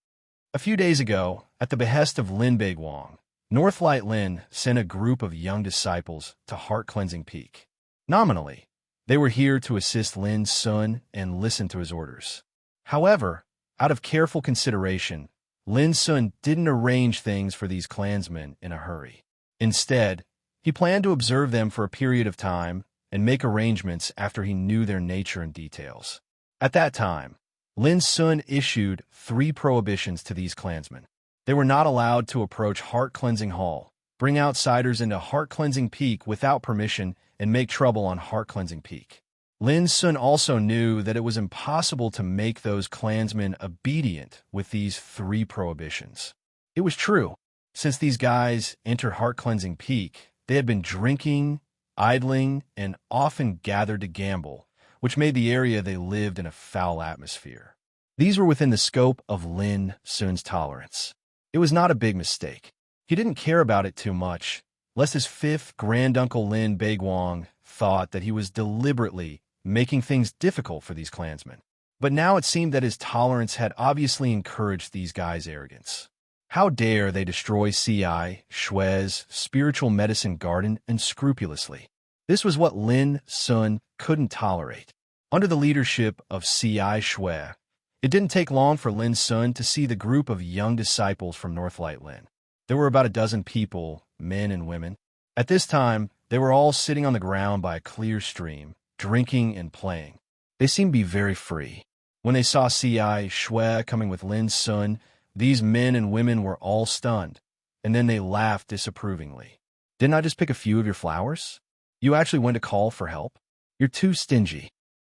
A few days ago, at the behest of Lin Beiguang, Northlight Lin sent a group of young disciples to heart-cleansing peak. Nominally, they were here to assist Lin Sun and listen to his orders. However, out of careful consideration, Lin Sun didn't arrange things for these clansmen in a hurry. Instead, he planned to observe them for a period of time and make arrangements after he knew their nature and details. At that time, Lin Sun issued 3 prohibitions to these clansmen. They were not allowed to approach Heart-Cleansing Hall, bring outsiders into Heart-Cleansing Peak without permission, and make trouble on Heart-Cleansing Peak. Lin Sun also knew that it was impossible to make those clansmen obedient with these 3 prohibitions. It was true. Since these guys entered Heart-Cleansing Peak, they had been drinking, idling, and often gathered to gamble, which made the area they lived in a foul atmosphere. These were within the scope of Lin Sun's tolerance. It was not a big mistake. He didn't care about it too much, lest his 5th granduncle Lin Beiguang thought that he was deliberately making things difficult for these clansmen. But now it seemed that his tolerance had obviously encouraged these guys' arrogance. How dare they destroy C.I. Shui's spiritual medicine garden unscrupulously? This was what Lin Sun couldn't tolerate. Under the leadership of C.I. Shui, it didn't take long for Lin Sun to see the group of young disciples from Northlight Lin. There were about a dozen people, men and women. At this time, they were all sitting on the ground by a clear stream, drinking and playing. They seemed to be very free. When they saw C.I. Shui coming with Lin Sun, these men and women were all stunned, and then they laughed disapprovingly. Didn't I just pick a few of your flowers? You actually went to call for help? You're too stingy.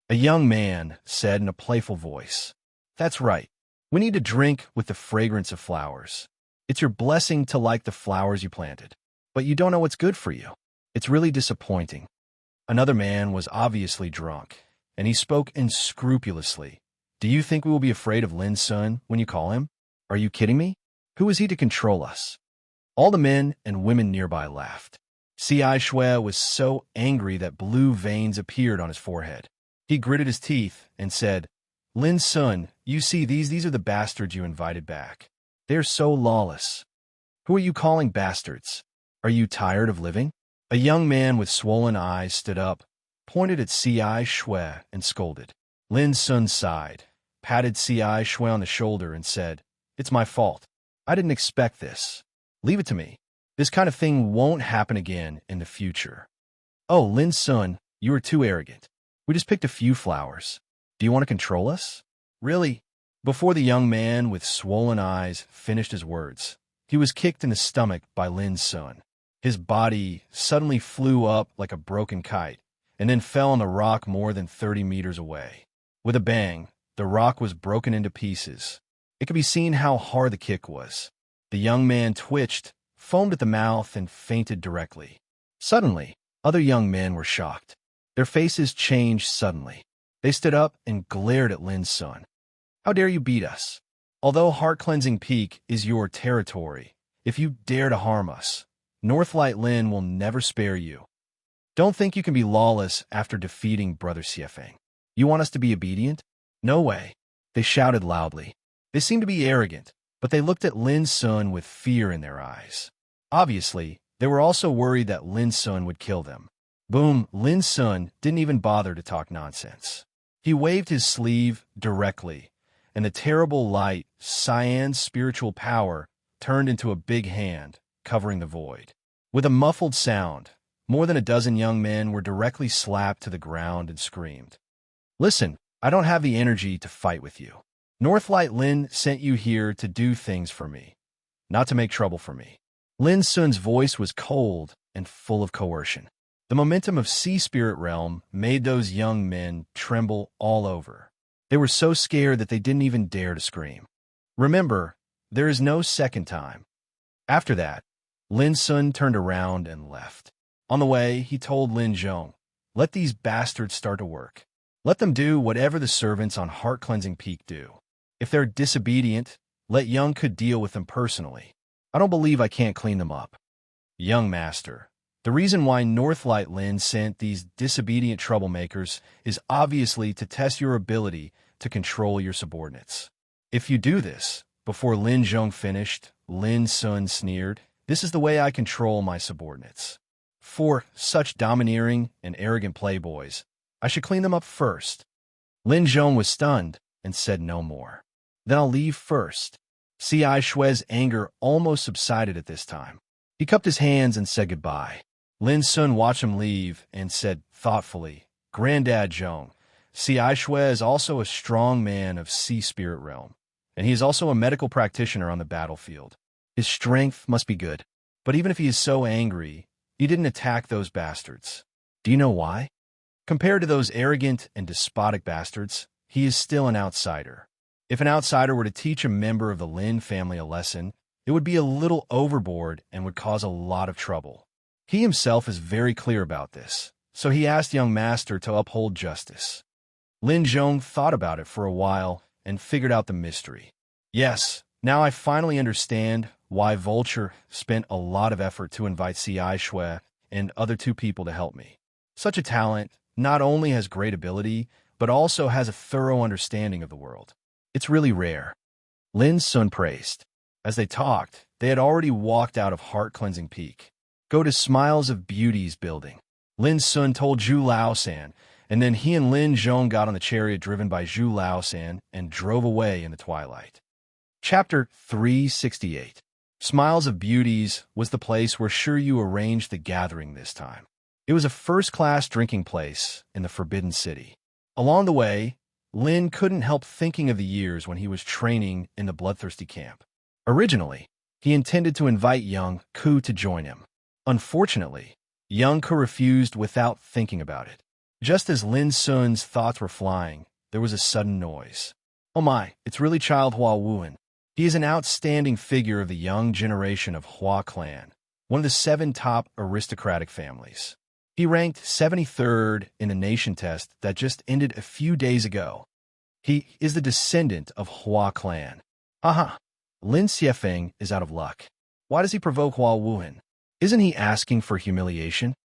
A young man said in a playful voice. That's right. We need to drink with the fragrance of flowers. It's your blessing to like the flowers you planted. But you don't know what's good for you. It's really disappointing. Another man was obviously drunk, and he spoke unscrupulously. Do you think we will be afraid of Lin Sun when you call him? Are you kidding me? Who is he to control us? All the men and women nearby laughed. C.I. Shui was so angry that blue veins appeared on his forehead. He gritted his teeth and said, Lin Sun, you see these are the bastards you invited back. They're so lawless. Who are you calling bastards? Are you tired of living? A young man with swollen eyes stood up, pointed at C.I. Shui, and scolded. Lin Sun sighed, patted C.I. Shui on the shoulder, and said, It's my fault. I didn't expect this. Leave it to me. This kind of thing won't happen again in the future. Oh, Lin Sun, you are too arrogant. We just picked a few flowers. Do you want to control us? Really? Before the young man with swollen eyes finished his words, he was kicked in the stomach by Lin Sun. His body suddenly flew up like a broken kite, and then fell on the rock more than 30 meters away. With a bang, the rock was broken into pieces. It could be seen how hard the kick was. The young man twitched, foamed at the mouth, and fainted directly. Suddenly, other young men were shocked. Their faces changed suddenly. They stood up and glared at Lin's son. How dare you beat us? Although Heart-Cleansing Peak is your territory, if you dare to harm us, Northlight Lin will never spare you. Don't think you can be lawless after defeating Brother Xiefeng. You want us to be obedient? No way. They shouted loudly. They seemed to be arrogant, but they looked at Lin Sun with fear in their eyes. Obviously, they were also worried that Lin Sun would kill them. Boom, Lin Sun didn't even bother to talk nonsense. He waved his sleeve directly, and the terrible light, Cyan's spiritual power, turned into a big hand, covering the void. With a muffled sound, more than a dozen young men were directly slapped to the ground and screamed. Listen, I don't have the energy to fight with you. Northlight Lin sent you here to do things for me, not to make trouble for me. Lin Sun's voice was cold and full of coercion. The momentum of Sea Spirit Realm made those young men tremble all over. They were so scared that they didn't even dare to scream. Remember, there is no second time. After that, Lin Sun turned around and left. On the way, he told Lin Zhong, let these bastards start to work. Let them do whatever the servants on Heart-Cleansing Peak do. If they're disobedient, let Young Ke deal with them personally. I don't believe I can't clean them up. Young Master, the reason why Northlight Lin sent these disobedient troublemakers is obviously to test your ability to control your subordinates. If you do this, before Lin Zhong finished, Lin Sun sneered, this is the way I control my subordinates. For such domineering and arrogant playboys, I should clean them up first. Lin Zhong was stunned and said no more. Then I'll leave first. C.I. Shue's anger almost subsided at this time. He cupped his hands and said goodbye. Lin Sun watched him leave and said thoughtfully, Granddad Zhong, C.I. Shue is also a strong man of Sea Spirit Realm, and he is also a medical practitioner on the battlefield. His strength must be good, but even if he is so angry, he didn't attack those bastards. Do you know why? Compared to those arrogant and despotic bastards, he is still an outsider. If an outsider were to teach a member of the Lin family a lesson, it would be a little overboard and would cause a lot of trouble. He himself is very clear about this, so he asked young master to uphold justice. Lin Zhong thought about it for a while and figured out the mystery. Yes, now I finally understand why Vulture spent a lot of effort to invite C.I. Shue and other two people to help me. Such a talent not only has great ability, but also has a thorough understanding of the world. It's really rare. Lin Sun praised. As they talked, they had already walked out of Heart-Cleansing Peak. Go to Smiles of Beauty's building. Lin Sun told Zhu Laosan, and then he and Lin Zhong got on the chariot driven by Zhu Laosan and drove away in the twilight. Chapter 368. Smiles of Beauty's was the place where Shiryu arranged the gathering this time. It was a first-class drinking place in the Forbidden City. Along the way, Lin couldn't help thinking of the years when he was training in the Bloodthirsty camp. Originally, he intended to invite Young Ke to join him. Unfortunately, Young Ke refused without thinking about it. Just as Lin Sun's thoughts were flying, there was a sudden noise. Oh my, it's really Child Hua Wuhan. He is an outstanding figure of the young generation of Hua clan, one of the 7 top aristocratic families. He ranked 73rd in the nation test that just ended a few days ago. He is the descendant of Hua clan. Haha, Lin Xiefeng is out of luck. Why does he provoke Hua Wuhan? Isn't he asking for humiliation?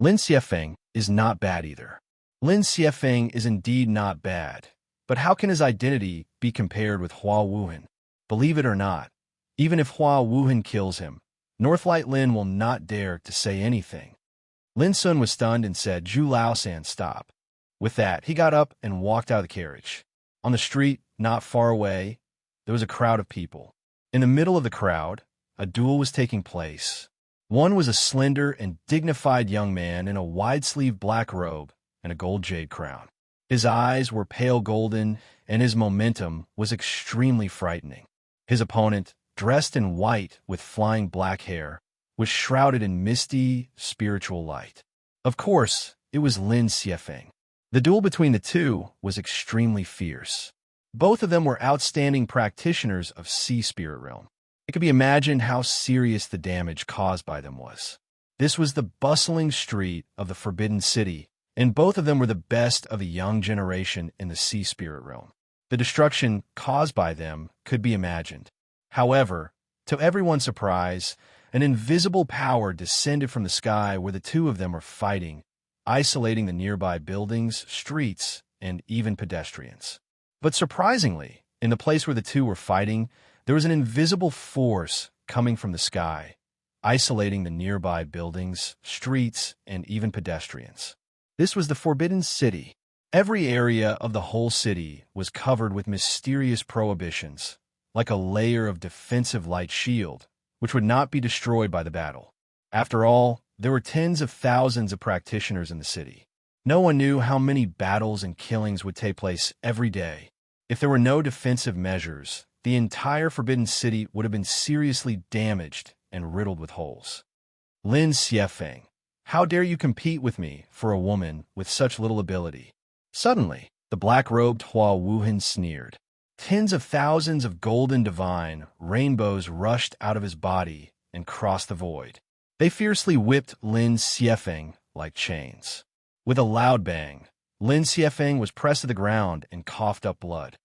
Lin Xiefeng is not bad either. Lin Xiefeng is indeed not bad, but how can his identity be compared with Hua Wuhan? Believe it or not, even if Hua Wuhan kills him, Northlight Lin will not dare to say anything. Lin Sun was stunned and said, Zhu Laosan, stop. With that, he got up and walked out of the carriage. On the street, not far away, there was a crowd of people. In the middle of the crowd, a duel was taking place. One was a slender and dignified young man in a wide-sleeved black robe and a gold jade crown. His eyes were pale golden, and his momentum was extremely frightening. His opponent, dressed in white with flying black hair, was shrouded in misty, spiritual light. Of course, it was Lin Xiefeng. The duel between the two was extremely fierce. Both of them were outstanding practitioners of Sea Spirit Realm. It could be imagined how serious the damage caused by them was. This was the bustling street of the Forbidden City, and both of them were the best of a young generation in the sea spirit realm. The destruction caused by them could be imagined. However, to everyone's surprise, an invisible power descended from the sky where the two of them were fighting, isolating the nearby buildings, streets, and even pedestrians. But surprisingly, in the place where the two were fighting, there was an invisible force coming from the sky, isolating the nearby buildings, streets, and even pedestrians. This was the Forbidden City. Every area of the whole city was covered with mysterious prohibitions, like a layer of defensive light shield, which would not be destroyed by the battle. After all, there were tens of thousands of practitioners in the city. No one knew how many battles and killings would take place every day. If there were no defensive measures, the entire Forbidden City would have been seriously damaged and riddled with holes. Lin Xiefeng, how dare you compete with me for a woman with such little ability? Suddenly, the black-robed Hua Wuhan sneered. Tens of thousands of golden divine rainbows rushed out of his body and crossed the void. They fiercely whipped Lin Xiefeng like chains. With a loud bang, Lin Xiefeng was pressed to the ground and coughed up blood.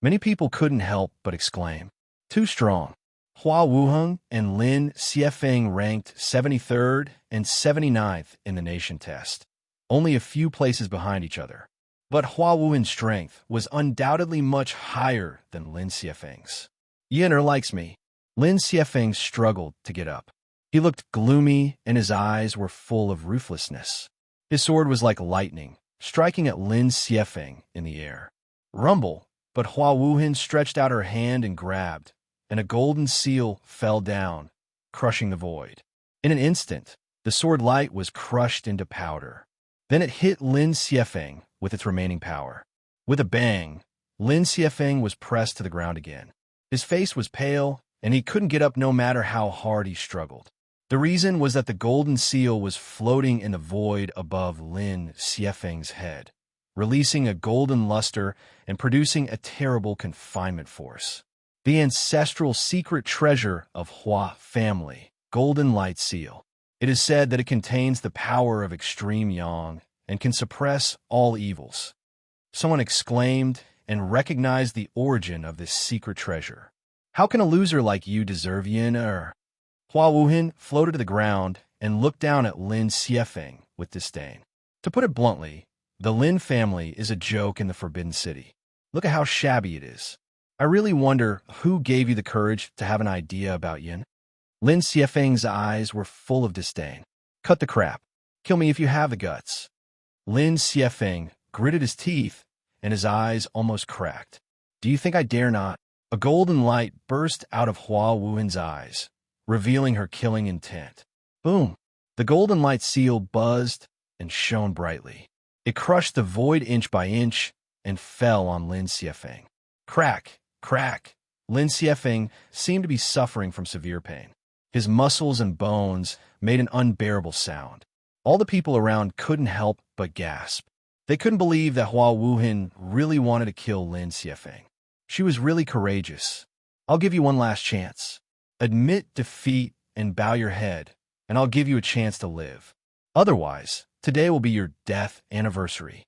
Many people couldn't help but exclaim, "Too strong." Hua Wuheng and Lin Xiefeng ranked 73rd and 79th in the nation test, only a few places behind each other. But Hua Wuhen's strength was undoubtedly much higher than Lin Xiefeng's. "Yin'er likes me." Lin Xiefeng struggled to get up. He looked gloomy and his eyes were full of ruthlessness. His sword was like lightning, striking at Lin Xiefeng in the air. Rumble, but Hua Wuhen stretched out her hand and grabbed, and a golden seal fell down, crushing the void. In an instant, the sword light was crushed into powder. Then it hit Lin Xiefeng with its remaining power. With a bang, Lin Xiefeng was pressed to the ground again. His face was pale, and he couldn't get up no matter how hard he struggled. The reason was that the golden seal was floating in the void above Lin Xiefeng's head, releasing a golden luster and producing a terrible confinement force. The ancestral secret treasure of Hua family, Golden Light Seal. It is said that it contains the power of extreme yang and can suppress all evils. Someone exclaimed and recognized the origin of this secret treasure. "How can a loser like you deserve yin? Hua Wuhen floated to the ground and looked down at Lin Xiefeng with disdain. To put it bluntly, the Lin family is a joke in the Forbidden City. Look at how shabby it is. I really wonder who gave you the courage to have an idea about yin." Lin Xiefeng's eyes were full of disdain. "Cut the crap. Kill me if you have the guts." Lin Xiefeng gritted his teeth, and his eyes almost cracked. "Do you think I dare not?" A golden light burst out of Hua Wuhen's eyes, revealing her killing intent. Boom! The golden light seal buzzed and shone brightly. It crushed the void inch by inch and fell on Lin Xiefeng. Crack! Crack! Lin Xiefeng seemed to be suffering from severe pain. His muscles and bones made an unbearable sound. All the people around couldn't help but gasp. They couldn't believe that Hua Wuhen really wanted to kill Lin Xiefeng. She was really courageous. "I'll give you one last chance. Admit defeat and bow your head, and I'll give you a chance to live. Otherwise, today will be your death anniversary."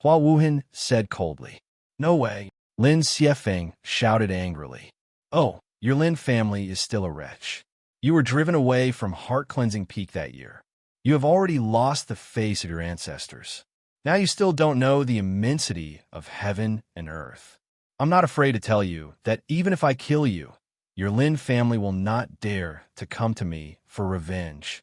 Hua Wuhen said coldly. "No way." Lin Xiefeng shouted angrily. "Oh, your Lin family is still a wretch. You were driven away from Heart-Cleansing Peak that year. You have already lost the face of your ancestors. Now you still don't know the immensity of heaven and earth. I'm not afraid to tell you that even if I kill you, your Lin family will not dare to come to me for revenge."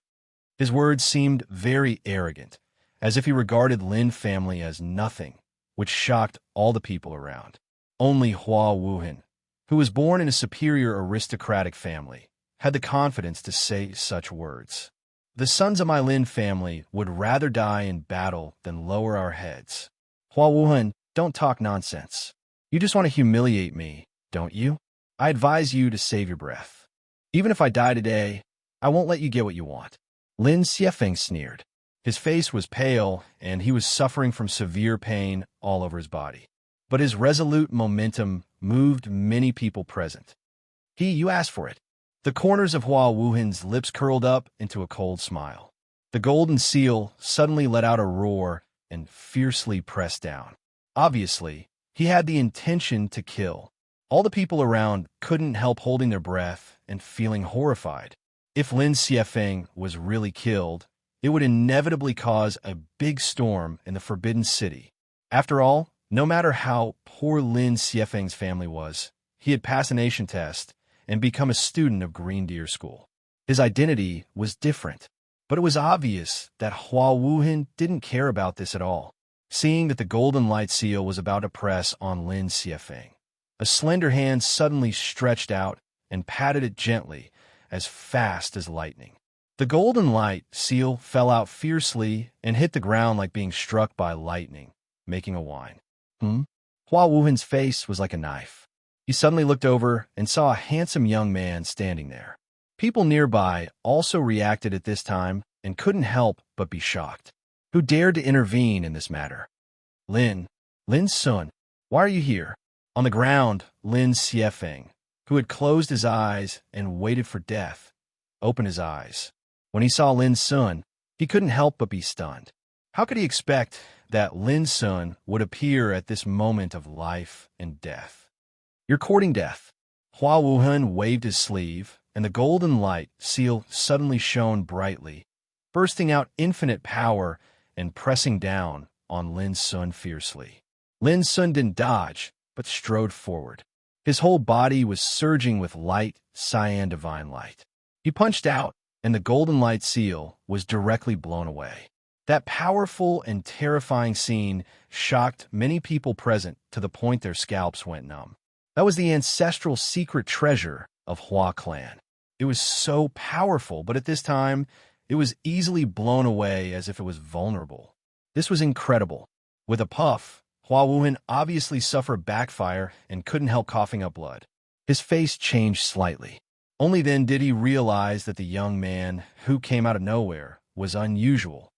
His words seemed very arrogant, as if he regarded Lin family as nothing, which shocked all the people around. Only Hua Wuhen, who was born in a superior aristocratic family, had the confidence to say such words. "The sons of my Lin family would rather die in battle than lower our heads." "Hua Wuhen, don't talk nonsense. You just want to humiliate me, don't you? I advise you to save your breath. Even if I die today, I won't let you get what you want." Lin Xiefeng sneered. His face was pale, and he was suffering from severe pain all over his body. But his resolute momentum moved many people present. "You asked for it. The corners of Hua Wuhan's lips curled up into a cold smile. The golden seal suddenly let out a roar and fiercely pressed down. Obviously, he had the intention to kill. All the people around couldn't help holding their breath and feeling horrified. If Lin Xiefeng was really killed, it would inevitably cause a big storm in the Forbidden City. After all, no matter how poor Lin Xiefeng's family was, he had passed a nation test and become a student of Green Deer School. His identity was different, but it was obvious that Hua Wuhan didn't care about this at all. Seeing that the golden light seal was about to press on Lin Xiefeng, a slender hand suddenly stretched out and patted it gently, as fast as lightning. The golden light seal fell out fiercely and hit the ground like being struck by lightning, making a whine. Hua Wuhan's face was like a knife. He suddenly looked over and saw a handsome young man standing there. People nearby also reacted at this time and couldn't help but be shocked. Who dared to intervene in this matter? Lin Sun, why are you here? On the ground, Lin Xiefeng, who had closed his eyes and waited for death, opened his eyes. When he saw Lin Sun, he couldn't help but be stunned. How could he expect that Lin Sun would appear at this moment of life and death? You're courting death. Hua Wuhan waved his sleeve, and the golden light seal suddenly shone brightly, bursting out infinite power and pressing down on Lin Sun fiercely. Lin Sun didn't dodge, but strode forward. His whole body was surging with light, cyan divine light. He punched out, and the golden light seal was directly blown away. That powerful and terrifying scene shocked many people present to the point their scalps went numb. That was the ancestral secret treasure of Hua clan. It was so powerful, but at this time, it was easily blown away as if it was vulnerable. This was incredible. With a puff, Hua Wuhan obviously suffered backfire and couldn't help coughing up blood. His face changed slightly. Only then did he realize that the young man, who came out of nowhere, was unusual.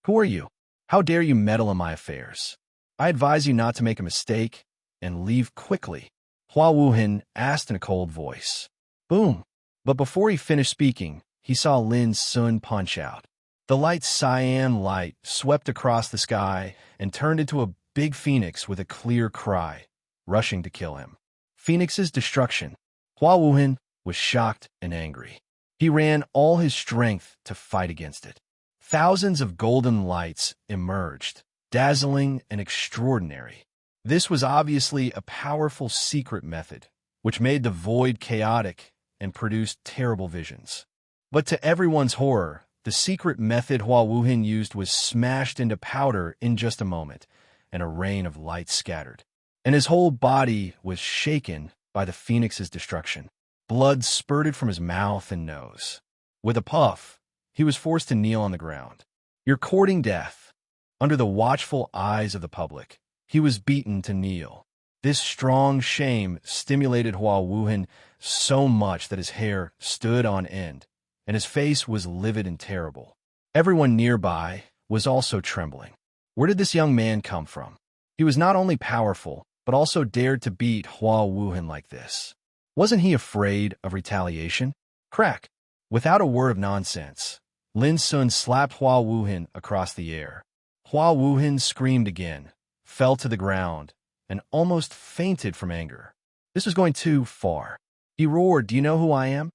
Who are you? How dare you meddle in my affairs? I advise you not to make a mistake and leave quickly, Hua Wuhan asked in a cold voice. Boom! But before he finished speaking, he saw Lin Sun punch out. The light cyan light swept across the sky and turned into a big phoenix with a clear cry, rushing to kill him. Phoenix's destruction. Hua Wuhan was shocked and angry. He ran all his strength to fight against it. Thousands of golden lights emerged, dazzling and extraordinary. This was obviously a powerful secret method, which made the void chaotic and produced terrible visions. But to everyone's horror, the secret method Hua Wuhan used was smashed into powder in just a moment, and a rain of light scattered. And his whole body was shaken by the phoenix's destruction. Blood spurted from his mouth and nose. With a puff, he was forced to kneel on the ground. You're courting death. Under the watchful eyes of the public, he was beaten to kneel. This strong shame stimulated Hua Wuhan so much that his hair stood on end, and his face was livid and terrible. Everyone nearby was also trembling. Where did this young man come from? He was not only powerful, but also dared to beat Hua Wuhan like this. Wasn't he afraid of retaliation? Crack! Without a word of nonsense, Lin Sun slapped Hua Wuhan across the air. Hua Wuhan screamed again, fell to the ground, and almost fainted from anger. This was going too far. He roared, "Do you know who I am?"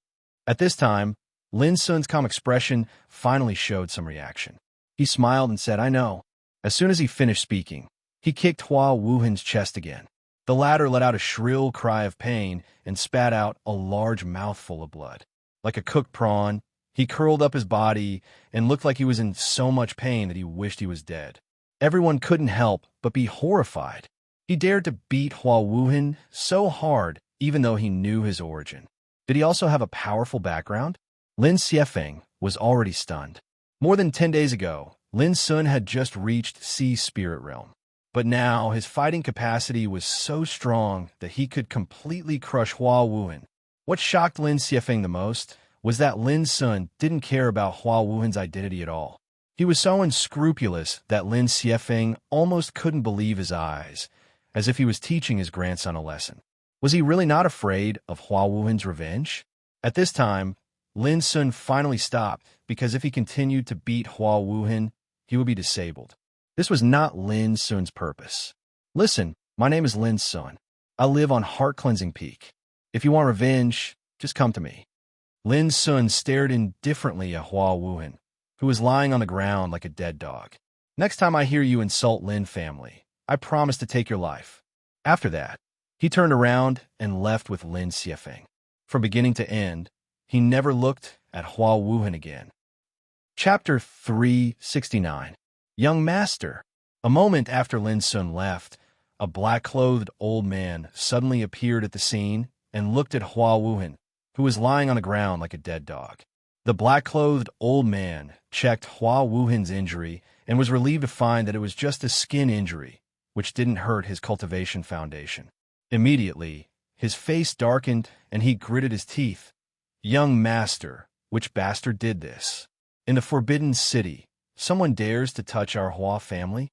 At this time, Lin Sun's calm expression finally showed some reaction. He smiled and said, "I know." As soon as he finished speaking, he kicked Hua Wuhan's chest again. The latter let out a shrill cry of pain and spat out a large mouthful of blood. Like a cooked prawn, he curled up his body and looked like he was in so much pain that he wished he was dead. Everyone couldn't help but be horrified. He dared to beat Hua Wuhan so hard, even though he knew his origin. Did he also have a powerful background? Lin Xiefeng was already stunned. More than 10 days ago, Lin Sun had just reached Sea Spirit Realm. But now his fighting capacity was so strong that he could completely crush Hua Wuhan. What shocked Lin Xiefeng the most was that Lin Sun didn't care about Hua Wuhan's identity at all. He was so unscrupulous that Lin Xiefeng almost couldn't believe his eyes, as if he was teaching his grandson a lesson. Was he really not afraid of Hua Wuhan's revenge? At this time, Lin Sun finally stopped because if he continued to beat Hua Wuhan, he would be disabled. This was not Lin Sun's purpose. Listen, my name is Lin Sun. I live on Heart Cleansing Peak. If you want revenge, just come to me. Lin Sun stared indifferently at Hua Wuhan, who was lying on the ground like a dead dog. Next time I hear you insult Lin family, I promise to take your life. After that, he turned around and left with Lin Xiefeng. From beginning to end, he never looked at Hua Wuhan again. Chapter 369. Young Master. A moment after Lin Sun left, a black-clothed old man suddenly appeared at the scene and looked at Hua Wuhan, who was lying on the ground like a dead dog. The black-clothed old man checked Hua Wuhan's injury and was relieved to find that it was just a skin injury, which didn't hurt his cultivation foundation. Immediately, his face darkened and he gritted his teeth. Young Master, which bastard did this? In the Forbidden City, someone dares to touch our Hua family?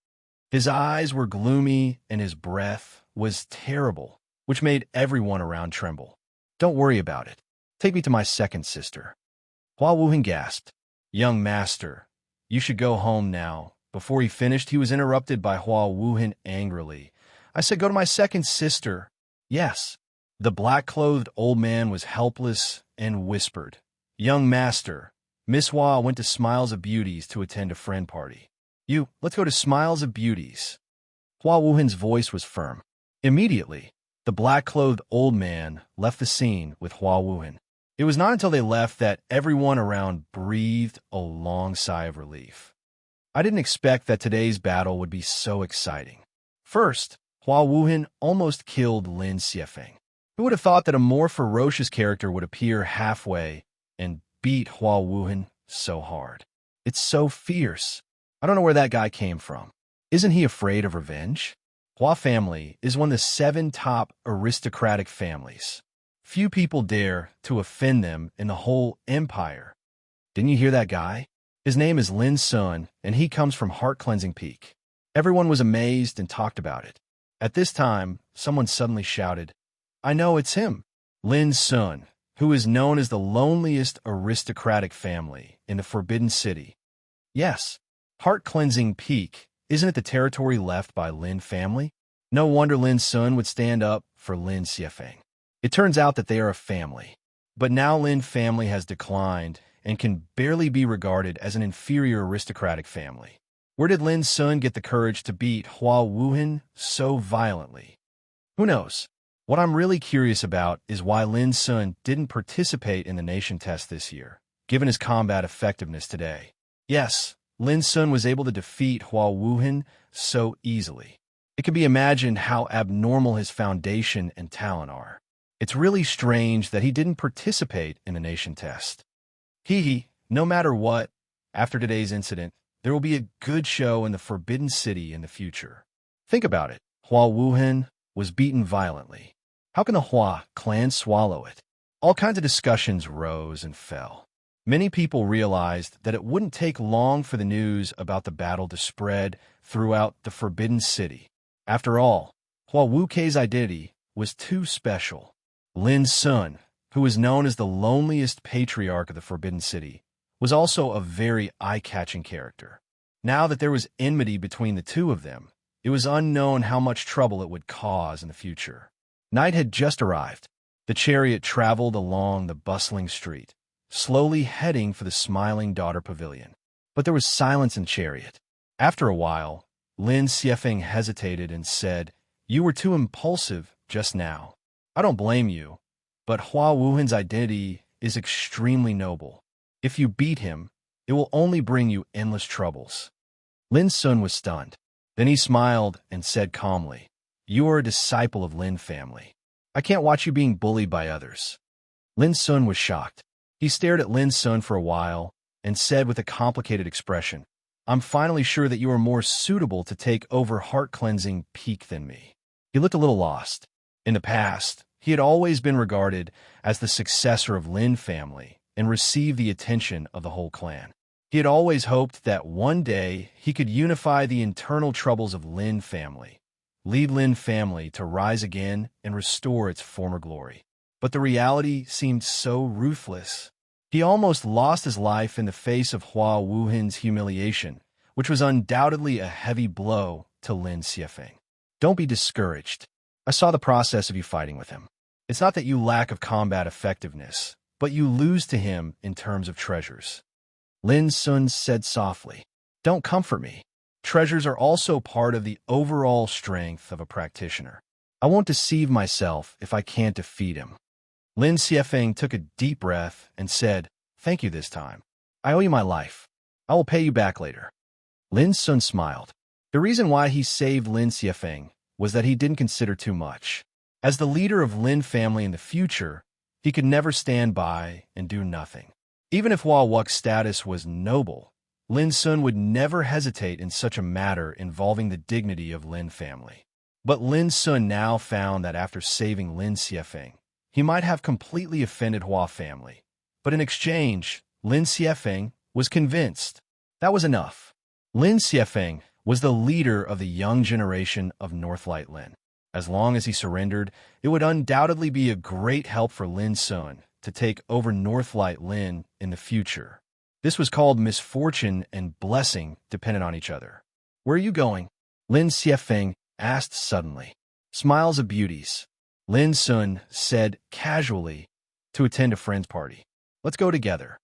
His eyes were gloomy and his breath was terrible, which made everyone around tremble. Don't worry about it. Take me to my second sister. Hua Wuhan gasped. Young Master, you should go home now. Before he finished, he was interrupted by Hua Wuhan angrily. I said go to my second sister. Yes. The black-clothed old man was helpless and whispered. Young Master, Miss Hua went to Smiles of Beauties to attend a friend party. Let's go to Smiles of Beauties. Hua Wuhan's voice was firm. Immediately, the black-clothed old man left the scene with Hua Wuhan. It was not until they left that everyone around breathed a long sigh of relief. I didn't expect that today's battle would be so exciting. First, Hua Wuhan almost killed Lin Xiefeng. Who would have thought that a more ferocious character would appear halfway and beat Hua Wuhan so hard? It's so fierce. I don't know where that guy came from. Isn't he afraid of revenge? Hua family is one of the 7 top aristocratic families. Few people dare to offend them in the whole empire. Didn't you hear that guy? His name is Lin Sun, and he comes from Heart Cleansing Peak. Everyone was amazed and talked about it. At this time, someone suddenly shouted, I know it's him, Lin Sun, who is known as the loneliest aristocratic family in the Forbidden City. Yes, Heart Cleansing Peak, isn't it the territory left by Lin family? No wonder Lin Sun would stand up for Lin Xiefeng. It turns out that they are a family. But now Lin family has declined and can barely be regarded as an inferior aristocratic family. Where did Lin Sun get the courage to beat Hua Wuhan so violently? Who knows? What I'm really curious about is why Lin Sun didn't participate in the nation test this year, given his combat effectiveness today. Yes, Lin Sun was able to defeat Hua Wuhan so easily. It can be imagined how abnormal his foundation and talent are. It's really strange that he didn't participate in the nation test. No matter what, after today's incident, there will be a good show in the Forbidden City in the future. Think about it. Hua Wuhan was beaten violently. How can the Hua clan swallow it? All kinds of discussions rose and fell. Many people realized that it wouldn't take long for the news about the battle to spread throughout the Forbidden City. After all, Hua Wukei's identity was too special. Lin Sun, who was known as the loneliest patriarch of the Forbidden City, was also a very eye-catching character. Now that there was enmity between the two of them, it was unknown how much trouble it would cause in the future. Night had just arrived. The chariot traveled along the bustling street, slowly heading for the Smiling Daughter Pavilion. But there was silence in the chariot. After a while, Lin Xiefeng hesitated and said, You were too impulsive just now. I don't blame you, but Hua Wuhan's identity is extremely noble. If you beat him, it will only bring you endless troubles. Lin Sun was stunned. Then he smiled and said calmly, You are a disciple of Lin family. I can't watch you being bullied by others. Lin Sun was shocked. He stared at Lin Sun for a while and said with a complicated expression, I'm finally sure that you are more suitable to take over Heart Cleansing Peak than me. He looked a little lost. In the past, he had always been regarded as the successor of Lin family and received the attention of the whole clan. He had always hoped that one day he could unify the internal troubles of Lin family, lead Lin family to rise again and restore its former glory. but the reality seemed so ruthless. He almost lost his life in the face of Hua Wuhin's humiliation, which was undoubtedly a heavy blow to Lin Xiefeng. Don't be discouraged. I saw the process of you fighting with him. It's not that you lack of combat effectiveness, but you lose to him in terms of treasures. Lin Sun said softly, "Don't comfort me. Treasures are also part of the overall strength of a practitioner. I won't deceive myself if I can't defeat him." Lin Xiefeng took a deep breath and said, "Thank you this time. I owe you my life. I will pay you back later." Lin Sun smiled. The reason why he saved Lin Xiefeng was that he didn't consider too much. As the leader of Lin family in the future, he could never stand by and do nothing. Even if Hua Wu's status was noble, Lin Sun would never hesitate in such a matter involving the dignity of Lin family. But Lin Sun now found that after saving Lin Xiefeng, he might have completely offended Hua family. But in exchange, Lin Xiefeng was convinced. That was enough. Lin Xiefeng was the leader of the young generation of Northlight Lin. As long as he surrendered, it would undoubtedly be a great help for Lin Sun to take over Northlight Lin in the future. This was called misfortune and blessing dependent on each other. "Where are you going?" Lin Xiefeng asked suddenly. "Smiles of Beauties," Lin Sun said casually, "to attend a friend's party. Let's go together."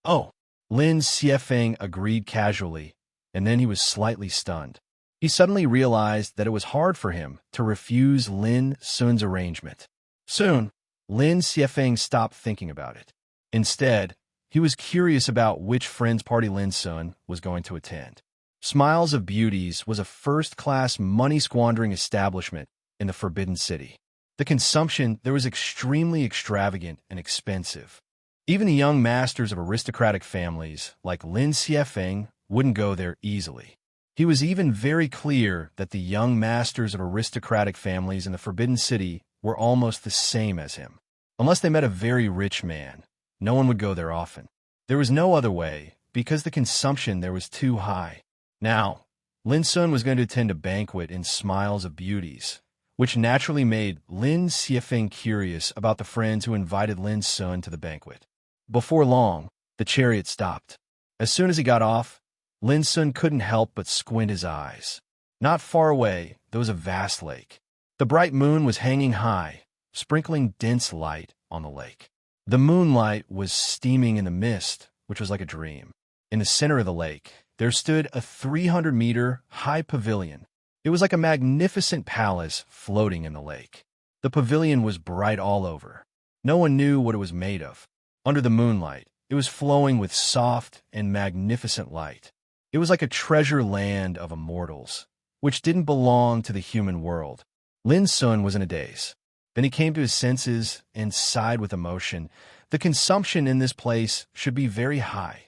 "Oh," Lin Xiefeng agreed casually, and then he was slightly stunned. He suddenly realized that it was hard for him to refuse Lin Sun's arrangement. Soon, Lin Xiefeng stopped thinking about it. Instead, he was curious about which friend's party Lin Sun was going to attend. Smiles of Beauties was a first-class money-squandering establishment in the Forbidden City. The consumption there was extremely extravagant and expensive. Even the young masters of aristocratic families, like Lin Xiefeng, wouldn't go there easily. He was even very clear that the young masters of aristocratic families in the Forbidden City were almost the same as him. Unless they met a very rich man, no one would go there often. There was no other way, because the consumption there was too high. Now, Lin Sun was going to attend a banquet in Smiles of Beauties, which naturally made Lin Xiefeng curious about the friends who invited Lin Sun to the banquet. Before long, the chariot stopped. As soon as he got off, Lin Sun couldn't help but squint his eyes. Not far away, there was a vast lake. The bright moon was hanging high, sprinkling dense light on the lake. The moonlight was steaming in the mist, which was like a dream. In the center of the lake, there stood a 300-meter high pavilion. It was like a magnificent palace floating in the lake. The pavilion was bright all over. No one knew what it was made of. Under the moonlight, it was flowing with soft and magnificent light. It was like a treasure land of immortals, which didn't belong to the human world. Lin Sun was in a daze. Then he came to his senses and sighed with emotion. The consumption in this place should be very high,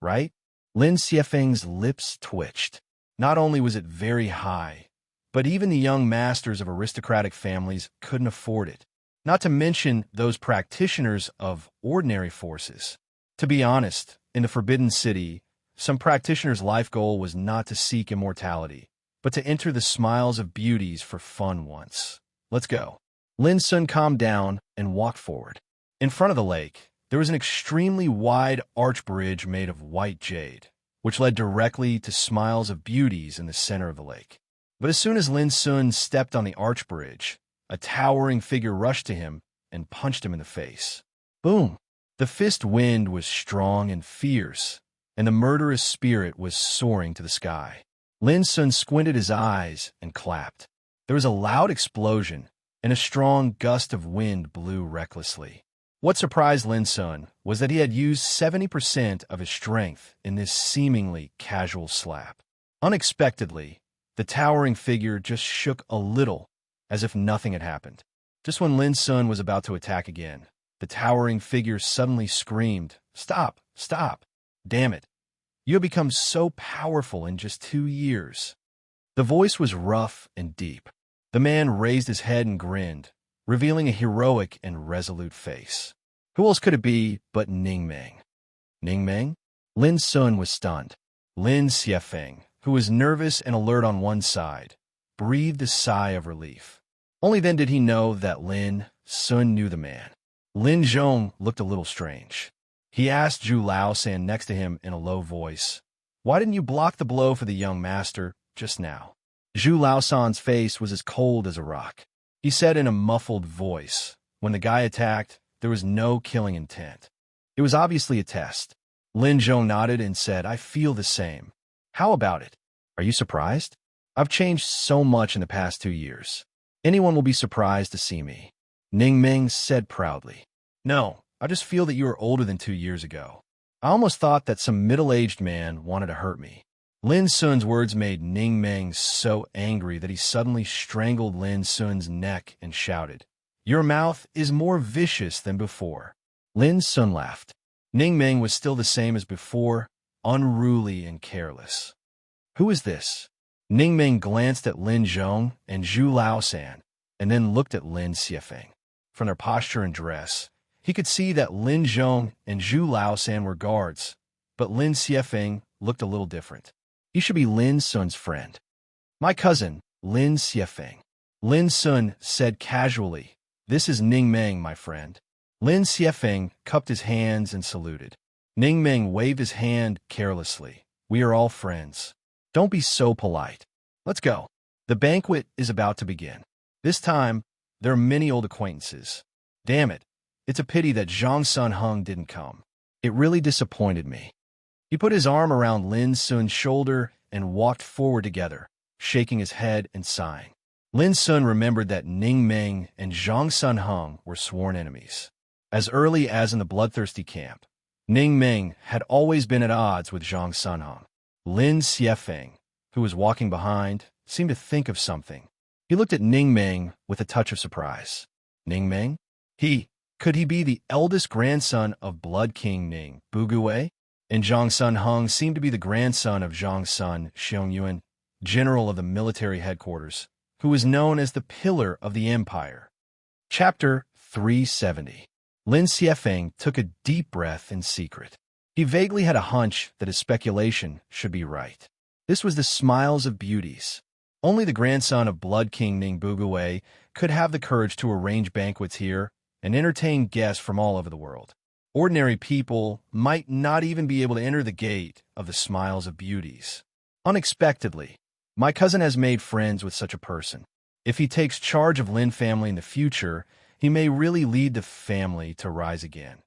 right? Lin Xiefeng's lips twitched. Not only was it very high, but even the young masters of aristocratic families couldn't afford it. Not to mention those practitioners of ordinary forces. To be honest, in the Forbidden City, some practitioners' life goal was not to seek immortality, but to enter the Smiles of Beauties for fun once. "Let's go." Lin Sun calmed down and walked forward. In front of the lake, there was an extremely wide arch bridge made of white jade, which led directly to Smiles of Beauties in the center of the lake. But as soon as Lin Sun stepped on the arch bridge, a towering figure rushed to him and punched him in the face. Boom! The fist wind was strong and fierce, and the murderous spirit was soaring to the sky. Lin Sun squinted his eyes and clapped. There was a loud explosion, and a strong gust of wind blew recklessly. What surprised Lin Sun was that he had used 70% of his strength in this seemingly casual slap. Unexpectedly, the towering figure just shook a little, as if nothing had happened. Just when Lin Sun was about to attack again, the towering figure suddenly screamed, "Stop! Stop! Damn it! You have become so powerful in just 2 years." The voice was rough and deep. The man raised his head and grinned, revealing a heroic and resolute face. Who else could it be but Ning Meng? Ning Meng? Lin Sun was stunned. Lin Xiefeng, who was nervous and alert on one side, breathed a sigh of relief. Only then did he know that Lin Sun knew the man. Lin Zhong looked a little strange. He asked Zhu Laosan next to him in a low voice, "Why didn't you block the blow for the young master just now?" Zhu Laosan's face was as cold as a rock. He said in a muffled voice, "When the guy attacked, there was no killing intent. It was obviously a test." Lin Zhong nodded and said, "I feel the same. How about it? Are you surprised? I've changed so much in the past 2 years. Anyone will be surprised to see me." Ning Ming said proudly, "No, I just feel that you are older than 2 years ago. I almost thought that some middle-aged man wanted to hurt me." Lin Sun's words made Ning Ming so angry that he suddenly strangled Lin Sun's neck and shouted, "Your mouth is more vicious than before." Lin Sun laughed. Ning Ming was still the same as before, unruly and careless. "Who is this?" Ning Ming glanced at Lin Zhong and Zhu Laosan, and then looked at Lin Xiefeng. From their posture and dress, he could see that Lin Zhong and Zhu Laosan were guards, but Lin Xiefeng looked a little different. He should be Lin Sun's friend. "My cousin, Lin Xiefeng." Lin Sun said casually, "This is Ning Ming, my friend." Lin Xiefeng cupped his hands and saluted. Ning Ming waved his hand carelessly. "We are all friends. Don't be so polite. Let's go. The banquet is about to begin. This time, there are many old acquaintances. Damn it, it's a pity that Zhang Sun Hung didn't come. It really disappointed me." He put his arm around Lin Sun's shoulder and walked forward together, shaking his head and sighing. Lin Sun remembered that Ning Ming and Zhang Sun Hung were sworn enemies. As early as in the bloodthirsty camp, Ning Ming had always been at odds with Zhang Sun Hung. Lin Xiefeng, who was walking behind, seemed to think of something. He looked at Ning Ming with a touch of surprise. Ning Ming? Could he be the eldest grandson of Blood King Ning Bugue? And Zhang Sun Hung seemed to be the grandson of Zhang Sun Xiangyuan, general of the military headquarters, who was known as the Pillar of the Empire. Chapter 370. Lin Xiefeng took a deep breath in secret. He vaguely had a hunch that his speculation should be right. This was the Smiles of Beauties. Only the grandson of Blood King Ning Bugue could have the courage to arrange banquets here and entertain guests from all over the world. Ordinary people might not even be able to enter the gate of the Smiles of Beauties. Unexpectedly, my cousin has made friends with such a person. If he takes charge of Lin family in the future, he may really lead the family to rise again.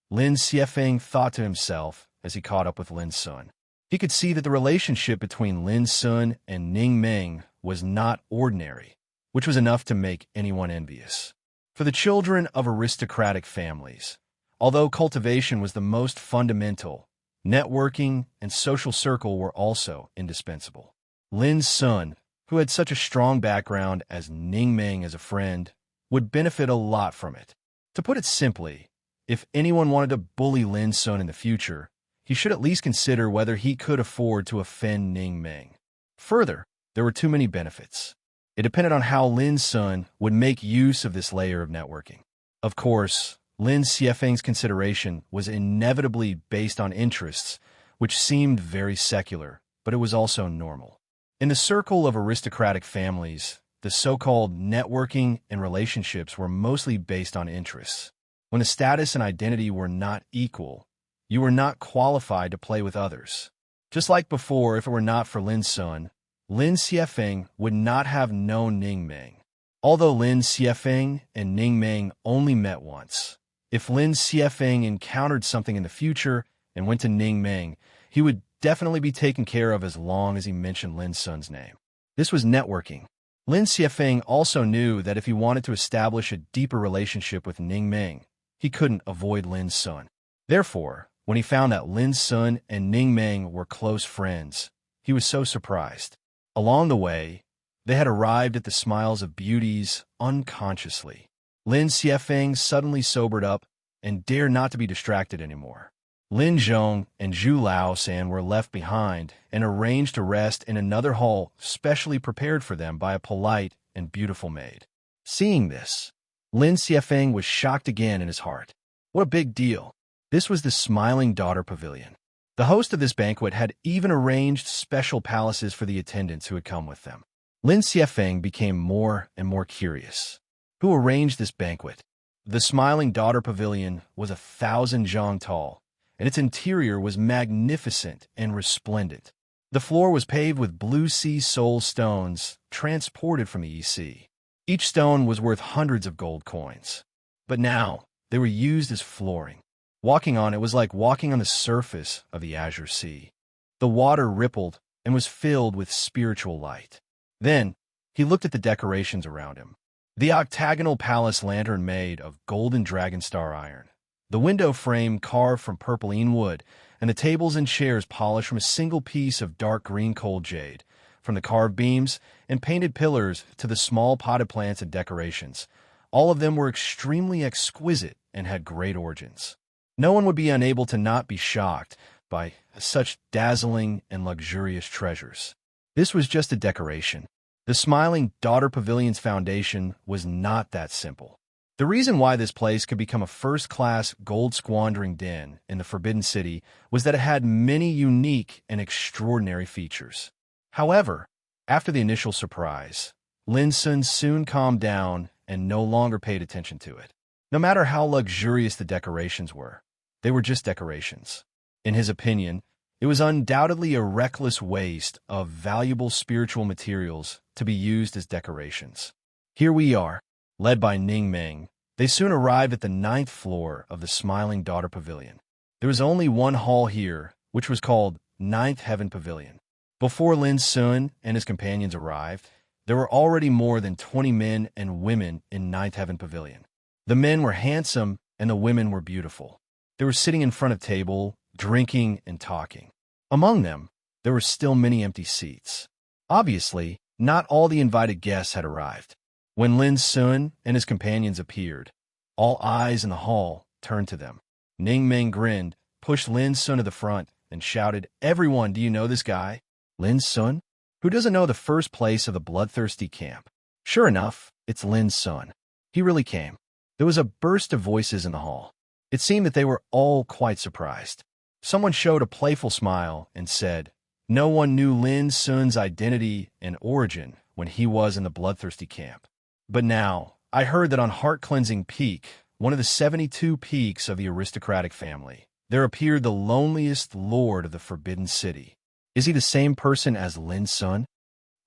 Lin Xiefeng thought to himself as he caught up with Lin Sun. He could see that the relationship between Lin Sun and Ning Ming was not ordinary, which was enough to make anyone envious. For the children of aristocratic families, although cultivation was the most fundamental, networking and social circle were also indispensable. Lin Sun, who had such a strong background as Ning Ming as a friend, would benefit a lot from it. To put it simply, if anyone wanted to bully Lin Sun in the future, he should at least consider whether he could afford to offend Ning Ming. Further, there were too many benefits. It depended on how Lin Sun would make use of this layer of networking. Of course, Lin Xiefeng's consideration was inevitably based on interests, which seemed very secular, but it was also normal. In the circle of aristocratic families, the so-called networking and relationships were mostly based on interests. When the status and identity were not equal, you were not qualified to play with others. Just like before, if it were not for Lin Sun, Lin Xiefeng would not have known Ning Ming. Although Lin Xiefeng and Ning Ming only met once, if Lin Xiefeng encountered something in the future and went to Ning Ming, he would definitely be taken care of as long as he mentioned Lin Sun's name. This was networking. Lin Xiefeng also knew that if he wanted to establish a deeper relationship with Ning Ming, he couldn't avoid Lin Sun. Therefore, when he found that Lin Sun and Ning Ming were close friends, he was so surprised. Along the way, they had arrived at the Smiles of Beauties unconsciously. Lin Xiefeng suddenly sobered up and dared not to be distracted anymore. Lin Zhong and Zhu Laosan were left behind and arranged to rest in another hall specially prepared for them by a polite and beautiful maid. Seeing this, Lin Xiefeng was shocked again in his heart. What a big deal! This was the Smiling Daughter Pavilion. The host of this banquet had even arranged special palaces for the attendants who had come with them. Lin Xiefeng became more and more curious. Who arranged this banquet? The Smiling Daughter Pavilion was 1,000 zhang tall, and its interior was magnificent and resplendent. The floor was paved with blue sea soul stones transported from the East Sea. Each stone was worth hundreds of gold coins. But now, they were used as flooring. Walking on it was like walking on the surface of the azure sea. The water rippled and was filled with spiritual light. Then, he looked at the decorations around him. The octagonal palace lantern made of golden dragon star iron, the window frame carved from purpleine wood, and the tables and chairs polished from a single piece of dark green cold jade. From the carved beams and painted pillars to the small potted plants and decorations, all of them were extremely exquisite and had great origins. No one would be unable to not be shocked by such dazzling and luxurious treasures. This was just a decoration. The Smiling Daughter Pavilion's foundation was not that simple. The reason why this place could become a first-class gold-squandering den in the Forbidden City was that it had many unique and extraordinary features. However, after the initial surprise, Lin Sun soon calmed down and no longer paid attention to it. No matter how luxurious the decorations were, they were just decorations. In his opinion, it was undoubtedly a reckless waste of valuable spiritual materials to be used as decorations. Here we are, led by Ning Ming. They soon arrived at the 9th floor of the Smiling Daughter Pavilion. There was only one hall here, which was called 9th Heaven Pavilion. Before Lin Sun and his companions arrived, there were already more than 20 men and women in 9th Heaven Pavilion. The men were handsome and the women were beautiful. They were sitting in front of table, drinking and talking. Among them, there were still many empty seats. Obviously, not all the invited guests had arrived. When Lin Sun and his companions appeared, all eyes in the hall turned to them. Ning Ming grinned, pushed Lin Sun to the front, and shouted, "Everyone, do you know this guy? Lin Sun? Who doesn't know the first place of the bloodthirsty camp?" Sure enough, it's Lin Sun. He really came. There was a burst of voices in the hall. It seemed that they were all quite surprised. Someone showed a playful smile and said, "No one knew Lin Sun's identity and origin when he was in the bloodthirsty camp. But now, I heard that on Heart-Cleansing Peak, one of the 72 peaks of the aristocratic family, there appeared the loneliest lord of the Forbidden City. Is he the same person as Lin Sun?"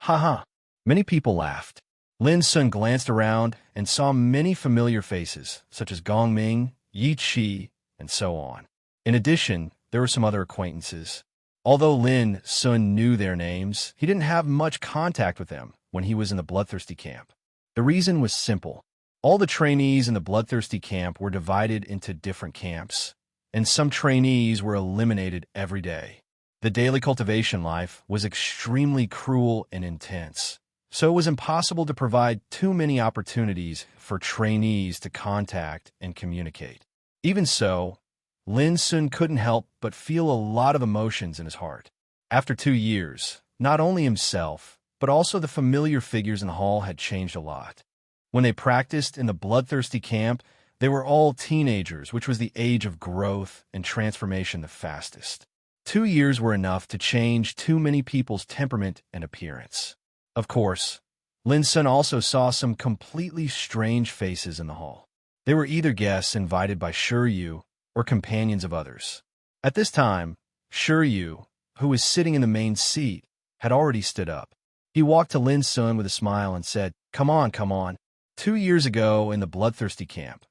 Ha ha! Many people laughed. Lin Sun glanced around and saw many familiar faces, such as Gong Ming, Yi Qi, and so on. In addition, there were some other acquaintances. Although Lin Sun knew their names, he didn't have much contact with them when he was in the bloodthirsty camp. The reason was simple. All the trainees in the bloodthirsty camp were divided into different camps, and some trainees were eliminated every day. The daily cultivation life was extremely cruel and intense, so it was impossible to provide too many opportunities for trainees to contact and communicate. Even so, Lin Sun couldn't help but feel a lot of emotions in his heart. After 2 years, not only himself, but also the familiar figures in the hall had changed a lot. When they practiced in the bloodthirsty camp, they were all teenagers, which was the age of growth and transformation the fastest. 2 years were enough to change too many people's temperament and appearance. Of course, Lin Sun also saw some completely strange faces in the hall. They were either guests invited by Shiryu or companions of others. At this time, Shiryu, who was sitting in the main seat, had already stood up. He walked to Lin Sun with a smile and said, Come on. 2 years ago in the bloodthirsty camp,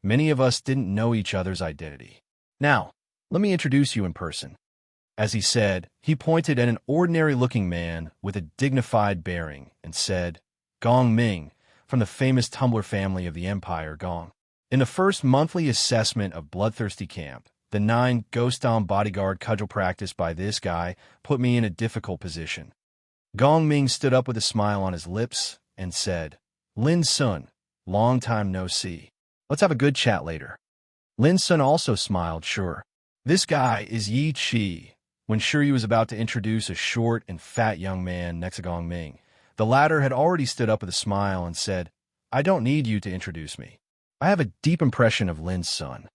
many of us didn't know each other's identity. Now, let me introduce you in person." As he said, he pointed at an ordinary-looking man with a dignified bearing and said, "Gong Ming, from the famous tumbler family of the Empire Gong. In the first monthly assessment of Bloodthirsty Camp, the 9 Ghost-Dom bodyguard cudgel practice by this guy put me in a difficult position." Gong Ming stood up with a smile on his lips and said, "Lin Sun, long time no see. Let's have a good chat later." Lin Sun also smiled, "Sure." "This guy is Yi Qi." When Shiryu was about to introduce a short and fat young man next to Gong Ming, the latter had already stood up with a smile and said, "I don't need you to introduce me. I have a deep impression of Lin Sun.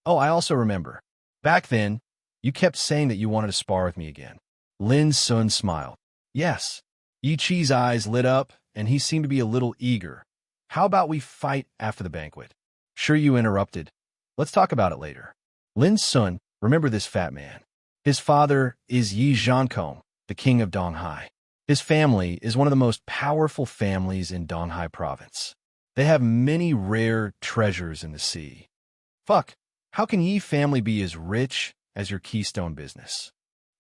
Oh, I also remember. Back then, you kept saying that you wanted to spar with me again." Lin Sun smiled. "Yes." Yi Qi's eyes lit up, and he seemed to be a little eager. "How about we fight after the banquet?" Shiryu interrupted. Let's talk about it later. Lin's son, remember this fat man. His father is Yi Zhankong, the king of Donghai. His family is one of the most powerful families in Donghai province. They have many rare treasures in the sea. Fuck, how can Yi family be as rich as your keystone business?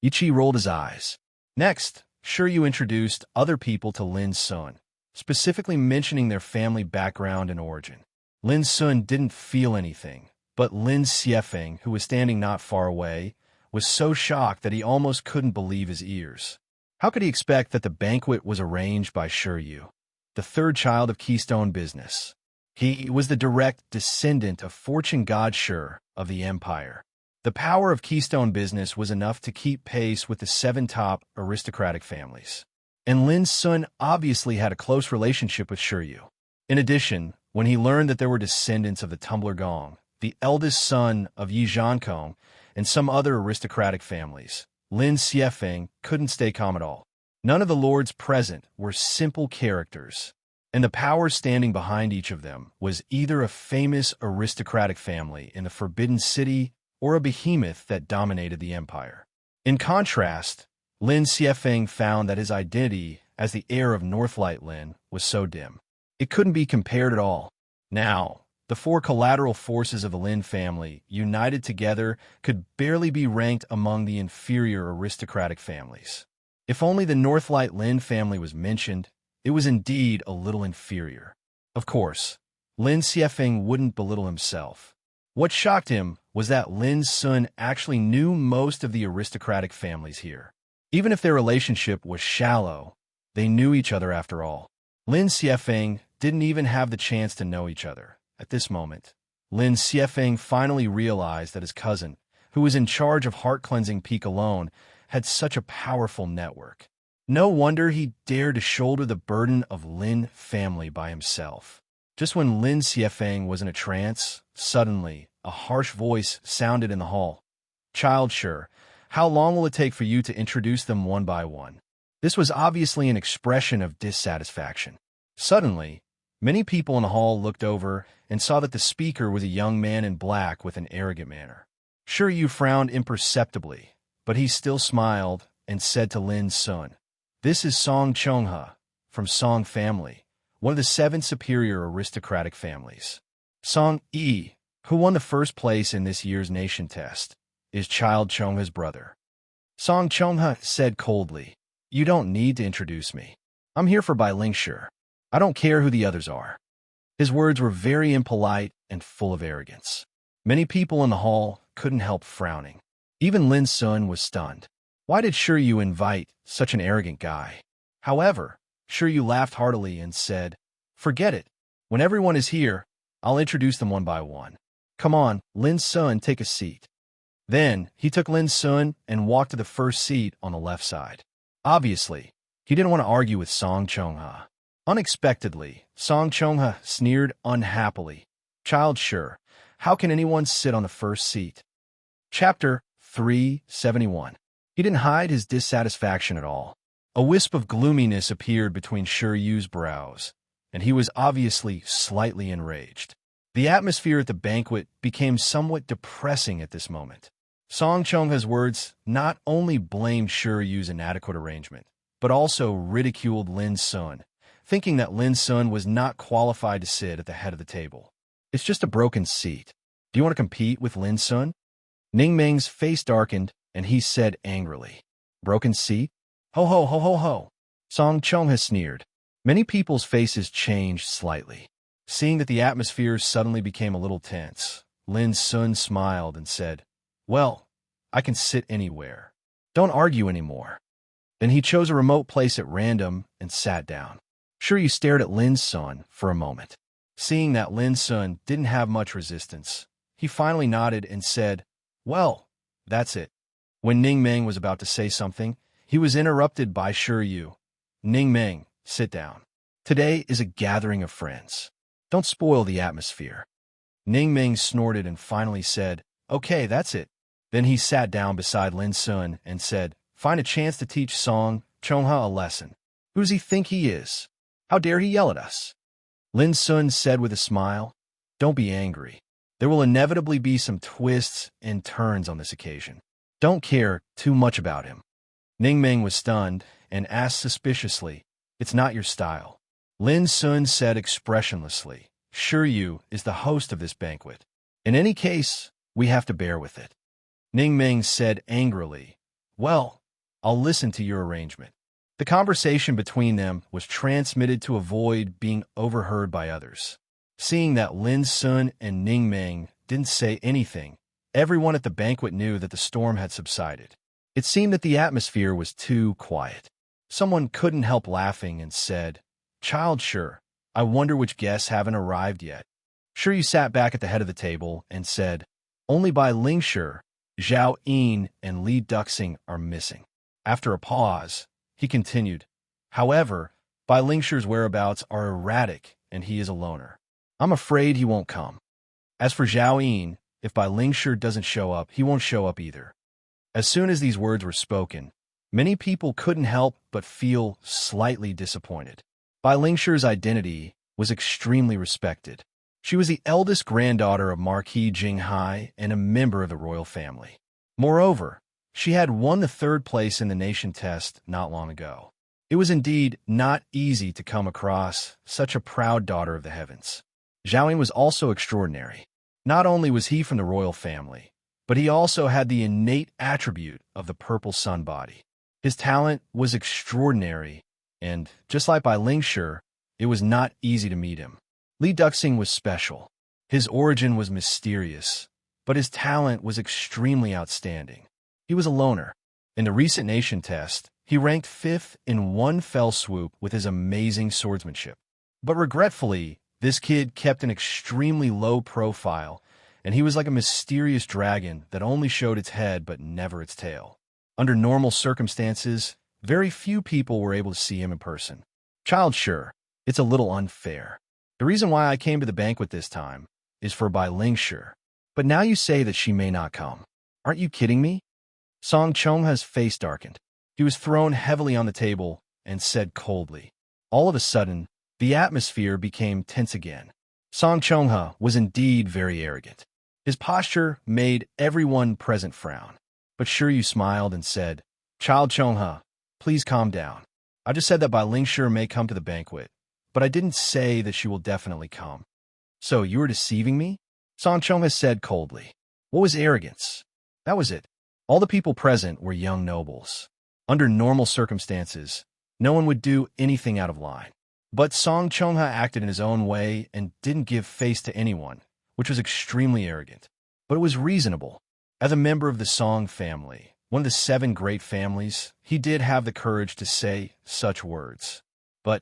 Ichi rolled his eyes. Next, Shiryu introduced other people to Lin's son, specifically mentioning their family background and origin. Lin's son didn't feel anything, but Lin Xiefeng, who was standing not far away, was so shocked that he almost couldn't believe his ears. How could he expect that the banquet was arranged by Shiryu, the third child of Keystone business? He was the direct descendant of fortune god Shi of the empire. The power of Keystone business was enough to keep pace with the 7 top aristocratic families. And Lin's son obviously had a close relationship with Shiryu. In addition, when he learned that there were descendants of the Tumbler Gong, the eldest son of Yi Zhankong, and some other aristocratic families, Lin Xiefeng couldn't stay calm at all. None of the lords present were simple characters, and the power standing behind each of them was either a famous aristocratic family in the Forbidden City or a behemoth that dominated the empire. In contrast, Lin Xiefeng found that his identity as the heir of Northlight Lin was so dim. It couldn't be compared at all. Now, the 4 collateral forces of the Lin family, united together, could barely be ranked among the inferior aristocratic families. If only the Northlight Lin family was mentioned, it was indeed a little inferior. Of course, Lin Xiefeng wouldn't belittle himself. What shocked him was that Lin's son actually knew most of the aristocratic families here. Even if their relationship was shallow, they knew each other after all. Lin Xiefeng didn't even have the chance to know each other. At this moment, Lin Xiefeng finally realized that his cousin, who was in charge of heart-cleansing Peak alone, had such a powerful network. No wonder he dared to shoulder the burden of Lin family by himself. Just when Lin Xiefeng was in a trance, suddenly, a harsh voice sounded in the hall. Child Shi, how long will it take for you to introduce them one by one? This was obviously an expression of dissatisfaction. Suddenly, many people in the hall looked over and saw that the speaker was a young man in black with an arrogant manner. Shiryu frowned imperceptibly, but he still smiled and said to Lin's son, "This is Song Chonghe, from Song family, one of the 7 superior aristocratic families. Song Yi, who won the first place in this year's nation test, is Child Chonghe's brother." Song Chonghe said coldly, "You don't need to introduce me. I'm here for Bai Lingshi. I don't care who the others are." His words were very impolite and full of arrogance. Many people in the hall couldn't help frowning. Even Lin's son was stunned. Why did Shiryu invite such an arrogant guy? However, Shiryu laughed heartily and said, "Forget it. When everyone is here, I'll introduce them one by one. Come on, Lin's son, take a seat." Then, he took Lin's son and walked to the first seat on the left side. Obviously, he didn't want to argue with Song Chonghe. Unexpectedly, Song Chonghe sneered unhappily. "Child Shi, how can anyone sit on the first seat?" Chapter 371. He didn't hide his dissatisfaction at all. A wisp of gloominess appeared between Shiryu's brows, and he was obviously slightly enraged. The atmosphere at the banquet became somewhat depressing at this moment. Song Chonghe's words not only blamed Shiryu's inadequate arrangement, but also ridiculed Lin's son, thinking that Lin's son was not qualified to sit at the head of the table. "It's just a broken seat. Do you want to compete with Lin's son?" Ning Meng's face darkened, and he said angrily, "Broken seat? Ho ho ho ho ho." Song Chonghe sneered. Many people's faces changed slightly. Seeing that the atmosphere suddenly became a little tense, Lin's son smiled and said, "Well, I can sit anywhere. Don't argue anymore." Then he chose a remote place at random and sat down. Shiryu stared at Lin's son for a moment. Seeing that Lin's son didn't have much resistance, he finally nodded and said, "Well, that's it." When Ning Meng was about to say something, he was interrupted by Shiryu. "Ning Meng, sit down. Today is a gathering of friends. Don't spoil the atmosphere." Ning Meng snorted and finally said, "Okay, that's it." Then he sat down beside Lin's son and said, "Find a chance to teach Song Chonghe a lesson. Who does he think he is? How dare he yell at us?" Lin's son said with a smile, Don't be angry. There will inevitably be some twists and turns on this occasion. Don't care too much about him. Ningming was stunned and asked suspiciously, "It's not your style." Lin Sun said expressionlessly, "Shiryu is the host of this banquet. In any case, we have to bear with it." Ningming said angrily, "Well, I'll listen to your arrangement." The conversation between them was transmitted to avoid being overheard by others. Seeing that Lin Sun and Ningming didn't say anything, everyone at the banquet knew that the storm had subsided. It seemed that the atmosphere was too quiet. Someone couldn't help laughing and said, "Child Sure, I wonder which guests haven't arrived yet." Shiryu sat back at the head of the table and said, "Only Bai Lingshi, Zhao Yin, and Li Duxing are missing." After a pause, he continued, "However, Bai Lingshi's whereabouts are erratic and he is a loner. I'm afraid he won't come. As for Zhao Yin, if Bai Lingshi doesn't show up, he won't show up either." As soon as these words were spoken, many people couldn't help but feel slightly disappointed. Bai Lingshi's identity was extremely respected. She was the eldest granddaughter of Marquis Jinghai and a member of the royal family. Moreover, she had won the third place in the nation test not long ago. It was indeed not easy to come across such a proud daughter of the heavens. Zhao Yin was also extraordinary. Not only was he from the royal family, but he also had the innate attribute of the purple sun body. His talent was extraordinary, and, just like Bai Lingshi, it was not easy to meet him. Li Duxing was special. His origin was mysterious, but his talent was extremely outstanding. He was a loner. In the recent nation test, he ranked 5th in one fell swoop with his amazing swordsmanship. But regretfully, this kid kept an extremely low profile, and he was like a mysterious dragon that only showed its head but never its tail. Under normal circumstances, very few people were able to see him in person. Child Sure, it's a little unfair. The reason why I came to the banquet this time is for Bai Lingshi. But now you say that she may not come. Aren't you kidding me? Song Chongha's face darkened. He was thrown heavily on the table and said coldly. All of a sudden, the atmosphere became tense again. Song Chongha was indeed very arrogant. His posture made everyone present frown. But Shiryu smiled and said, "Child Chongha, please calm down. I just said that Bai Lingshi may come to the banquet, but I didn't say that she will definitely come." "So you were deceiving me?" Song Chongha said coldly. "What was arrogance? That was it. All the people present were young nobles. Under normal circumstances, no one would do anything out of line. But Song Chongha acted in his own way and didn't give face to anyone, which was extremely arrogant. But it was reasonable. As a member of the Song family, one of the 7 great families, he did have the courage to say such words. But,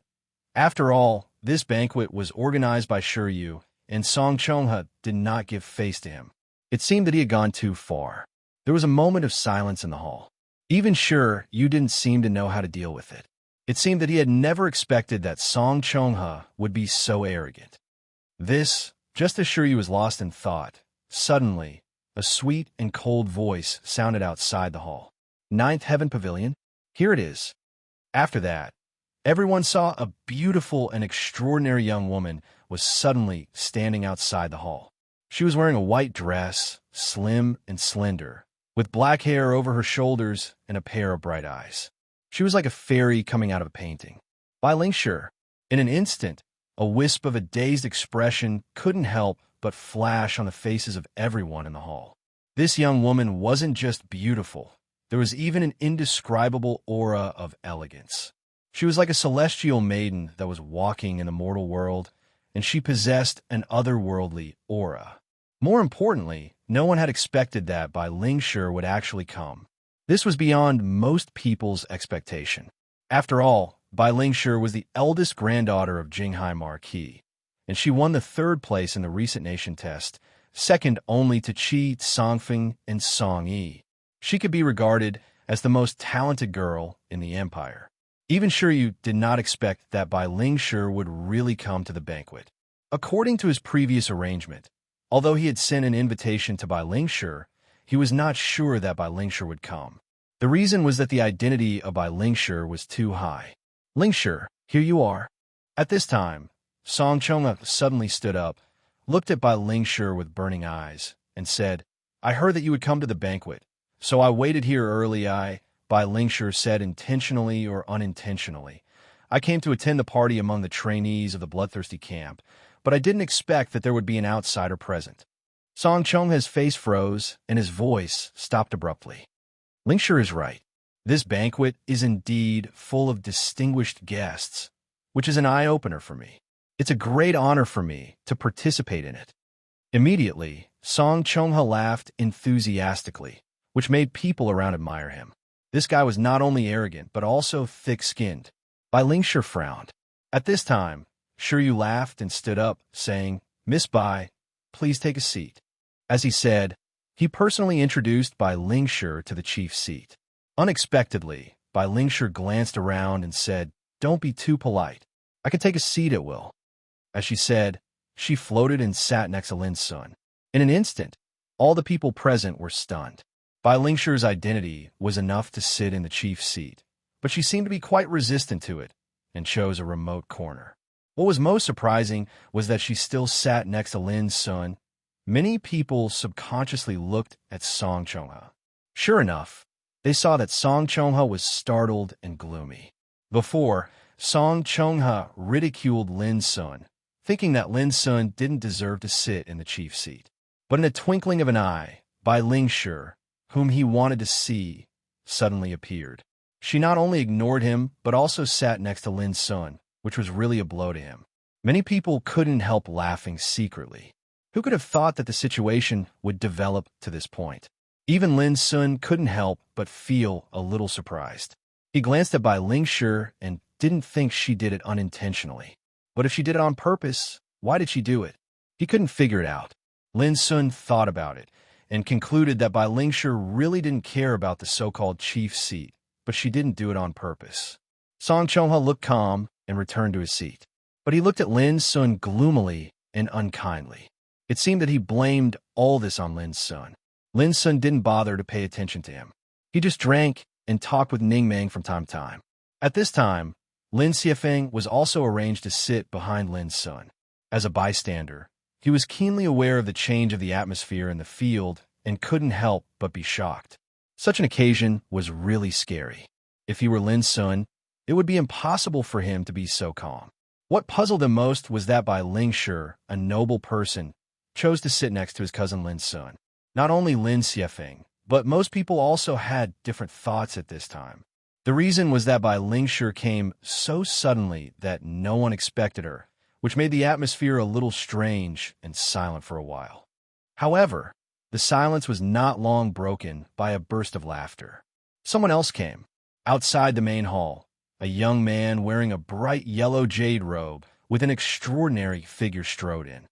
after all, this banquet was organized by Shiryu, and Song Chongha did not give face to him. It seemed that he had gone too far. There was a moment of silence in the hall. Even Shiryu didn't seem to know how to deal with it. It seemed that he had never expected that Song Chongha would be so arrogant. This, just as Shiryu was lost in thought, suddenly, a sweet and cold voice sounded outside the hall. "Ninth Heaven Pavilion? Here it is." After that, everyone saw a beautiful and extraordinary young woman was suddenly standing outside the hall. She was wearing a white dress, slim and slender, with black hair over her shoulders and a pair of bright eyes. She was like a fairy coming out of a painting. Bai Lingshi, in an instant, a wisp of a dazed expression couldn't help but flash on the faces of everyone in the hall. This young woman wasn't just beautiful. There was even an indescribable aura of elegance. She was like a celestial maiden that was walking in the mortal world, and she possessed an otherworldly aura. More importantly, no one had expected that Bai Lingshi would actually come. This was beyond most people's expectation. After all, Bai Lingshi was the eldest granddaughter of Jinghai Marquis, and she won the 3rd place in the recent nation test, second only to Qi Songfeng and Song Yi. She could be regarded as the most talented girl in the empire. Even Shiryu did not expect that Bai Lingshi would really come to the banquet. According to his previous arrangement, although he had sent an invitation to Bai Lingshi, he was not sure that Bai Lingshi would come. The reason was that the identity of Bai Lingshi was too high. "Lingshi, here you are." At this time, Song Chongha suddenly stood up, looked at Bai Lingshi with burning eyes, and said, "I heard that you would come to the banquet, so I waited here early. Bai Lingshi said intentionally or unintentionally. I came to attend the party among the trainees of the bloodthirsty camp, but I didn't expect that there would be an outsider present." Song Chongha's face froze, and his voice stopped abruptly. Lingshi is right. This banquet is indeed full of distinguished guests, which is an eye-opener for me. It's a great honor for me to participate in it. Immediately, Song Chongha laughed enthusiastically, which made people around admire him. This guy was not only arrogant, but also thick-skinned. Bai Lingshi frowned. At this time, Shiryu laughed and stood up, saying, "Miss Bai, please take a seat." As he said, he personally introduced Bai Lingshi to the chief's seat. Unexpectedly, Bai Lingshi glanced around and said, "Don't be too polite. I can take a seat at will." As she said, she floated and sat next to Lin's son. In an instant, all the people present were stunned. Bai Lingshi's identity was enough to sit in the chief's seat, but she seemed to be quite resistant to it and chose a remote corner. What was most surprising was that she still sat next to Lin's son. Many people subconsciously looked at Song Chongha. Sure enough, they saw that Song Chongha was startled and gloomy. Before, Song Chongha ridiculed Lin's son, thinking that Lin's son didn't deserve to sit in the chief's seat. But in a twinkling of an eye, Bai Lingshi, whom he wanted to see, suddenly appeared. She not only ignored him, but also sat next to Lin's son, which was really a blow to him. Many people couldn't help laughing secretly. Who could have thought that the situation would develop to this point? Even Lin's son couldn't help but feel a little surprised. He glanced at Bai Lingshi and didn't think she did it unintentionally. But if she did it on purpose, why did she do it? He couldn't figure it out. Lin's son thought about it and concluded that Bai Lingshi really didn't care about the so-called chief's seat, but she didn't do it on purpose. Song Chongha looked calm and returned to his seat. But he looked at Lin's son gloomily and unkindly. It seemed that he blamed all this on Lin's son. Lin's son didn't bother to pay attention to him. He just drank and talked with Ning Meng from time to time. At this time, Lin Xiafeng was also arranged to sit behind Lin's son. As a bystander, he was keenly aware of the change of the atmosphere in the field and couldn't help but be shocked. Such an occasion was really scary. If he were Lin's son, it would be impossible for him to be so calm. What puzzled him most was that Bai Lingshi, a noble person, chose to sit next to his cousin Lin's son. Not only Lin Xiafeng, but most people also had different thoughts at this time. The reason was that Bai Lingshi came so suddenly that no one expected her, which made the atmosphere a little strange and silent for a while. However, the silence was not long broken by a burst of laughter. Someone else came. Outside the main hall, a young man wearing a bright yellow jade robe with an extraordinary figure strode in.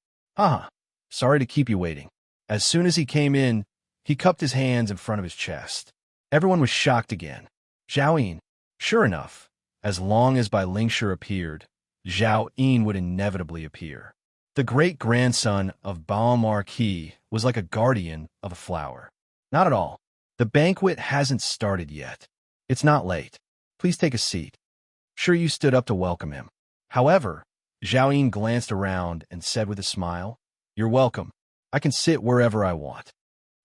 Sorry to keep you waiting." As soon as he came in, he cupped his hands in front of his chest. Everyone was shocked again. Zhao Yin. Sure enough, as long as Bai Lingshi appeared, Zhao Yin would inevitably appear. The great-grandson of Bao Marquis was like a guardian of a flower. Not at all. The banquet hasn't started yet. It's not late. Please take a seat. Shiryu stood up to welcome him. However, Zhao Yin glanced around and said with a smile, "You're welcome. I can sit wherever I want."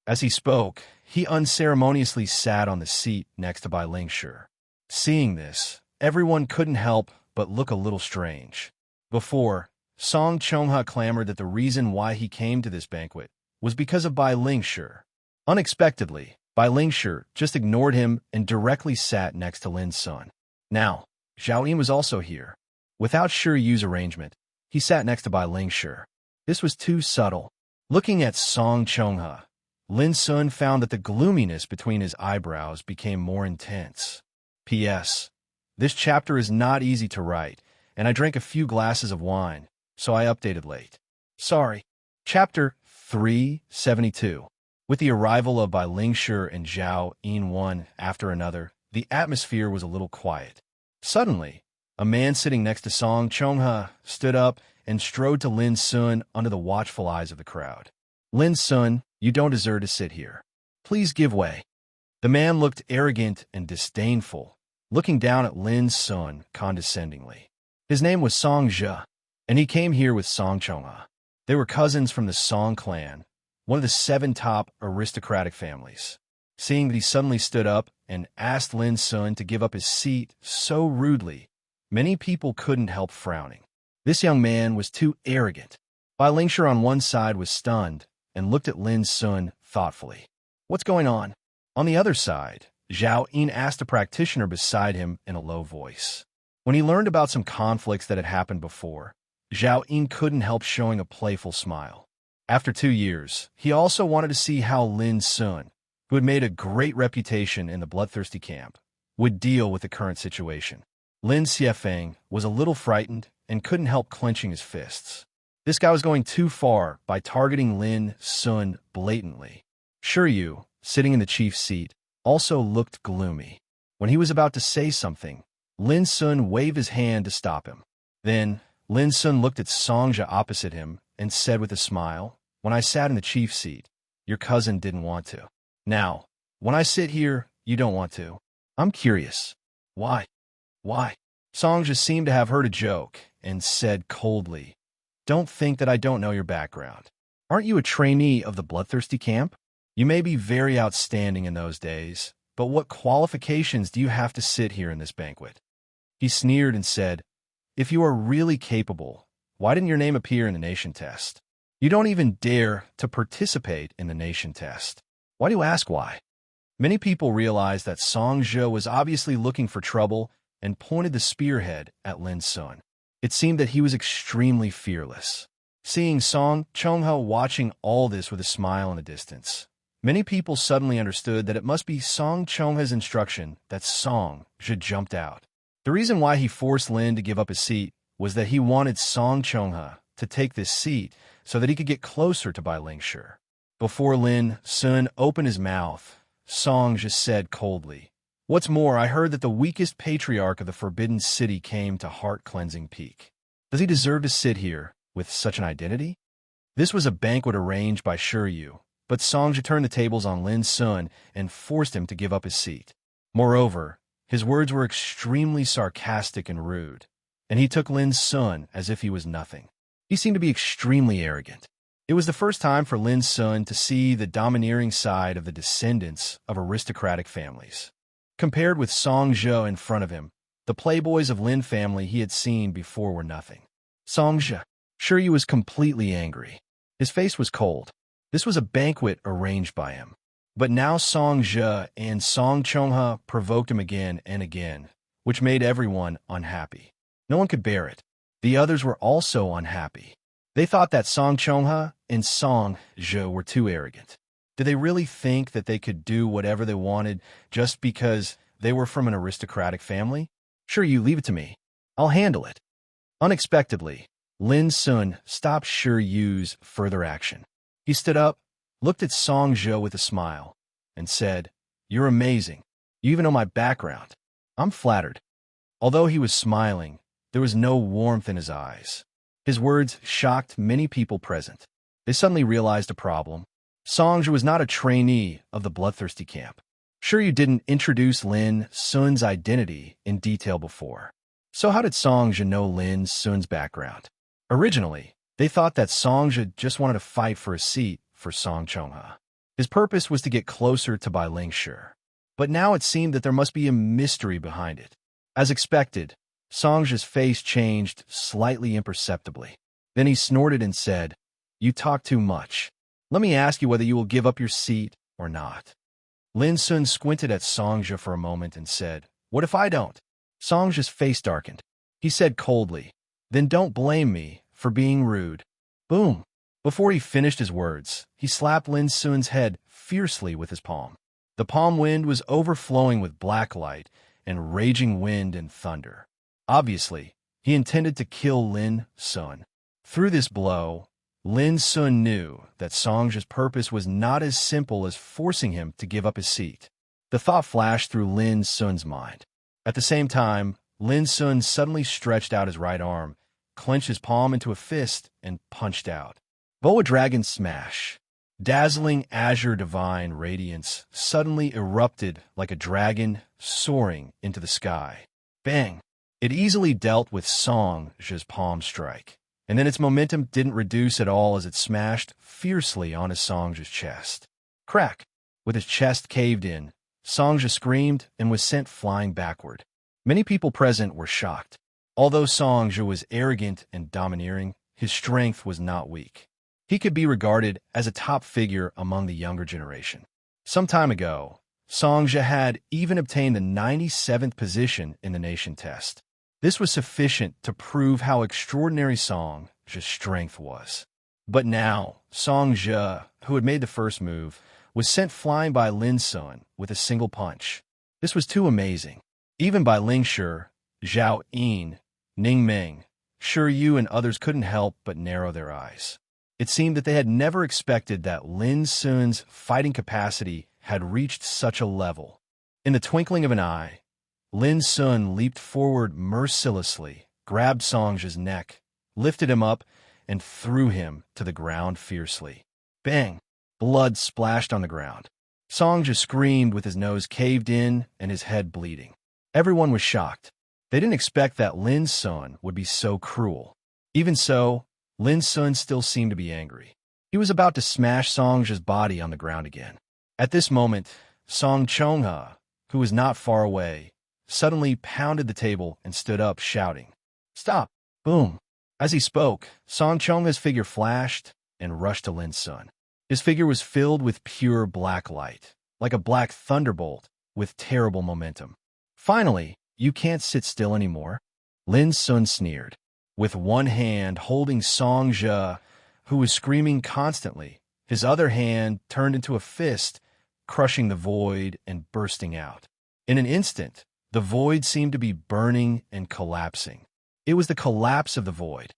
As he spoke, he unceremoniously sat on the seat next to Bai Lingshi. Seeing this, everyone couldn't help but look a little strange. Before, Song Chongha clamored that the reason why he came to this banquet was because of Bai Lingshi. Unexpectedly, Bai Lingshi just ignored him and directly sat next to Lin's son. Now, Zhao Yin was also here. Without Shiryu's arrangement, he sat next to Bai Lingshi. This was too subtle. Looking at Song Chongha, Lin's son found that the gloominess between his eyebrows became more intense. P.S. This chapter is not easy to write, and I drank a few glasses of wine, so I updated late. Sorry. Chapter 372. With the arrival of Bai Lingshi and Zhao Yin one after another, the atmosphere was a little quiet. Suddenly, a man sitting next to Song Chongha stood up and strode to Lin's son under the watchful eyes of the crowd. "Lin's son, you don't deserve to sit here. Please give way." The man looked arrogant and disdainful, looking down at Lin's son condescendingly. His name was Song Zhe, and he came here with Song Chongha. They were cousins from the Song clan, one of the 7 top aristocratic families. Seeing that he suddenly stood up and asked Lin Sun to give up his seat so rudely, many people couldn't help frowning. This young man was too arrogant. Bai Lingshi on one side was stunned and looked at Lin Sun thoughtfully. "What's going on?" On the other side, Zhao Yin asked a practitioner beside him in a low voice. When he learned about some conflicts that had happened before, Zhao Yin couldn't help showing a playful smile. After 2 years, he also wanted to see how Lin Sun, who had made a great reputation in the bloodthirsty camp, would deal with the current situation. Lin Xiefeng was a little frightened and couldn't help clenching his fists. This guy was going too far by targeting Lin Sun blatantly. Shiryu, sitting in the chief's seat, also looked gloomy. When he was about to say something, Lin Sun waved his hand to stop him. Then, Lin Sun looked at Songja opposite him and said with a smile, "When I sat in the chief's seat, your cousin didn't want to. Now, when I sit here, you don't want to. I'm curious. Why? Why?" Songja seemed to have heard a joke and said coldly, "Don't think that I don't know your background. Aren't you a trainee of the bloodthirsty camp? You may be very outstanding in those days, but what qualifications do you have to sit here in this banquet?" He sneered and said, "If you are really capable, why didn't your name appear in the nation test? You don't even dare to participate in the nation test. Why do you ask why?" Many people realized that Songja was obviously looking for trouble and pointed the spearhead at Lin Sun. It seemed that he was extremely fearless. Seeing Song Chongha watching all this with a smile in the distance, many people suddenly understood that it must be Song Chongha's instruction that Songja jumped out. The reason why he forced Lin to give up his seat was that he wanted Song Chongha to take this seat so that he could get closer to Bai Lingshi. Before Lin Sun opened his mouth, Song just said coldly, "What's more, I heard that the weakest patriarch of the Forbidden City came to heart-cleansing peak. Does he deserve to sit here with such an identity?" This was a banquet arranged by Shiryu, but Songja turned the tables on Lin Sun and forced him to give up his seat. Moreover, his words were extremely sarcastic and rude, and he took Lin Sun as if he was nothing. He seemed to be extremely arrogant. It was the first time for Lin Sun to see the domineering side of the descendants of aristocratic families. Compared with Songja in front of him, the playboys of Lin family he had seen before were nothing. Songja. Shiryu was completely angry. His face was cold. This was a banquet arranged by him. But now Songja and Song Chongha provoked him again and again, which made everyone unhappy. No one could bear it. The others were also unhappy. They thought that Song Chongha and Songja were too arrogant. Did they really think that they could do whatever they wanted just because they were from an aristocratic family? "Sure, you leave it to me. I'll handle it." Unexpectedly, Lin Sun stopped Shiryu's further action. He stood up, looked at Songja with a smile, and said, "You're amazing. You even know my background. I'm flattered." Although he was smiling, there was no warmth in his eyes. His words shocked many people present. They suddenly realized a problem. Songja was not a trainee of the bloodthirsty camp. Shiryu didn't introduce Lin Sun's identity in detail before. So how did Songja know Lin Sun's background? Originally, they thought that Songja just wanted to fight for a seat for Song Chongha. His purpose was to get closer to Bai Lingshi. But now it seemed that there must be a mystery behind it. As expected, Songja's face changed slightly imperceptibly. Then he snorted and said, "You talk too much. Let me ask you whether you will give up your seat or not." Lin Sun squinted at Songja for a moment and said, "What if I don't?" Songja's face darkened. He said coldly, "Then don't blame me for being rude." Boom! Before he finished his words, he slapped Lin Sun's head fiercely with his palm. The palm wind was overflowing with black light and raging wind and thunder. Obviously, he intended to kill Lin Sun. Through this blow, Lin Sun knew that Songja's purpose was not as simple as forcing him to give up his seat. The thought flashed through Lin Sun's mind. At the same time, Lin Sun suddenly stretched out his right arm, clenched his palm into a fist, and punched out. Boa Dragon Smash. Dazzling azure divine radiance suddenly erupted like a dragon soaring into the sky. Bang! It easily dealt with Songja's palm strike, and then its momentum didn't reduce at all as it smashed fiercely on his Songja's chest. Crack! With his chest caved in, Songja screamed and was sent flying backward. Many people present were shocked. Although Songja was arrogant and domineering, his strength was not weak. He could be regarded as a top figure among the younger generation. Some time ago, Songja had even obtained the 97th position in the nation test. This was sufficient to prove how extraordinary Songja's strength was. But now, Songja, who had made the first move, was sent flying by Lin Sun with a single punch. This was too amazing. Even by Ling Shi, Zhao Yin, Ning Ming, Shi Yu and others couldn't help but narrow their eyes. It seemed that they had never expected that Lin Sun's fighting capacity had reached such a level. In the twinkling of an eye, Lin Sun leaped forward mercilessly, grabbed Songja's neck, lifted him up, and threw him to the ground fiercely. Bang! Blood splashed on the ground. Songja screamed with his nose caved in and his head bleeding. Everyone was shocked. They didn't expect that Lin Sun would be so cruel. Even so, Lin Sun still seemed to be angry. He was about to smash Songja's body on the ground again. At this moment, Song Chongha, who was not far away, suddenly pounded the table and stood up, shouting, "Stop!" Boom! As he spoke, Song Chongha's figure flashed and rushed to Lin Sun. His figure was filled with pure black light, like a black thunderbolt with terrible momentum. Finally, you can't sit still anymore, Lin Sun sneered. With one hand holding Songja, who was screaming constantly, his other hand turned into a fist, crushing the void and bursting out. In an instant, the void seemed to be burning and collapsing. It was the collapse of the void.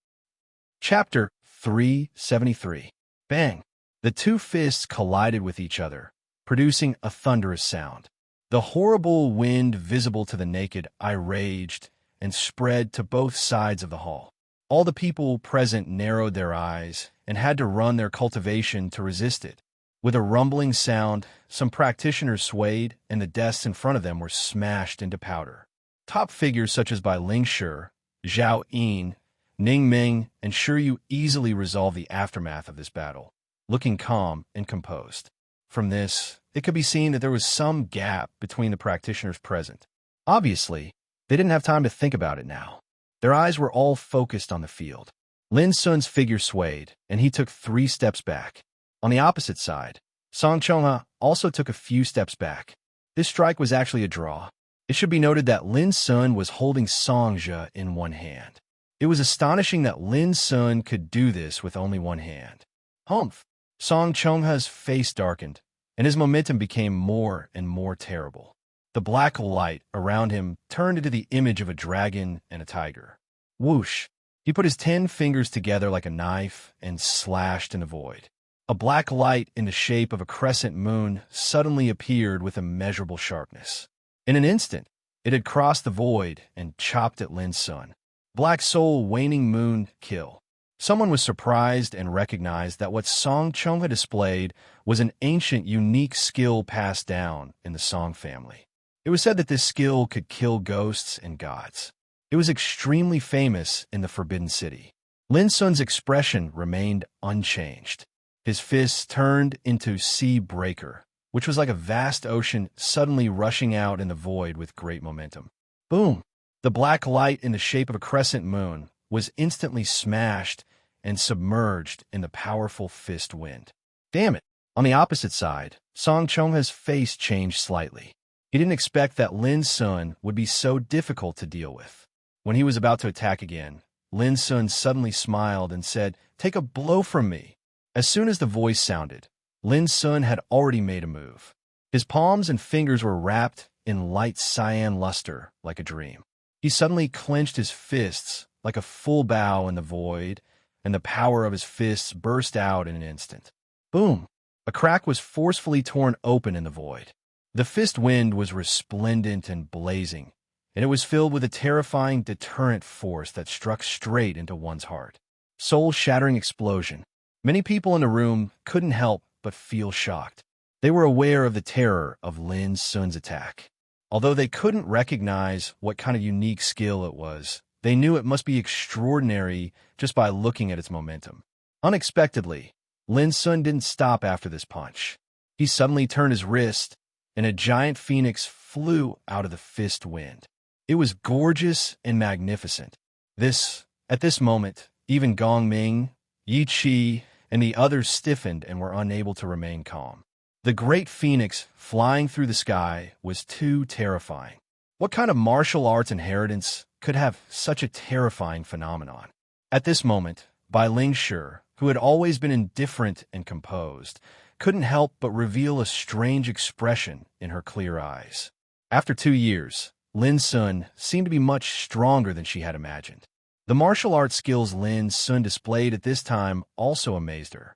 Chapter 373. Bang! The two fists collided with each other, producing a thunderous sound. The horrible wind visible to the naked eye raged and spread to both sides of the hall. All the people present narrowed their eyes and had to run their cultivation to resist it. With a rumbling sound, some practitioners swayed, and the desks in front of them were smashed into powder. Top figures such as by Ling Shi, Zhao Yin, Ning Ming, and Shi Yu easily resolved the aftermath of this battle, looking calm and composed. From this, it could be seen that there was some gap between the practitioners present. Obviously, they didn't have time to think about it now. Their eyes were all focused on the field. Lin Sun's figure swayed, and he took 3 steps back. On the opposite side, Song Chongha also took a few steps back. This strike was actually a draw. It should be noted that Lin Sun was holding Songja in one hand. It was astonishing that Lin Sun could do this with only one hand. Humph! Song Chongha's face darkened, and his momentum became more and more terrible. The black light around him turned into the image of a dragon and a tiger. Whoosh! He put his 10 fingers together like a knife and slashed in the void. A black light in the shape of a crescent moon suddenly appeared with immeasurable sharpness. In an instant, it had crossed the void and chopped at Lin Sun. Black Soul Waning Moon Kill. Someone was surprised and recognized that what Song Chongha displayed was an ancient, unique skill passed down in the Song family. It was said that this skill could kill ghosts and gods. It was extremely famous in the Forbidden City. Lin Sun's expression remained unchanged. His fists turned into Sea Breaker, which was like a vast ocean suddenly rushing out in the void with great momentum. Boom! The black light in the shape of a crescent moon was instantly smashed and submerged in the powerful fist wind. Damn it! On the opposite side, Song Chongha's face changed slightly. He didn't expect that Lin Sun would be so difficult to deal with. When he was about to attack again, Lin Sun suddenly smiled and said, "Take a blow from me." As soon as the voice sounded, Lin Sun had already made a move. His palms and fingers were wrapped in light cyan luster like a dream. He suddenly clenched his fists like a full bow in the void, and the power of his fists burst out in an instant. Boom! A crack was forcefully torn open in the void. The fist wind was resplendent and blazing, and it was filled with a terrifying deterrent force that struck straight into one's heart. Soul-shattering explosion. Many people in the room couldn't help but feel shocked. They were aware of the terror of Lin Sun's attack. Although they couldn't recognize what kind of unique skill it was, They knew it must be extraordinary just by looking at its momentum. Unexpectedly, Lin Sun didn't stop after this punch. He suddenly turned his wrist, and a giant phoenix flew out of the fist wind. It was gorgeous and magnificent. At this moment, even Gong Ming, Yi Qi, and the others stiffened and were unable to remain calm. The great phoenix flying through the sky was too terrifying. What kind of martial arts inheritance could have such a terrifying phenomenon? At this moment, Bai Lingshi, who had always been indifferent and composed, couldn't help but reveal a strange expression in her clear eyes. After 2 years, Lin Sun seemed to be much stronger than she had imagined. The martial arts skills Lin Sun displayed at this time also amazed her.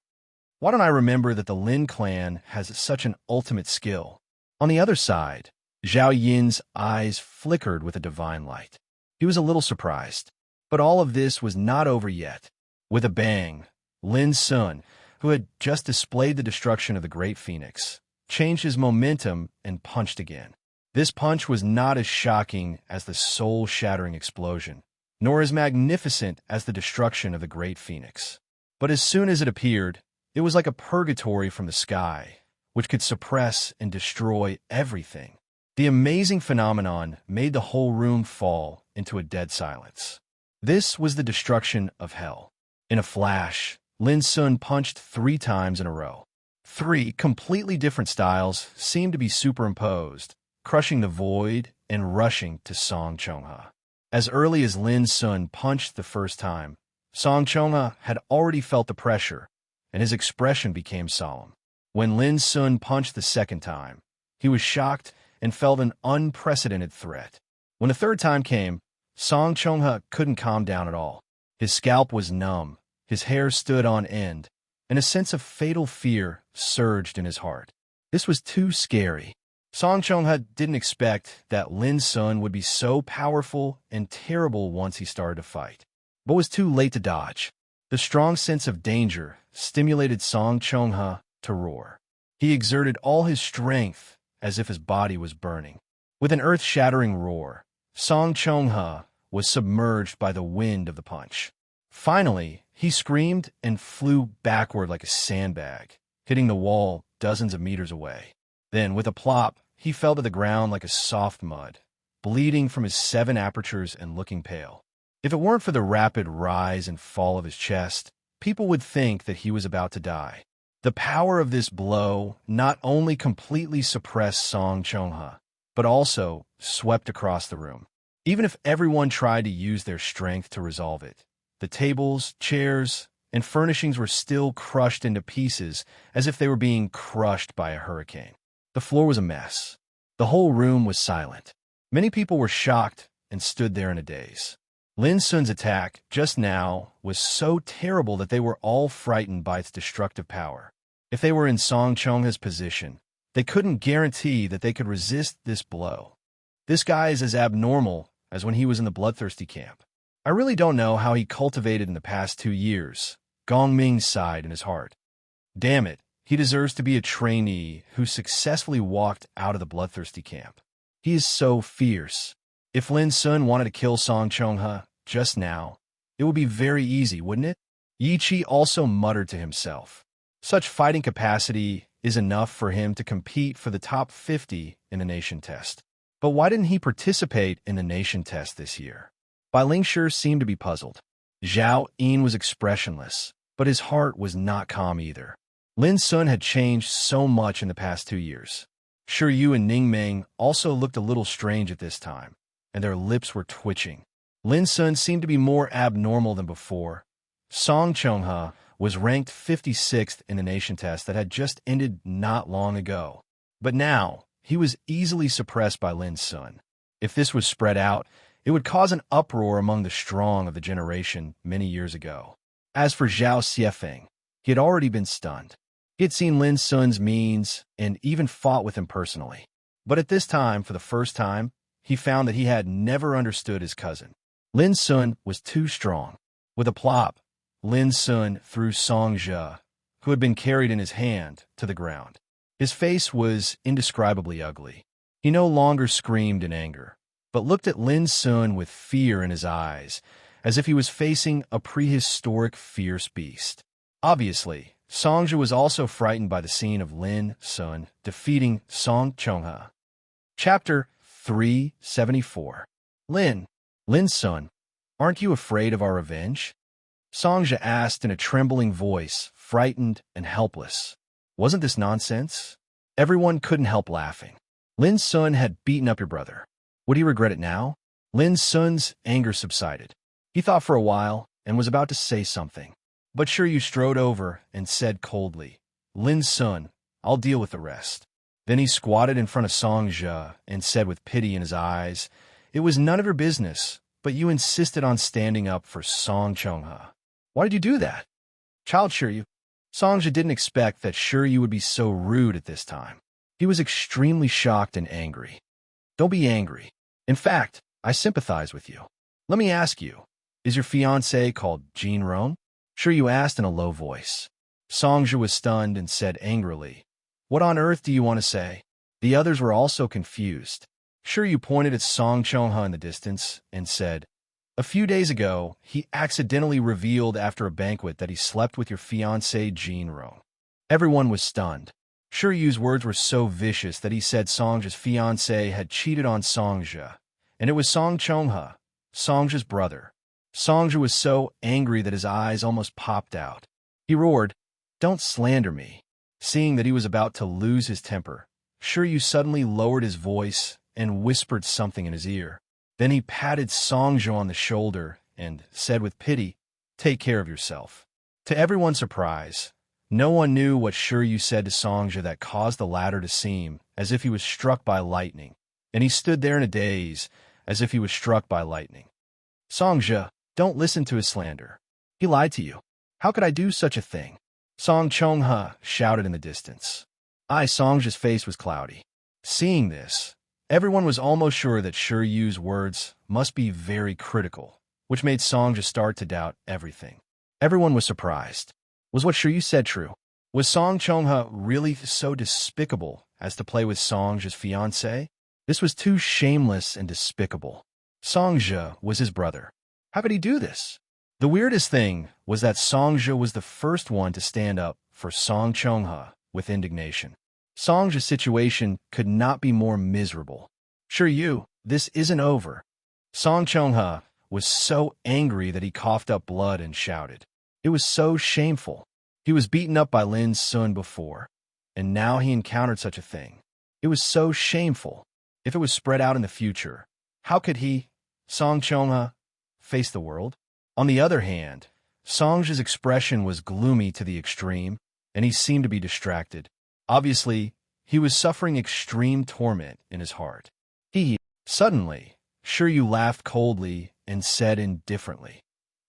Why don't I remember that the Lin clan has such an ultimate skill? On the other side, Zhao Yin's eyes flickered with a divine light. He was a little surprised. But all of this was not over yet. With a bang, Lin Sun, who had just displayed the destruction of the Great Phoenix, changed his momentum and punched again. This punch was not as shocking as the soul-shattering explosion, nor as magnificent as the destruction of the Great Phoenix. But as soon as it appeared, it was like a purgatory from the sky, which could suppress and destroy everything. The amazing phenomenon made the whole room fall into a dead silence. This was the destruction of hell. In a flash, Lin Sun punched 3 times in a row. 3 completely different styles seemed to be superimposed, crushing the void and rushing to Song Chonghe. As early as Lin Sun punched the first time, Song Chonghe had already felt the pressure, and his expression became solemn. When Lin Sun punched the second time, he was shocked and felt an unprecedented threat. When the third time came, Song Chonghe couldn't calm down at all. His scalp was numb, his hair stood on end, and a sense of fatal fear surged in his heart. This was too scary. Song Chonghe didn't expect that Lin Sun would be so powerful and terrible once he started to fight, but was too late to dodge. The strong sense of danger stimulated Song Chonghe to roar. He exerted all his strength as if his body was burning. With an earth-shattering roar, Song Chonghe was submerged by the wind of the punch. Finally, he screamed and flew backward like a sandbag, hitting the wall dozens of meters away. Then, with a plop, he fell to the ground like a soft mud, bleeding from his 7 apertures and looking pale. If it weren't for the rapid rise and fall of his chest, people would think that he was about to die. The power of this blow not only completely suppressed Song Chonghe, but also swept across the room. Even if everyone tried to use their strength to resolve it, the tables, chairs, and furnishings were still crushed into pieces as if they were being crushed by a hurricane. The floor was a mess. The whole room was silent. Many people were shocked and stood there in a daze. Lin Sun's attack just now was so terrible that they were all frightened by its destructive power. If they were in Song Chonghe's position, they couldn't guarantee that they could resist this blow. This guy is as abnormal as when he was in the bloodthirsty camp. I really don't know how he cultivated in the past 2 years, Gong Ming sighed in his heart. Damn it, he deserves to be a trainee who successfully walked out of the bloodthirsty camp. He is so fierce. If Lin Sun wanted to kill Song Chonghe just now, it would be very easy, wouldn't it? Yi Qi also muttered to himself. Such fighting capacity is enough for him to compete for the top 50 in the nation test. But why didn't he participate in the nation test this year? Bai Lingshi seemed to be puzzled. Zhao Yin was expressionless, but his heart was not calm either. Lin Sun had changed so much in the past 2 years. Shi Yu and Ning Meng also looked a little strange at this time, and their lips were twitching. Lin Sun seemed to be more abnormal than before. Song Chonghe was ranked 56th in the nation test that had just ended not long ago. But now, he was easily suppressed by Lin Sun. If this was spread out, it would cause an uproar among the strong of the generation many years ago. As for Zhao Xiefeng, he had already been stunned. He had seen Lin Sun's means and even fought with him personally. But at this time, for the first time, he found that he had never understood his cousin. Lin Sun was too strong. With a plop, Lin Sun threw Song Zhe, who had been carried in his hand, to the ground. His face was indescribably ugly. He no longer screamed in anger, but looked at Lin Sun with fear in his eyes, as if he was facing a prehistoric fierce beast. Obviously, Songja was also frightened by the scene of Lin Sun defeating Song Chongha. Chapter 374. Lin Sun, aren't you afraid of our revenge? Songja asked in a trembling voice, frightened and helpless. Wasn't this nonsense? Everyone couldn't help laughing. Lin Sun had beaten up your brother. Would he regret it now? Lin Sun's anger subsided. He thought for a while and was about to say something. But Shiryu strode over and said coldly, Lin Sun, I'll deal with the rest. Then he squatted in front of Songja and said with pity in his eyes, It was none of your business, but you insisted on standing up for Song Chongha. Why did you do that? Child Shiryu. Songja didn't expect that Shiryu would be so rude at this time. He was extremely shocked and angry. Don't be angry. In fact, I sympathize with you. Let me ask you, is your fiancé called Jin Rong? Shiryu asked in a low voice. Songja was stunned and said angrily, What on earth do you want to say? The others were also confused. Shiryu pointed at Song Chongha in the distance and said, A few days ago, he accidentally revealed after a banquet that he slept with your fiancé Jin Rong. Everyone was stunned. Shiryu's words were so vicious that he said Songja's fiancé had cheated on Songja, and it was Song Chongha, Songja's brother. Songja was so angry that his eyes almost popped out. He roared, Don't slander me. Seeing that he was about to lose his temper, Shiryu suddenly lowered his voice and whispered something in his ear. Then he patted Songja on the shoulder and said with pity, Take care of yourself. To everyone's surprise, no one knew what Shiryu said to Songja that caused the latter to seem as if he was struck by lightning, and he stood there in a daze as if he was struck by lightning. Songja, don't listen to his slander. He lied to you. How could I do such a thing? Song Chongha shouted in the distance. Songja's face was cloudy. Seeing this, everyone was almost sure that Shiryu's words must be very critical, which made Songja start to doubt everything. Everyone was surprised. Was what Shiryu said true? Was Song Chongha really so despicable as to play with Songja's fiancé? This was too shameless and despicable. Songja was his brother. How could he do this? The weirdest thing was that Songja was the first one to stand up for Song Chongha with indignation. Songja's situation could not be more miserable. Shiryu, this isn't over. Song Chongha was so angry that he coughed up blood and shouted. It was so shameful. He was beaten up by Lin Sun before, and now he encountered such a thing. It was so shameful. If it was spread out in the future, how could he, Song Chongha, face the world? On the other hand, Songja's expression was gloomy to the extreme, and he seemed to be distracted. Obviously, he was suffering extreme torment in his heart. Suddenly, Shiryu laughed coldly and said indifferently,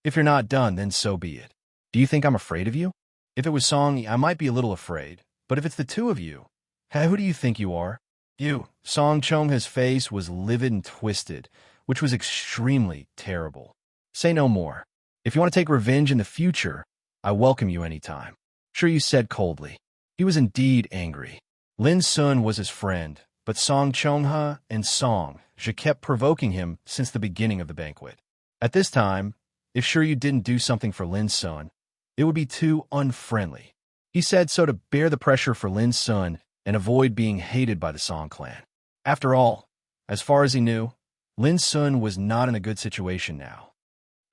If you're not done, then so be it. Do you think I'm afraid of you? If it was Song, I might be a little afraid, but if it's the two of you, who do you think you are? You. Song Chongha's face was livid and twisted, which was extremely terrible. Say no more. If you want to take revenge in the future, I welcome you anytime. Shiryu said coldly. He was indeed angry. Lin Sun was his friend, but Song Chongha and Songja kept provoking him since the beginning of the banquet. At this time, if Shiryu didn't do something for Lin Sun, it would be too unfriendly. He said so to bear the pressure for Lin Sun and avoid being hated by the Song clan. After all, as far as he knew, Lin Sun was not in a good situation now.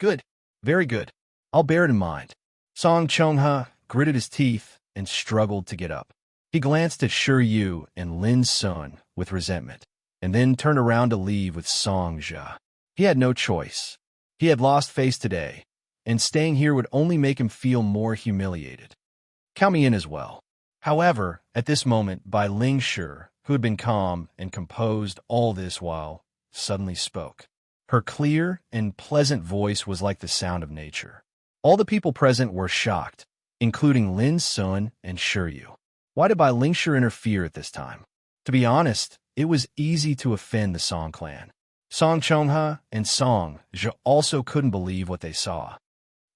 Good. Very good. I'll bear it in mind. Song Chongha gritted his teeth and struggled to get up. He glanced at Shiryu and Lin Sun with resentment, and then turned around to leave with Songja. He had no choice. He had lost face today, and staying here would only make him feel more humiliated. Count me in as well. However, at this moment, Bai Lingshi, who had been calm and composed all this while, suddenly spoke. Her clear and pleasant voice was like the sound of nature. All the people present were shocked, including Lin Sun and Shiryu. Why did Bai Lingshi interfere at this time? To be honest, it was easy to offend the Song clan. Song Chongha and Songja also couldn't believe what they saw.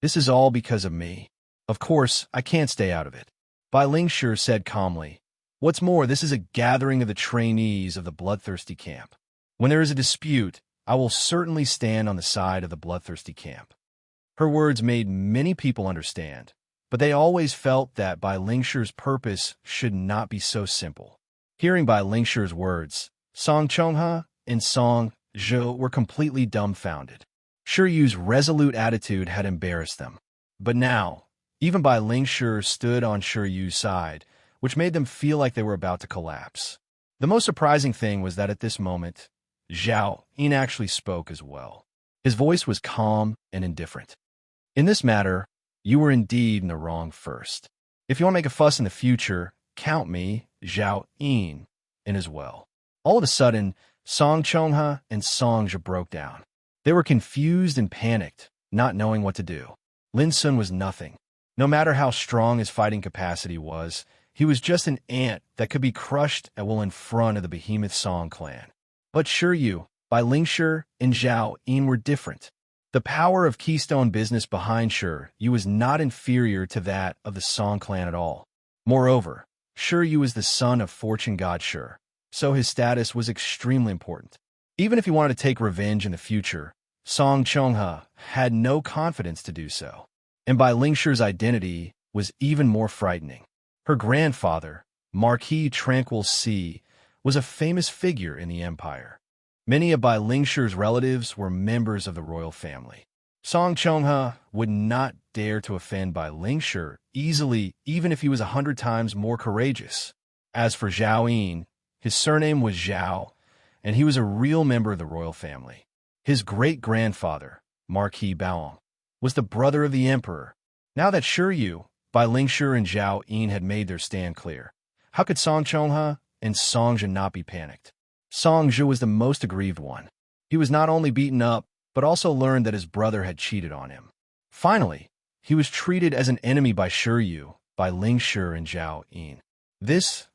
This is all because of me. Of course, I can't stay out of it. Bai Lingshi said calmly. What's more, this is a gathering of the trainees of the bloodthirsty camp. When there is a dispute, I will certainly stand on the side of the bloodthirsty camp. Her words made many people understand, but they always felt that Bai Lingshi's purpose should not be so simple. Hearing Bai Lingshi's words, Song Chongha and Song Zhou were completely dumbfounded. Shi Yu's resolute attitude had embarrassed them. But now, even Bai Lingshi stood on Shi Yu's side, which made them feel like they were about to collapse. The most surprising thing was that at this moment, Zhao Yin actually spoke as well. His voice was calm and indifferent. In this matter, you were indeed in the wrong first. If you want to make a fuss in the future, count me, Zhao Yin, in as well. All of a sudden, Song Chongha and Song Zhe broke down. They were confused and panicked, not knowing what to do. Lin Sun was nothing. No matter how strong his fighting capacity was, he was just an ant that could be crushed at will in front of the behemoth Song clan. But Shi Yu, Bai Lingshi, and Zhao Yin were different. The power of Keystone business behind Shi Yu was not inferior to that of the Song clan at all. Moreover, Shi Yu was the son of fortune god Shi, so his status was extremely important. Even if he wanted to take revenge in the future, Song Chongha had no confidence to do so. And Bai Lingshi's identity was even more frightening. Her grandfather, Marquis Tranquil C, was a famous figure in the empire. Many of Bai Lingshi's relatives were members of the royal family. Song Chongha would not dare to offend Bai Lingshi easily, even if he was 100 times more courageous. As for Zhao Yin, his surname was Zhao, and he was a real member of the royal family. His great-grandfather, Marquis Baoong, was the brother of the emperor. Now that Shi Yu, Bai Lingshi, and Zhao Yin had made their stand clear, how could Song Chongha and Song Zhe not be panicked? Song Zhe was the most aggrieved one. He was not only beaten up, but also learned that his brother had cheated on him. Finally, he was treated as an enemy by Shi Yu, Bai Lingshi, and Zhao Yin.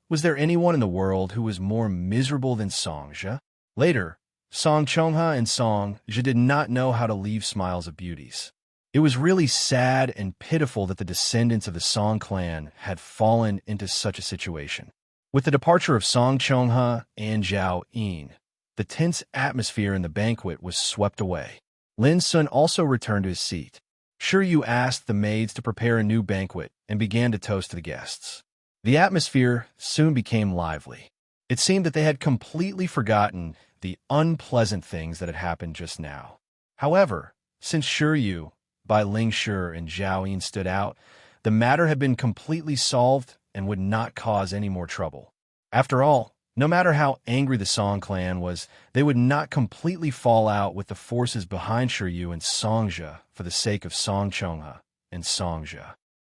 Was there anyone in the world who was more miserable than Song Zhe? Later, Song Chongha and Song Zhe did not know how to leave smiles of beauties. It was really sad and pitiful that the descendants of the Song clan had fallen into such a situation. With the departure of Song Chongha and Zhao Yin, the tense atmosphere in the banquet was swept away. Lin Sun also returned to his seat. Shi Yu asked the maids to prepare a new banquet and began to toast the guests. The atmosphere soon became lively. It seemed that they had completely forgotten the unpleasant things that had happened just now. However, since Shi Yu, Bai Lingshi, and Zhao Yin stood out, the matter had been completely solved and would not cause any more trouble. After all, no matter how angry the Song clan was, they would not completely fall out with the forces behind Shi Yu and Song Zhe for the sake of Song Chongha and Song Zhe.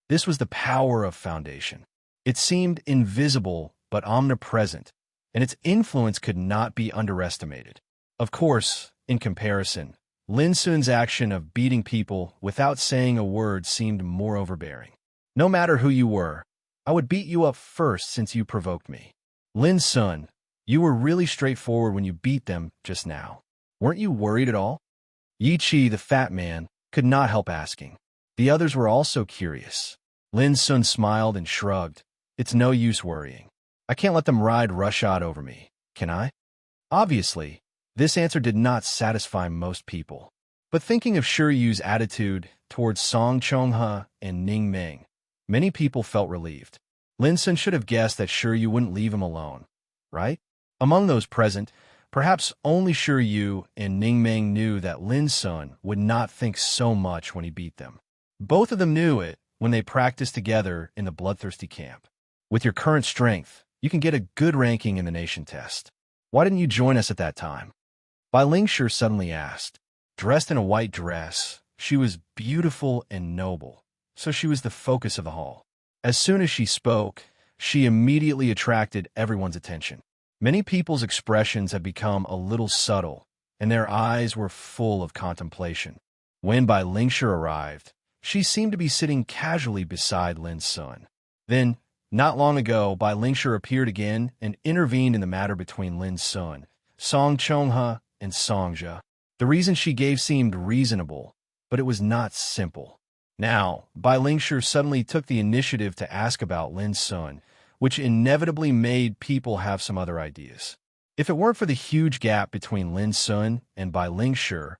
This was the power of foundation. It seemed invisible but omnipresent, and its influence could not be underestimated. Of course, in comparison, Lin Sun's action of beating people without saying a word seemed more overbearing. No matter who you were, I would beat you up first since you provoked me. Lin Sun, you were really straightforward when you beat them just now. Weren't you worried at all? Yi Qi, the fat man, could not help asking. The others were also curious. Lin Sun smiled and shrugged. It's no use worrying. I can't let them ride roughshod over me, can I? Obviously, this answer did not satisfy most people. But thinking of Shi Yu's attitude towards Song Chongha and Ning Meng, many people felt relieved. Lin Sun should have guessed that Shi Yu wouldn't leave him alone, right? Among those present, perhaps only Shi Yu and Ning Meng knew that Lin Sun would not think so much when he beat them. Both of them knew it when they practiced together in the bloodthirsty camp. With your current strength, you can get a good ranking in the nation test. Why didn't you join us at that time? Bai Lingshi suddenly asked. Dressed in a white dress, she was beautiful and noble, so she was the focus of the hall. As soon as she spoke, she immediately attracted everyone's attention. Many people's expressions had become a little subtle, and their eyes were full of contemplation. When Bai Lingshi arrived, she seemed to be sitting casually beside Lin Sun. Then, not long ago, Bai Lingshi appeared again and intervened in the matter between Lin Sun, Song Chongha, and Song Zhe. The reason she gave seemed reasonable, but it was not simple. Now, Bai Lingshi suddenly took the initiative to ask about Lin Sun, which inevitably made people have some other ideas. If it weren't for the huge gap between Lin Sun and Bai Lingshi,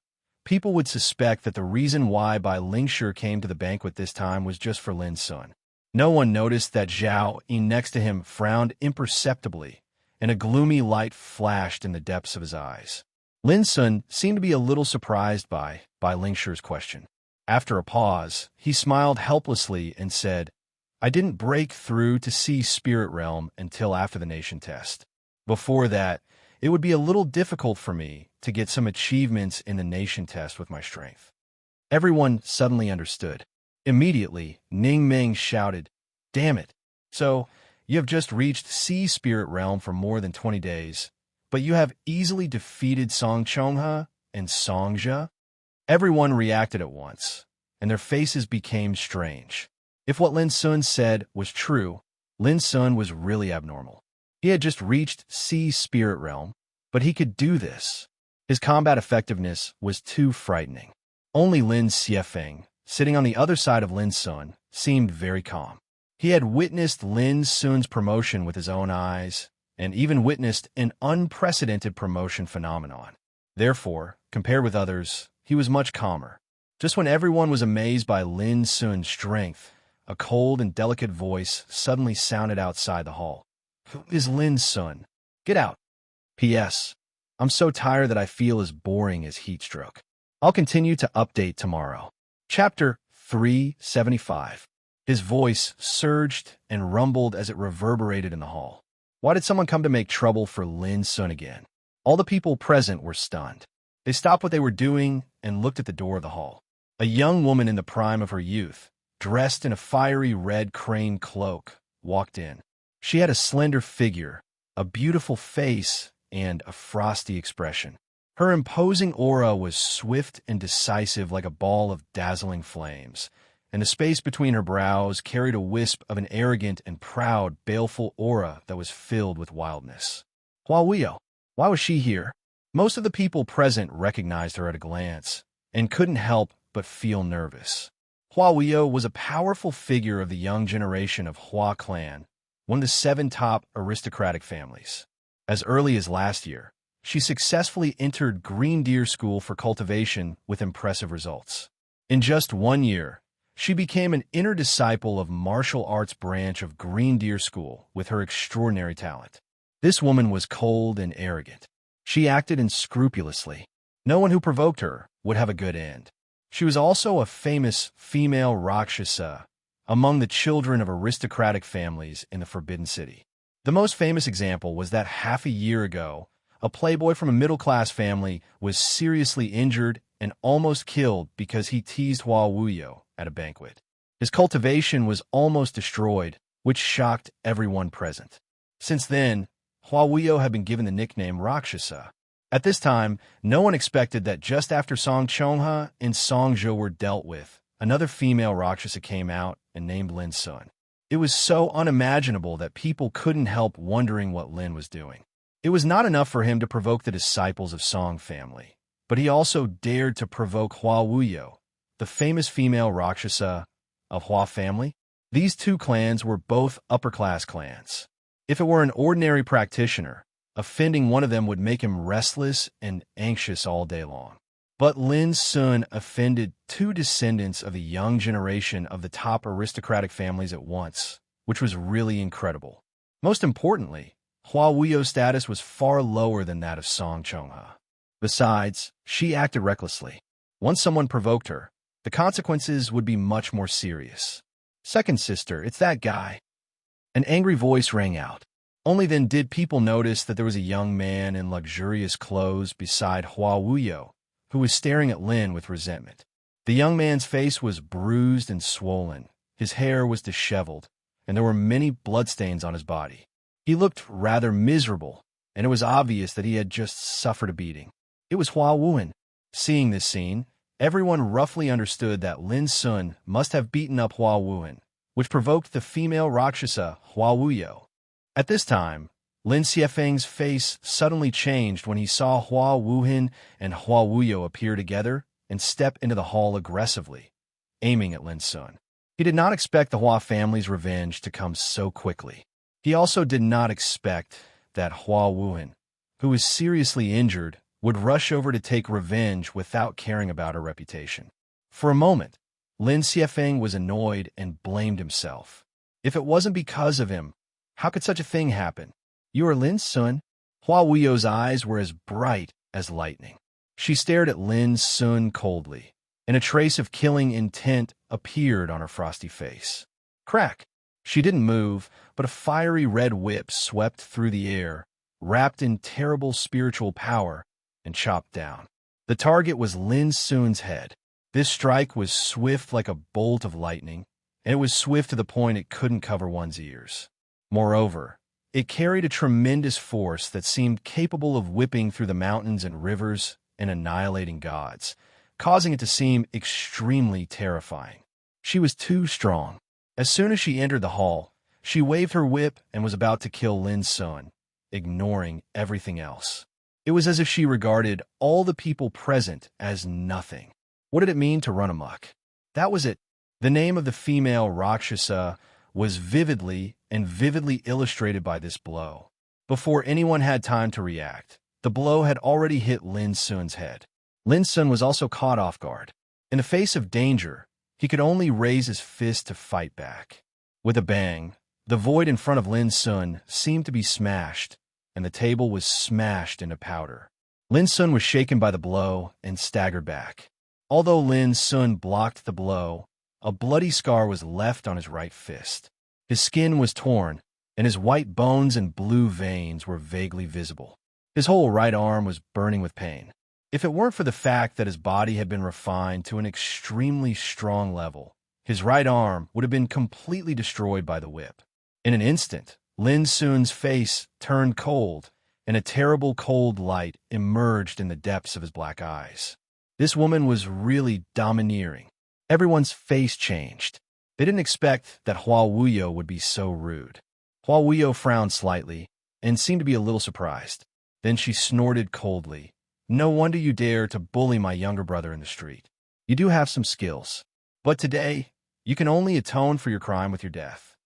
people would suspect that the reason why Bai Lingshi came to the banquet this time was just for Lin Sun. No one noticed that Zhao Ying next to him frowned imperceptibly, and a gloomy light flashed in the depths of his eyes. Lin Sun seemed to be a little surprised by Lingshi's question. After a pause, he smiled helplessly and said, "I didn't break through to see Spirit Realm until after the nation test. Before that, it would be a little difficult for me to get some achievements in the nation test with my strength." Everyone suddenly understood. Immediately, Ning Ming shouted, "Damn it! So, you have just reached Sea Spirit Realm for more than 20 days, but you have easily defeated Song Chonghe and Song Zhe?" Everyone reacted at once, and their faces became strange. If what Lin Sun said was true, Lin Sun was really abnormal. He had just reached Sea Spirit Realm, but he could do this. His combat effectiveness was too frightening. Only Lin Xiefeng, sitting on the other side of Lin Sun, seemed very calm. He had witnessed Lin Sun's promotion with his own eyes, and even witnessed an unprecedented promotion phenomenon. Therefore, compared with others, he was much calmer. Just when everyone was amazed by Lin Sun's strength, a cold and delicate voice suddenly sounded outside the hall. "Who is Lin Sun? Get out. P.S. I'm so tired that I feel as boring as heat stroke. I'll continue to update tomorrow." Chapter 375. His voice surged and rumbled as it reverberated in the hall. Why did someone come to make trouble for Lin Sun again? All the people present were stunned. They stopped what they were doing and looked at the door of the hall. A young woman in the prime of her youth, dressed in a fiery red crane cloak, walked in. She had a slender figure, a beautiful face, and a frosty expression. Her imposing aura was swift and decisive like a ball of dazzling flames, and the space between her brows carried a wisp of an arrogant and proud, baleful aura that was filled with wildness. Hua Wuyo, why was she here? Most of the people present recognized her at a glance, and couldn't help but feel nervous. Hua Wuyo was a powerful figure of the young generation of Hua clan, one of the 7 top aristocratic families. As early as last year, she successfully entered Green Deer School for cultivation with impressive results. In just 1 year, she became an inner disciple of martial arts branch of Green Deer School with her extraordinary talent. This woman was cold and arrogant. She acted unscrupulously. No one who provoked her would have a good end. She was also a famous female Rakshasa among the children of aristocratic families in the Forbidden City. The most famous example was that half a year ago, a playboy from a middle-class family was seriously injured and almost killed because he teased Hua Wuyo at a banquet. His cultivation was almost destroyed, which shocked everyone present. Since then, Hua Wuyo had been given the nickname Rakshasa. At this time, no one expected that just after Song Chonghe and Song Zhe were dealt with, another female Rakshasa came out and named Lin Sun. It was so unimaginable that people couldn't help wondering what Lin was doing. It was not enough for him to provoke the disciples of Song family, but he also dared to provoke Hua Wuyo, the famous female Rakshasa of Hua family. These 2 clans were both upper-class clans. If it were an ordinary practitioner, offending one of them would make him restless and anxious all day long. But Lin Sun offended 2 descendants of the young generation of the top aristocratic families at once, which was really incredible. Most importantly, Hua Wuyo's status was far lower than that of Song Chonghe. Besides, she acted recklessly. Once someone provoked her, the consequences would be much more serious. "Second sister, it's that guy." An angry voice rang out. Only then did people notice that there was a young man in luxurious clothes beside Hua Wuyo, who was staring at Lin with resentment. The young man's face was bruised and swollen, his hair was disheveled, and there were many bloodstains on his body. He looked rather miserable, and it was obvious that he had just suffered a beating. It was Hua Wuhan. Seeing this scene, everyone roughly understood that Lin Sun must have beaten up Hua Wuhan, which provoked the female Rakshasa Hua Wuyo. At this time, Lin Xiefeng's face suddenly changed when he saw Hua Wuhan and Hua Wuyo appear together and step into the hall aggressively, aiming at Lin Sun. He did not expect the Hua family's revenge to come so quickly. He also did not expect that Hua Wuhan, who was seriously injured, would rush over to take revenge without caring about her reputation. For a moment, Lin Xiefeng was annoyed and blamed himself. If it wasn't because of him, how could such a thing happen? You are Lin's son? Hua Wuyo's eyes were as bright as lightning. She stared at Lin Sun coldly, and a trace of killing intent appeared on her frosty face. Crack! She didn't move, but a fiery red whip swept through the air, wrapped in terrible spiritual power, and chopped down. The target was Lin Sun's head. This strike was swift like a bolt of lightning, and it was swift to the point it couldn't cover one's ears. Moreover, it carried a tremendous force that seemed capable of whipping through the mountains and rivers and annihilating gods, causing it to seem extremely terrifying. She was too strong. As soon as she entered the hall, she waved her whip and was about to kill Lin Sun, ignoring everything else. It was as if she regarded all the people present as nothing. What did it mean to run amok? That was it. The name of the female Rakshasa was vividly illustrated by this blow. Before anyone had time to react, the blow had already hit Lin Sun's head. Lin Sun was also caught off guard. In the face of danger, he could only raise his fist to fight back. With a bang, the void in front of Lin Sun seemed to be smashed, and the table was smashed into powder. Lin Sun was shaken by the blow and staggered back. Although Lin Sun blocked the blow, a bloody scar was left on his right fist. His skin was torn, and his white bones and blue veins were vaguely visible. His whole right arm was burning with pain. If it weren't for the fact that his body had been refined to an extremely strong level, his right arm would have been completely destroyed by the whip. In an instant, Lin Sun's face turned cold, and a terrible cold light emerged in the depths of his black eyes. This woman was really domineering. Everyone's face changed. They didn't expect that Hua Wuyo would be so rude. Hua Wuyo frowned slightly and seemed to be a little surprised. Then she snorted coldly. No wonder you dare to bully my younger brother in the street. You do have some skills. But today, you can only atone for your crime with your death.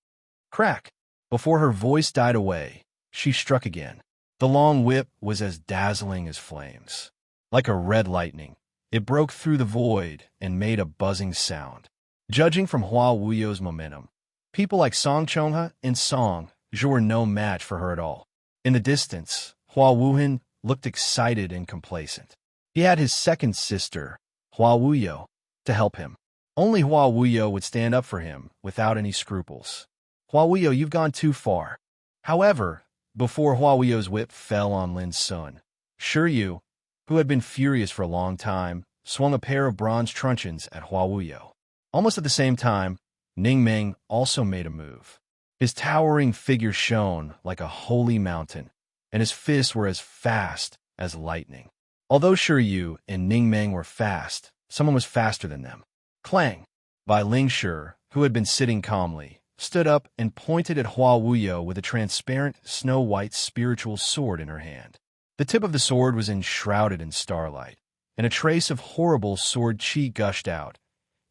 Crack! Before her voice died away, she struck again. The long whip was as dazzling as flames. Like a red lightning, it broke through the void and made a buzzing sound. Judging from Hua Wuyo's momentum, people like Song Chongha and Song Zhu were no match for her at all. In the distance, Hua Wuhan looked excited and complacent. He had his second sister, Hua Wuyo, to help him. Only Hua Wuyo would stand up for him without any scruples. Hua Wuyo, you've gone too far. However, before Hua Wuyo's whip fell on Lin Sun, Shiryu, who had been furious for a long time, swung a pair of bronze truncheons at Hua Wuyo. Almost at the same time, Ning Meng also made a move. His towering figure shone like a holy mountain, and his fists were as fast as lightning. Although Shiryu and Ning Meng were fast, someone was faster than them. Clang! Bai Lingshi, who had been sitting calmly, stood up and pointed at Hua Wuyo with a transparent, snow-white spiritual sword in her hand. The tip of the sword was enshrouded in starlight, and a trace of horrible sword chi gushed out,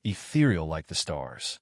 ethereal like the stars.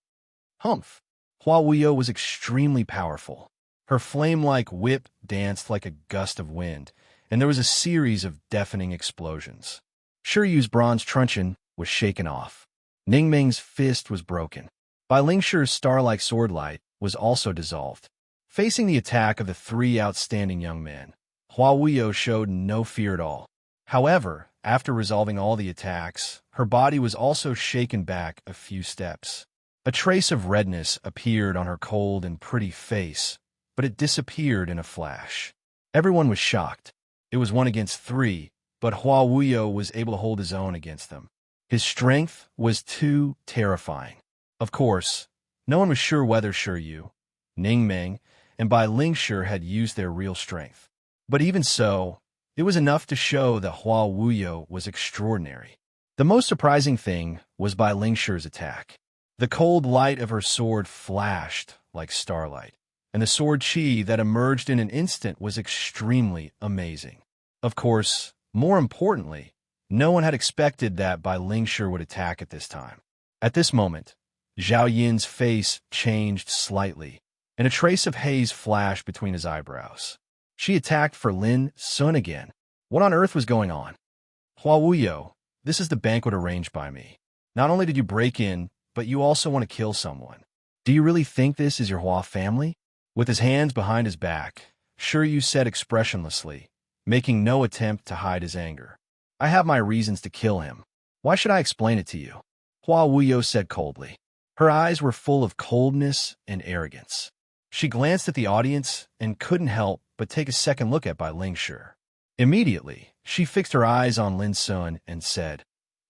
Humph! Hua Wuyo was extremely powerful. Her flame-like whip danced like a gust of wind, and there was a series of deafening explosions. Shiryu's bronze truncheon was shaken off. Ning Meng's fist was broken. Bai Lingshi's star-like swordlight was also dissolved. Facing the attack of the three outstanding young men, Hua Wuyo showed no fear at all. However, after resolving all the attacks, her body was also shaken back a few steps. A trace of redness appeared on her cold and pretty face, but it disappeared in a flash. Everyone was shocked. It was 1 against 3, but Hua Wuyo was able to hold his own against them. His strength was too terrifying. Of course, no one was sure whether Shiryu, Ning Meng, and Bai Lingshi had used their real strength. But even so, it was enough to show that Hua Wuyo was extraordinary. The most surprising thing was Bai Lingshi's attack. The cold light of her sword flashed like starlight, and the sword chi that emerged in an instant was extremely amazing. Of course, more importantly, no one had expected that Bai Lingshi would attack at this time. At this moment, Zhao Yin's face changed slightly, and a trace of haze flashed between his eyebrows. She attacked for Lin Sun again. What on earth was going on? Hua Wuyo, this is the banquet arranged by me. Not only did you break in, but you also want to kill someone. Do you really think this is your Hua family? With his hands behind his back, Shiryu said expressionlessly, making no attempt to hide his anger. I have my reasons to kill him. Why should I explain it to you? Hua Wuyo said coldly. Her eyes were full of coldness and arrogance. She glanced at the audience and couldn't help but take a second look at Bai Lingshi. Immediately, she fixed her eyes on Lin Sun and said,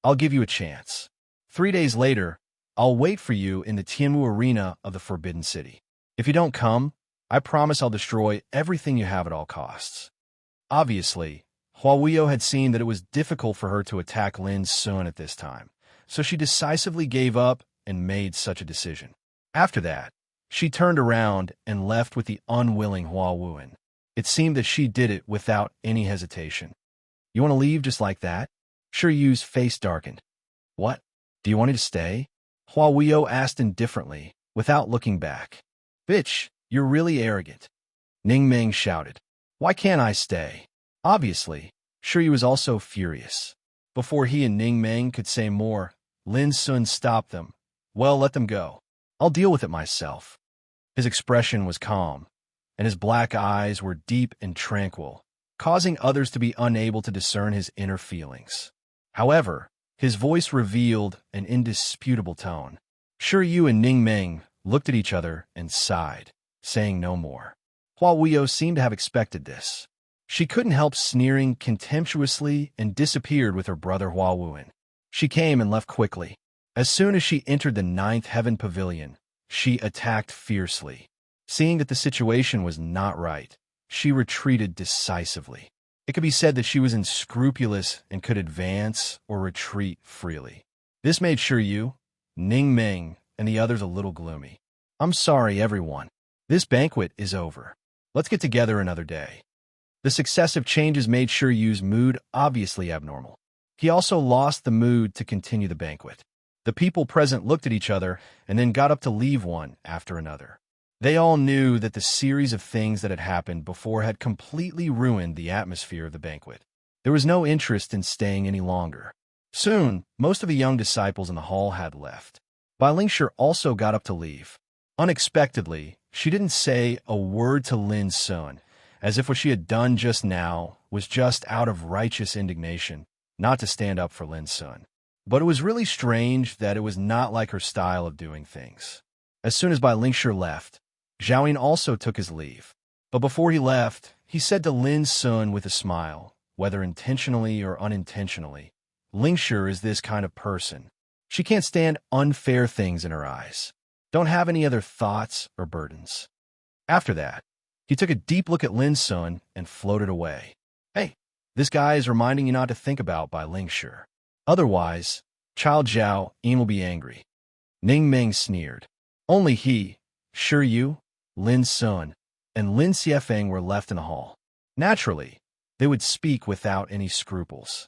I'll give you a chance. 3 days later, I'll wait for you in the Tianwu arena of the Forbidden City. If you don't come, I promise I'll destroy everything you have at all costs. Obviously, Hua Wuyo had seen that it was difficult for her to attack Lin Sun at this time, so she decisively gave up and made such a decision. After that, she turned around and left with the unwilling Hua Wuyen. It seemed that she did it without any hesitation. You want to leave just like that? Shiryu's face darkened. What? Do you want me to stay? Hua Wuyo asked indifferently, without looking back. Bitch, you're really arrogant. Ning Meng shouted. Why can't I stay? Obviously, Shiryu was also furious. Before he and Ning Meng could say more, Lin Sun stopped them. Well, let them go. I'll deal with it myself. His expression was calm, and his black eyes were deep and tranquil, causing others to be unable to discern his inner feelings. However, his voice revealed an indisputable tone. Shiryu and Ning Meng looked at each other and sighed, saying no more. Hua Wuyo seemed to have expected this. She couldn't help sneering contemptuously and disappeared with her brother Hua Wuyen. She came and left quickly. As soon as she entered the Ninth Heaven Pavilion, she attacked fiercely. Seeing that the situation was not right, she retreated decisively. It could be said that she was unscrupulous and could advance or retreat freely. This made Shiryu, Ning Meng, and the others a little gloomy. I'm sorry, everyone. This banquet is over. Let's get together another day. The successive changes made Shiryu's mood obviously abnormal. He also lost the mood to continue the banquet. The people present looked at each other and then got up to leave one after another. They all knew that the series of things that had happened before had completely ruined the atmosphere of the banquet. There was no interest in staying any longer. Soon, most of the young disciples in the hall had left. Bai Lingshi also got up to leave. Unexpectedly, she didn't say a word to Lin Sun, as if what she had done just now was just out of righteous indignation, not to stand up for Lin Sun. But it was really strange that it was not like her style of doing things. As soon as Bai Lingshi left, Zhao Yin also took his leave. But before he left, he said to Lin Sun with a smile, whether intentionally or unintentionally, Lingshi is this kind of person. She can't stand unfair things in her eyes. Don't have any other thoughts or burdens. After that, he took a deep look at Lin Sun and floated away. Hey, this guy is reminding you not to think about Bai Lingshi. Otherwise, Child Zhao Yin will be angry. Ning Meng sneered. Only he, Shiryu, Lin Sun, and Lin Xiefeng were left in the hall. Naturally, they would speak without any scruples.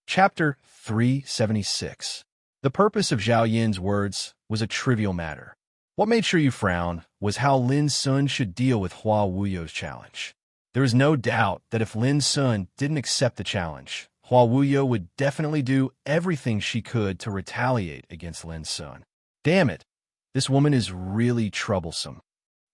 Chapter 376. The purpose of Zhao Yin's words was a trivial matter. What made Shiryu frown was how Lin Sun should deal with Hua Wuyo's challenge. There was no doubt that if Lin Sun didn't accept the challenge, Hua Wuyo would definitely do everything she could to retaliate against Lin Sun. Damn it, this woman is really troublesome.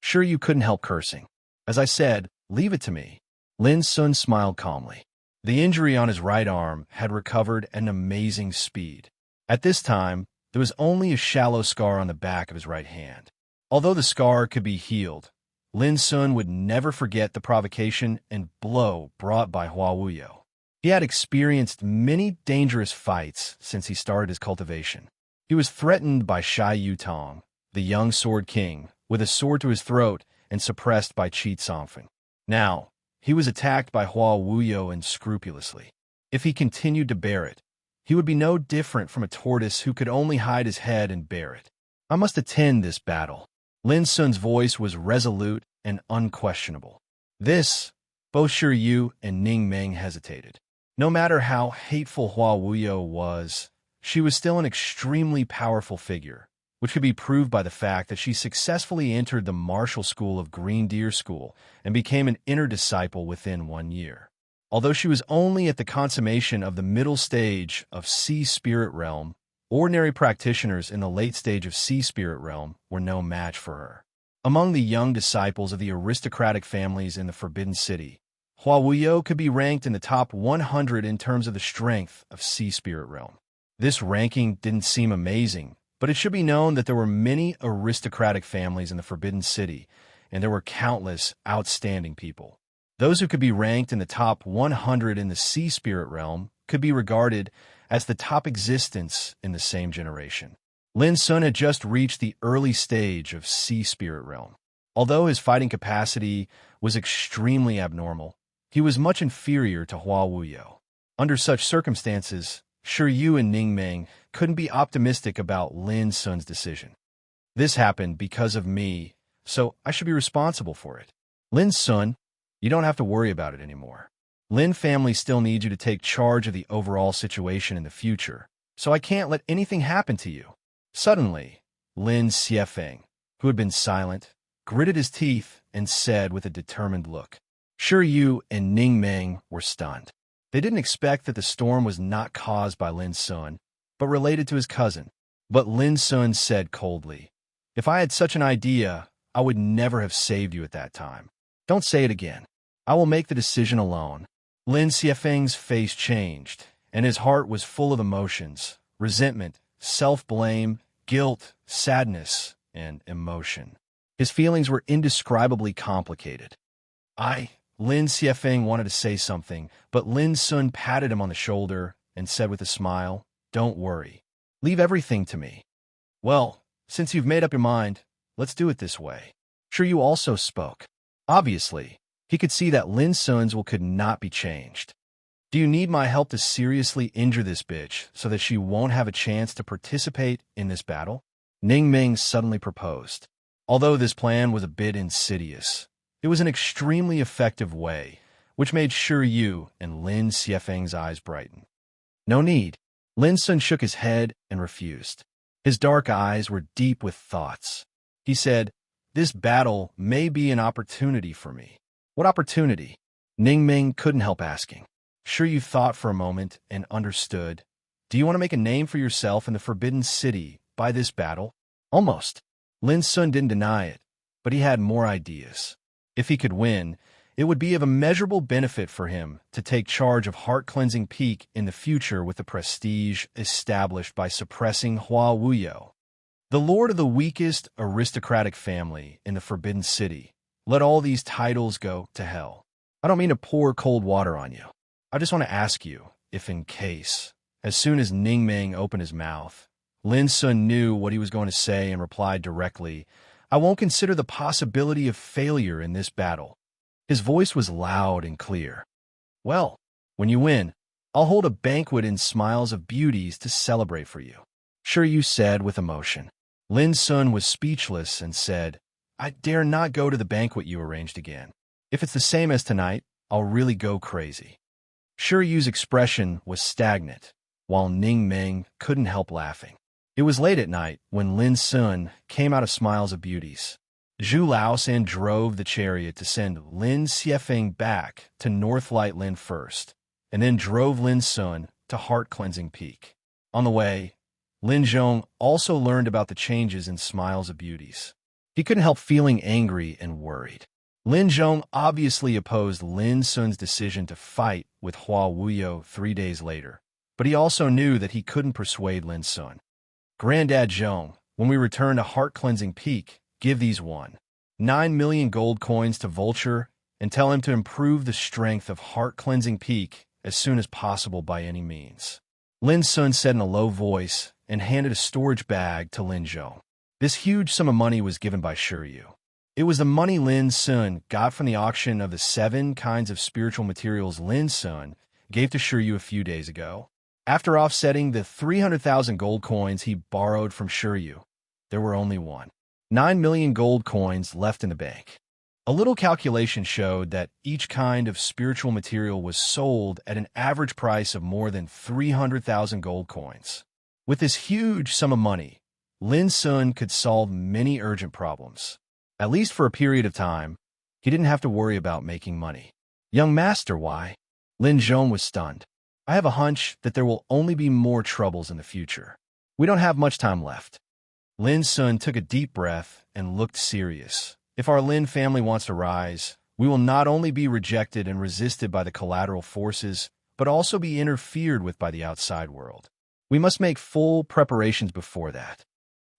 Shiryu couldn't help cursing. As I said, leave it to me. Lin Sun smiled calmly. The injury on his right arm had recovered at an amazing speed. At this time, there was only a shallow scar on the back of his right hand. Although the scar could be healed, Lin Sun would never forget the provocation and blow brought by Hua Wuyo. He had experienced many dangerous fights since he started his cultivation. He was threatened by Shai Yutong, the young sword king, with a sword to his throat and suppressed by Qi Tsongfen. Now, he was attacked by Hua Wuyo unscrupulously. If he continued to bear it, he would be no different from a tortoise who could only hide his head and bear it. I must attend this battle. Lin Sun's voice was resolute and unquestionable. This, both Shiryu and Ning Meng hesitated. No matter how hateful Hua Wuyo was, she was still an extremely powerful figure, which could be proved by the fact that she successfully entered the martial school of Green Deer School and became an inner disciple within 1 year. Although she was only at the consummation of the middle stage of Sea Spirit Realm, ordinary practitioners in the late stage of Sea Spirit Realm were no match for her. Among the young disciples of the aristocratic families in the Forbidden City, Hua Wuyo could be ranked in the top 100 in terms of the strength of Sea Spirit Realm. This ranking didn't seem amazing, but it should be known that there were many aristocratic families in the Forbidden City, and there were countless outstanding people. Those who could be ranked in the top 100 in the Sea Spirit Realm could be regarded as the top existence in the same generation. Lin Sun had just reached the early stage of Sea Spirit Realm. Although his fighting capacity was extremely abnormal, he was much inferior to Hua Wuyo. Under such circumstances, Shi Yu and Ning Meng couldn't be optimistic about Lin Sun's decision. This happened because of me, so I should be responsible for it. Lin Sun, you don't have to worry about it anymore. Lin family still needs you to take charge of the overall situation in the future, so I can't let anything happen to you. Suddenly, Lin Xiefeng, who had been silent, gritted his teeth and said with a determined look. Shi Yu and Ning Meng were stunned. They didn't expect that the storm was not caused by Lin Sun, but related to his cousin. But Lin Sun said coldly, "If I had such an idea, I would never have saved you at that time. Don't say it again. I will make the decision alone." Lin Xiefeng's face changed, and his heart was full of emotions, resentment, self-blame, guilt, sadness, and emotion. His feelings were indescribably complicated. Lin Xiefeng wanted to say something, but Lin Sun patted him on the shoulder and said with a smile, "Don't worry. Leave everything to me." "Well, since you've made up your mind, let's do it this way." Shi Yu also spoke. Obviously, he could see that Lin Sun's will could not be changed. "Do you need my help to seriously injure this bitch so that she won't have a chance to participate in this battle?" Ning Ming suddenly proposed. Although this plan was a bit insidious, it was an extremely effective way, which made Shi Yu and Lin Xiefeng's eyes brighten. "No need." Lin Sun shook his head and refused. His dark eyes were deep with thoughts. He said, "This battle may be an opportunity for me." "What opportunity?" Ning Ming couldn't help asking. Shi Yu thought for a moment and understood. "Do you want to make a name for yourself in the Forbidden City by this battle?" "Almost." Lin Sun didn't deny it, but he had more ideas. If he could win, it would be of immeasurable benefit for him to take charge of Heart-Cleansing Peak in the future with the prestige established by suppressing Hua Wuyo. The lord of the weakest aristocratic family in the Forbidden City. Let all these titles go to hell. I don't mean to pour cold water on you. I just want to ask you, if in case. As soon as Ning Ming opened his mouth, Lin Sun knew what he was going to say and replied directly, "I won't consider the possibility of failure in this battle." His voice was loud and clear. "Well, when you win, I'll hold a banquet in Smiles of Beauties to celebrate for you," Shi Yu said with emotion. Lin Sun was speechless and said, "I dare not go to the banquet you arranged again. If it's the same as tonight, I'll really go crazy." Shi Yu's expression was stagnant, while Ning Ming couldn't help laughing. It was late at night when Lin Sun came out of Smiles of Beauties. Zhu Laosan drove the chariot to send Lin Xiefeng back to Northlight Lin first, and then drove Lin Sun to Heart-Cleansing Peak. On the way, Lin Zhong also learned about the changes in Smiles of Beauties. He couldn't help feeling angry and worried. Lin Zhong obviously opposed Lin Sun's decision to fight with Hua Wuyo 3 days later, but he also knew that he couldn't persuade Lin Sun. "Granddad Zhong, when we return to Heart-Cleansing Peak, give these 9 million gold coins to Vulture and tell him to improve the strength of Heart-Cleansing Peak as soon as possible by any means." Lin Sun said in a low voice and handed a storage bag to Lin Zhong. This huge sum of money was given by Shi Yu. It was the money Lin Sun got from the auction of the 7 kinds of spiritual materials Lin Sun gave to Shi Yu a few days ago. After offsetting the 300,000 gold coins he borrowed from Shi Yu, there were only 9 million gold coins left in the bank. A little calculation showed that each kind of spiritual material was sold at an average price of more than 300,000 gold coins. With this huge sum of money, Lin Sun could solve many urgent problems. At least for a period of time, he didn't have to worry about making money. Young master, why? Lin Zhong was stunned. I have a hunch that there will only be more troubles in the future. We don't have much time left. Lin Sun took a deep breath and looked serious. If our Lin family wants to rise, we will not only be rejected and resisted by the collateral forces, but also be interfered with by the outside world. We must make full preparations before that.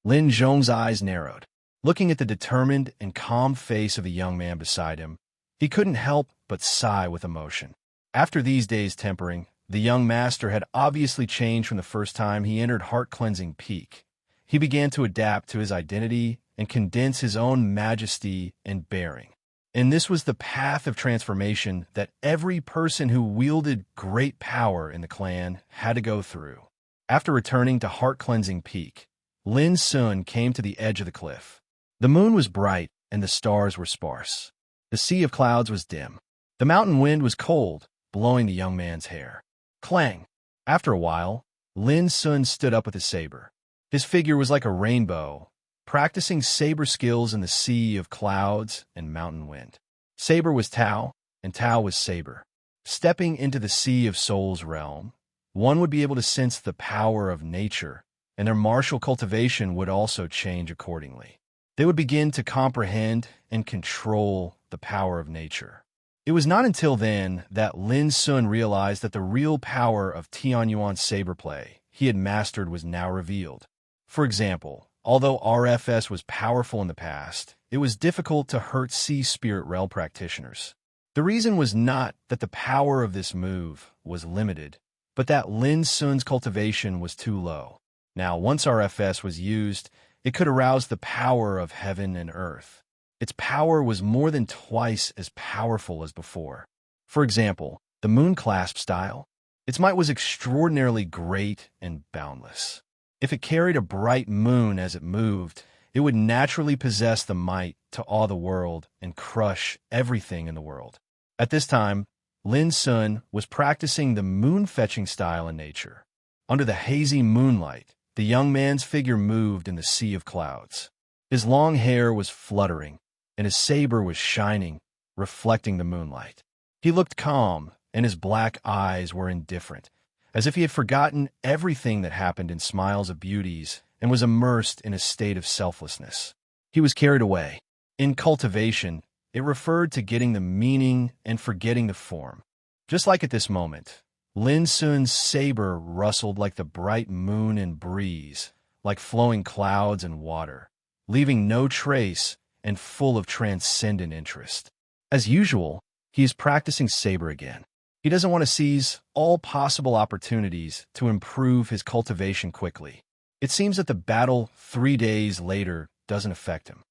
Lin Zhong's eyes narrowed. Looking at the determined and calm face of the young man beside him, he couldn't help but sigh with emotion. After these days tempering, the young master had obviously changed from the first time he entered heart-cleansing peak. He began to adapt to his identity and condense his own majesty and bearing. And this was the path of transformation that every person who wielded great power in the clan had to go through. After returning to heart-cleansing peak, Lin Sun came to the edge of the cliff. The moon was bright and the stars were sparse. The sea of clouds was dim. The mountain wind was cold, blowing the young man's hair. Clang! After a while, Lin Sun stood up with his saber. His figure was like a rainbow, practicing saber skills in the sea of clouds and mountain wind. Saber was Tao, and Tao was saber. Stepping into the sea of soul's realm, one would be able to sense the power of nature, and their martial cultivation would also change accordingly. They would begin to comprehend and control the power of nature. It was not until then that Lin Sun realized that the real power of Tianyuan's saber play he had mastered was now revealed. For example, although RFS was powerful in the past, it was difficult to hurt Sea Spirit Realm practitioners. The reason was not that the power of this move was limited, but that Lin Sun's cultivation was too low. Now, once RFS was used, it could arouse the power of heaven and earth. Its power was more than twice as powerful as before. For example, the moon clasp style. Its might was extraordinarily great and boundless. If it carried a bright moon as it moved, it would naturally possess the might to awe the world and crush everything in the world. At this time, Lin Sun was practicing the moon-fetching style in nature. Under the hazy moonlight, the young man's figure moved in the sea of clouds. His long hair was fluttering, and his saber was shining, reflecting the moonlight. He looked calm, and his black eyes were indifferent, as if he had forgotten everything that happened in smiles of beauties and was immersed in a state of selflessness. He was carried away. In cultivation, it referred to getting the meaning and forgetting the form. Just like at this moment, Lin Sun's saber rustled like the bright moon and breeze, like flowing clouds and water, leaving no trace and full of transcendent interest. As usual, he is practicing saber again. He doesn't want to seize all possible opportunities to improve his cultivation quickly. It seems that the battle 3 days later doesn't affect him.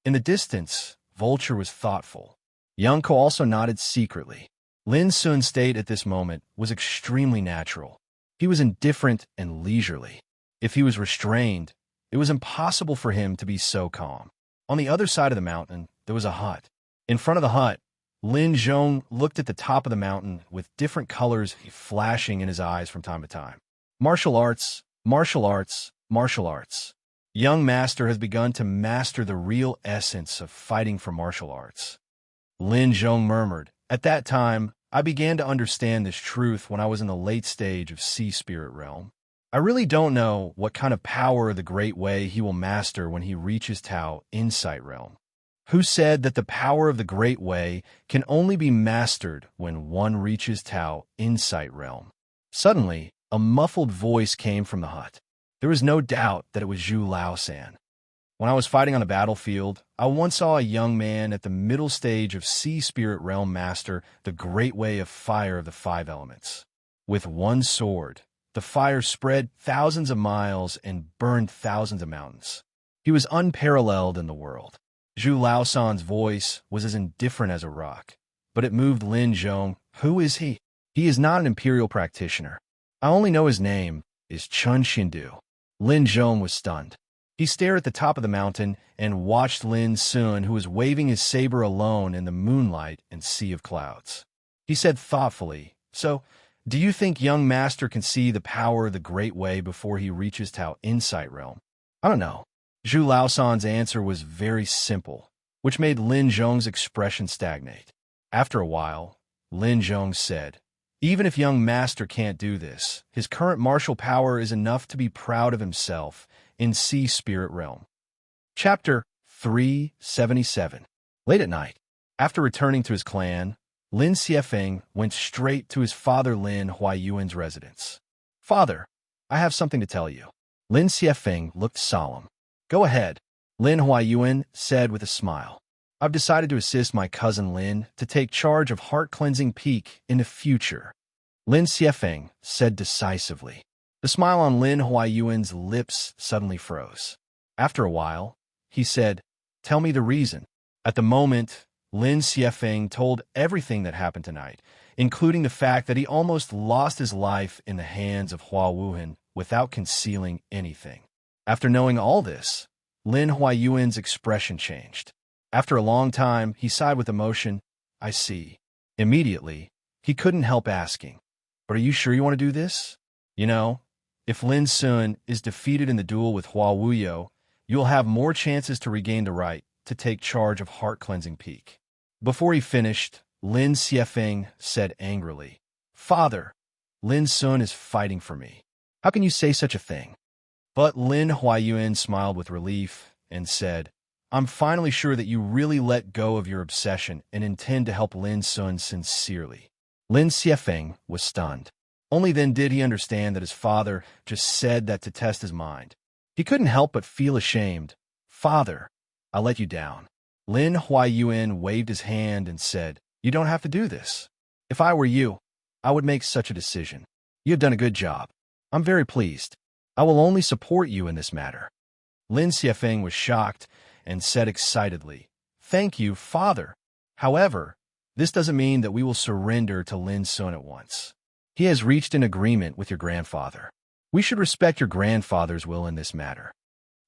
In the distance, Vulture was thoughtful. Yunko also nodded secretly. Lin Sun's state at this moment was extremely natural. He was indifferent and leisurely. If he was restrained, it was impossible for him to be so calm. On the other side of the mountain, there was a hut. In front of the hut, Lin Zhong looked at the top of the mountain with different colors flashing in his eyes from time to time. Martial arts, martial arts, martial arts. Young master has begun to master the real essence of fighting for martial arts. Lin Zhong murmured, "At that time, I began to understand this truth when I was in the late stage of Sea Spirit Realm. I really don't know what kind of power of the Great Way he will master when he reaches Tao Insight Realm. Who said that the power of the Great Way can only be mastered when one reaches Tao Insight Realm?" Suddenly, a muffled voice came from the hut. There was no doubt that it was Zhu Laosan. When I was fighting on the battlefield, I once saw a young man at the middle stage of Sea Spirit Realm master the Great Way of Fire of the Five Elements. With one sword, the fire spread thousands of miles and burned thousands of mountains. He was unparalleled in the world. Zhu Laosan's voice was as indifferent as a rock, but it moved Lin Zhong. Who is he? He is not an imperial practitioner. I only know his name is Chun Xindu. Lin Zhong was stunned. He stared at the top of the mountain and watched Lin Sun, who was waving his saber alone in the moonlight and sea of clouds. He said thoughtfully, "So, do you think young master can see the power of the Great Way before he reaches Tao Insight Realm?" I don't know. Zhu Laosan's answer was very simple, which made Lin Zhong's expression stagnate. After a while, Lin Zhong said, "Even if young master can't do this, his current martial power is enough to be proud of himself in Sea Spirit Realm." Chapter 377. Late at night, after returning to his clan, Lin Xiefeng went straight to his father Lin Huayuan's residence. "Father, I have something to tell you." Lin Xiefeng looked solemn. "Go ahead," Lin Huayuan said with a smile. "I've decided to assist my cousin Lin to take charge of Heart-Cleansing Peak in the future," Lin Xiefeng said decisively. The smile on Lin Huayuan's lips suddenly froze. After a while, he said, "Tell me the reason." At the moment, Lin Xiefeng told everything that happened tonight, including the fact that he almost lost his life in the hands of Hua Wuhan without concealing anything. After knowing all this, Lin Huayuan's expression changed. After a long time, he sighed with emotion. "I see." Immediately, he couldn't help asking, "But are you sure you want to do this? You know, if Lin Sun is defeated in the duel with Hua Wuyo, you'll have more chances to regain the right to take charge of Heart-Cleansing Peak." Before he finished, Lin Xiefeng said angrily, "Father, Lin Sun is fighting for me. How can you say such a thing?" But Lin Huayuan smiled with relief and said, "I'm finally sure that you really let go of your obsession and intend to help Lin Sun sincerely." Lin Xiefeng was stunned. Only then did he understand that his father just said that to test his mind. He couldn't help but feel ashamed. "Father, I let you down." Lin Huayuan waved his hand and said, "You don't have to do this. If I were you, I would make such a decision. You have done a good job. I'm very pleased. I will only support you in this matter." Lin Xiefeng was shocked and said excitedly, "Thank you, Father. However, this doesn't mean that we will surrender to Lin Sun at once. He has reached an agreement with your grandfather. We should respect your grandfather's will in this matter."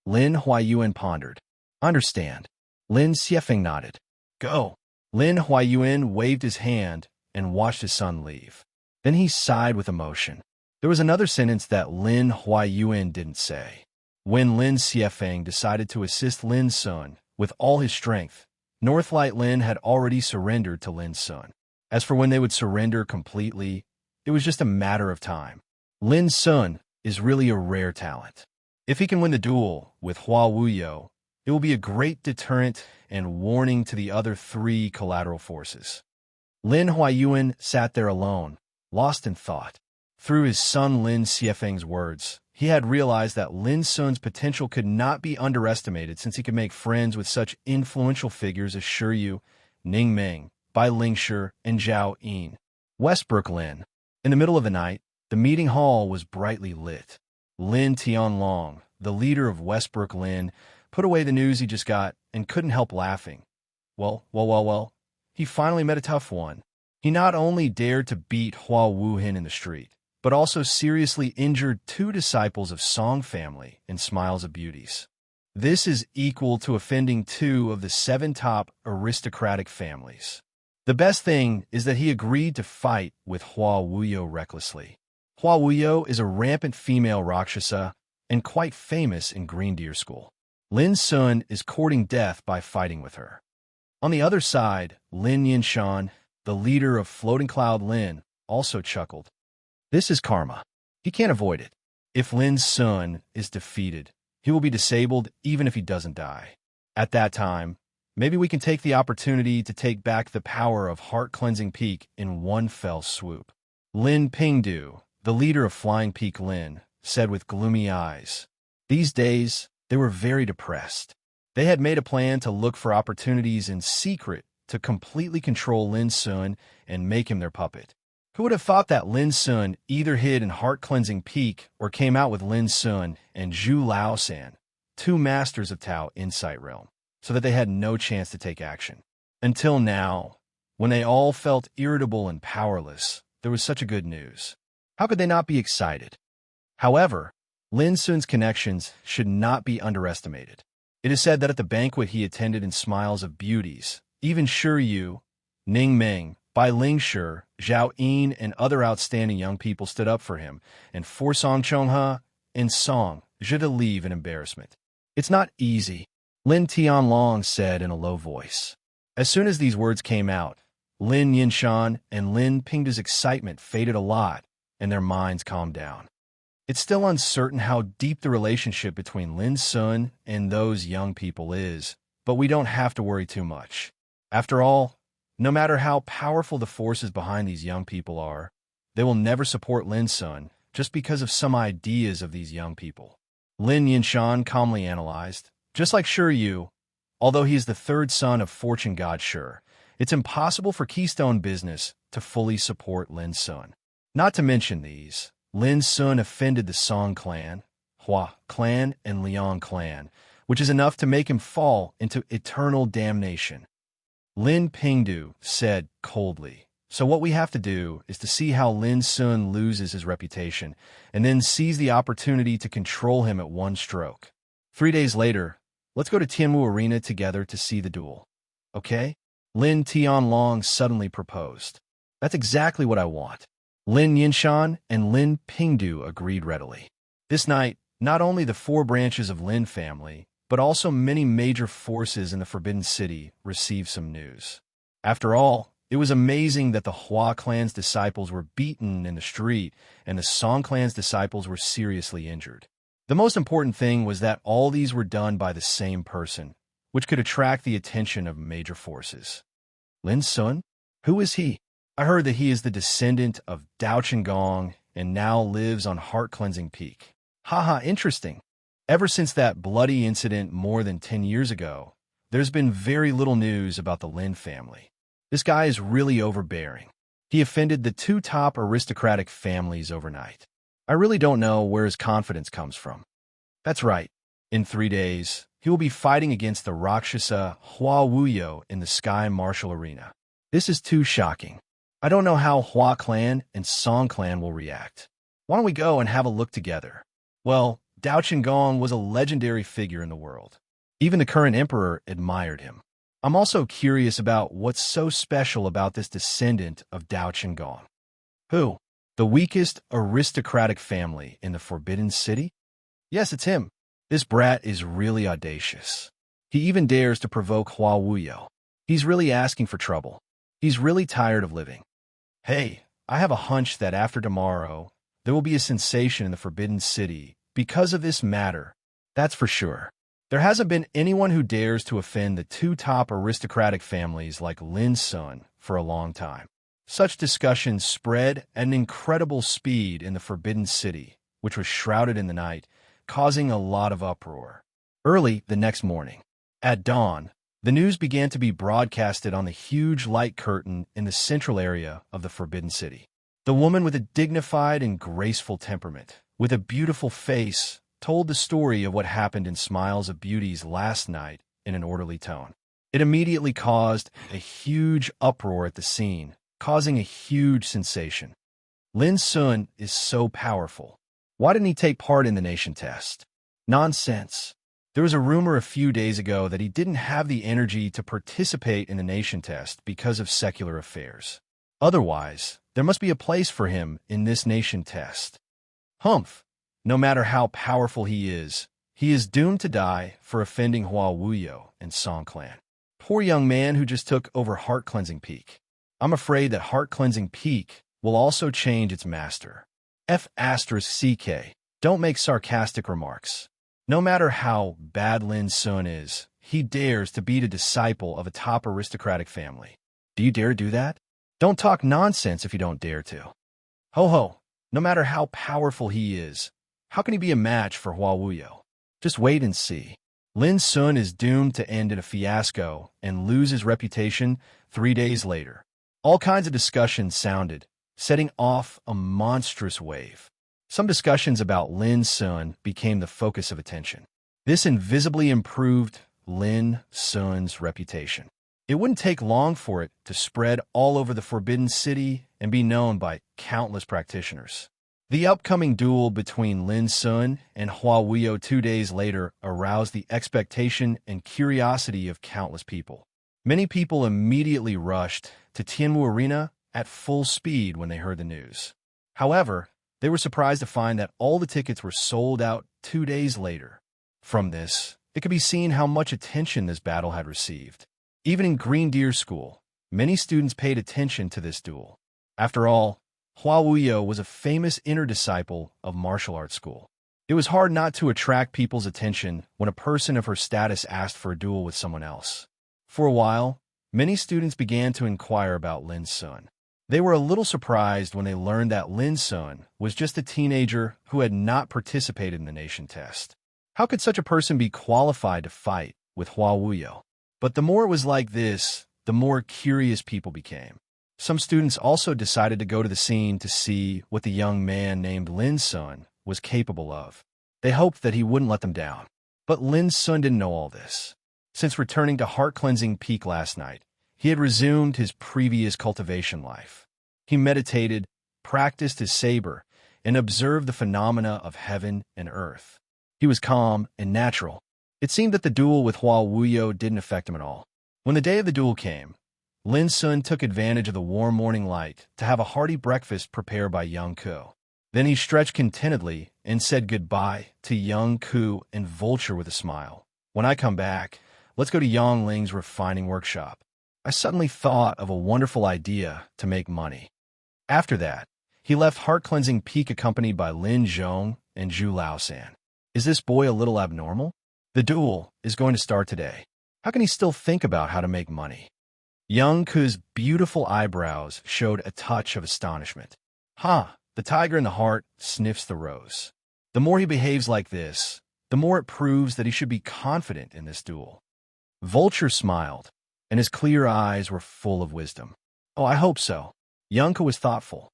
Lin Huayuan pondered. "Understand." Lin Xiefeng nodded. "Go." Lin Huayuan waved his hand and watched his son leave. Then he sighed with emotion. There was another sentence that Lin Huayuan didn't say. When Lin Xiefeng decided to assist Lin Sun with all his strength, Northlight Lin had already surrendered to Lin Sun. As for when they would surrender completely, it was just a matter of time. Lin Sun is really a rare talent. If he can win the duel with Hua Wuyo, it will be a great deterrent and warning to the other three collateral forces. Lin Huayuan sat there alone, lost in thought. Through his son Lin Xiefeng's words, he had realized that Lin Sun's potential could not be underestimated since he could make friends with such influential figures as Shiryu, Ning Meng, Bai Lingshi, and Zhao Yin. Westbrook Lin. In the middle of the night, the meeting hall was brightly lit. Lin Tianlong, the leader of Westbrook Lin, put away the news he just got and couldn't help laughing. Well, he finally met a tough one. He not only dared to beat Hua Wuhin in the street, but also seriously injured two disciples of Song family in Smiles of Beauties. This is equal to offending two of the 7 top aristocratic families. The best thing is that he agreed to fight with Hua Wuyo recklessly. Hua Wuyo is a rampant female Rakshasa and quite famous in Green Deer School. Lin Sun is courting death by fighting with her. On the other side, Lin Yinshan, the leader of Floating Cloud Lin, also chuckled. This is karma. He can't avoid it. If Lin Sun is defeated, he will be disabled even if he doesn't die. At that time, maybe we can take the opportunity to take back the power of Heart-Cleansing Peak in one fell swoop. Lin Pingdu, the leader of Flying Peak Lin, said with gloomy eyes. These days, they were very depressed. They had made a plan to look for opportunities in secret to completely control Lin Sun and make him their puppet. Who would have thought that Lin Sun either hid in Heart-Cleansing Peak or came out with Lin Sun and Zhu Laosan, 2 masters of Tao Insight Realm, so that they had no chance to take action. Until now, when they all felt irritable and powerless, there was such a good news. How could they not be excited? However, Lin Sun's connections should not be underestimated. It is said that at the banquet he attended in Smiles of Beauties, even Shiryu, Ning Meng, Bai Lingshi, Zhao Yin, and other outstanding young people stood up for him, and for Song Chongha and Song Zhi to leave in embarrassment. It's not easy, Lin Tianlong said in a low voice. As soon as these words came out, Lin Yinshan and Lin Pingdu's excitement faded a lot, and their minds calmed down. It's still uncertain how deep the relationship between Lin Sun and those young people is, but we don't have to worry too much. After all, no matter how powerful the forces behind these young people are, they will never support Lin Sun just because of some ideas of these young people. Lin Yinshan calmly analyzed. Just like Shi Yu, although he is the third son of fortune god Shi, it's impossible for Keystone Business to fully support Lin Sun. Not to mention these, Lin Sun offended the Song clan, Hua clan, and Liang clan, which is enough to make him fall into eternal damnation. Lin Pingdu said coldly, so what we have to do is to see how Lin Sun loses his reputation, and then seize the opportunity to control him at one stroke. 3 days later, let's go to Tianwu Arena together to see the duel. Okay? Lin Tianlong suddenly proposed. That's exactly what I want. Lin Yinshan and Lin Pingdu agreed readily. This night, not only the 4 branches of Lin family, but also many major forces in the Forbidden City received some news. After all, it was amazing that the Hua clan's disciples were beaten in the street and the Song clan's disciples were seriously injured. The most important thing was that all these were done by the same person, which could attract the attention of major forces. Lin Sun? Who is he? I heard that he is the descendant of Dao Qinggong and now lives on Heart Cleansing Peak. Haha, interesting. Ever since that bloody incident more than 10 years ago, there's been very little news about the Lin family. This guy is really overbearing. He offended the 2 top aristocratic families overnight. I really don't know where his confidence comes from. That's right. In 3 days, he will be fighting against the Rakshasa Hua Wuyo in the Sky Martial Arena. This is too shocking. I don't know how Hua clan and Song clan will react. Why don't we go and have a look together? Well, Dao Qinggong was a legendary figure in the world. Even the current emperor admired him. I'm also curious about what's so special about this descendant of Dao Qinggong. Who? The weakest aristocratic family in the Forbidden City? Yes, it's him. This brat is really audacious. He even dares to provoke Hua Wuyo. He's really asking for trouble. He's really tired of living. Hey, I have a hunch that after tomorrow, there will be a sensation in the Forbidden City because of this matter. That's for sure. There hasn't been anyone who dares to offend the 2 top aristocratic families like Lin Sun for a long time. Such discussions spread at an incredible speed in the Forbidden City, which was shrouded in the night, causing a lot of uproar. Early the next morning, at dawn, the news began to be broadcasted on the huge light curtain in the central area of the Forbidden City. The woman with a dignified and graceful temperament, with a beautiful face, told the story of what happened in Smiles of Beauty's last night in an orderly tone. It immediately caused a huge uproar at the scene, causing a huge sensation. Lin Sun is so powerful. Why didn't he take part in the nation test? Nonsense. There was a rumor a few days ago that he didn't have the energy to participate in the nation test because of secular affairs. Otherwise, there must be a place for him in this nation test. Humph. No matter how powerful he is doomed to die for offending Hua Wuyo and Song clan. Poor young man who just took over Heart Cleansing Peak. I'm afraid that Heart Cleansing Peak will also change its master. F***CK. Don't make sarcastic remarks. No matter how bad Lin Sun is, he dares to beat a disciple of a top aristocratic family. Do you dare do that? Don't talk nonsense if you don't dare to. Ho ho, no matter how powerful he is, how can he be a match for Hua Wuyo? Just wait and see. Lin Sun is doomed to end in a fiasco and lose his reputation 3 days later. All kinds of discussions sounded, setting off a monstrous wave. Some discussions about Lin Sun became the focus of attention. This invisibly improved Lin Sun's reputation. It wouldn't take long for it to spread all over the Forbidden City and be known by countless practitioners. The upcoming duel between Lin Sun and Hua Wuyo 2 days later aroused the expectation and curiosity of countless people. Many people immediately rushed to Tianwu Arena at full speed when they heard the news. However, they were surprised to find that all the tickets were sold out 2 days later. From this, It could be seen how much attention this battle had received. Even in Green Deer School, many students paid attention to this duel. After all, Hua Wuyo was a famous inner disciple of martial arts school. It was hard not to attract people's attention when a person of her status asked for a duel with someone else. For a while, many students began to inquire about Lin Sun. They were a little surprised when they learned that Lin Sun was just a teenager who had not participated in the nation test. How could such a person be qualified to fight with Hua Wuyo? But the more it was like this, the more curious people became. Some students also decided to go to the scene to see what the young man named Lin Sun was capable of. They hoped that he wouldn't let them down. But Lin Sun didn't know all this. Since returning to heart-cleansing peak last night, he had resumed his previous cultivation life. He meditated, practiced his saber, and observed the phenomena of heaven and earth. He was calm and natural. It seemed that the duel with Hua Wuyo didn't affect him at all. When the day of the duel came, Lin Sun took advantage of the warm morning light to have a hearty breakfast prepared by Young Ko. Then he stretched contentedly and said goodbye to Young Ko and Vulture with a smile. When I come back, let's go to Yang Ling's refining workshop. I suddenly thought of a wonderful idea to make money. After that, he left heart-cleansing peak accompanied by Lin Zhong and Zhu Laosan. Is this boy a little abnormal? The duel is going to start today. How can he still think about how to make money? Young Ko's beautiful eyebrows showed a touch of astonishment. The tiger in the heart sniffs the rose. The more he behaves like this, the more it proves that he should be confident in this duel. Vulture smiled, and his clear eyes were full of wisdom. Oh, I hope so. Young Ko was thoughtful.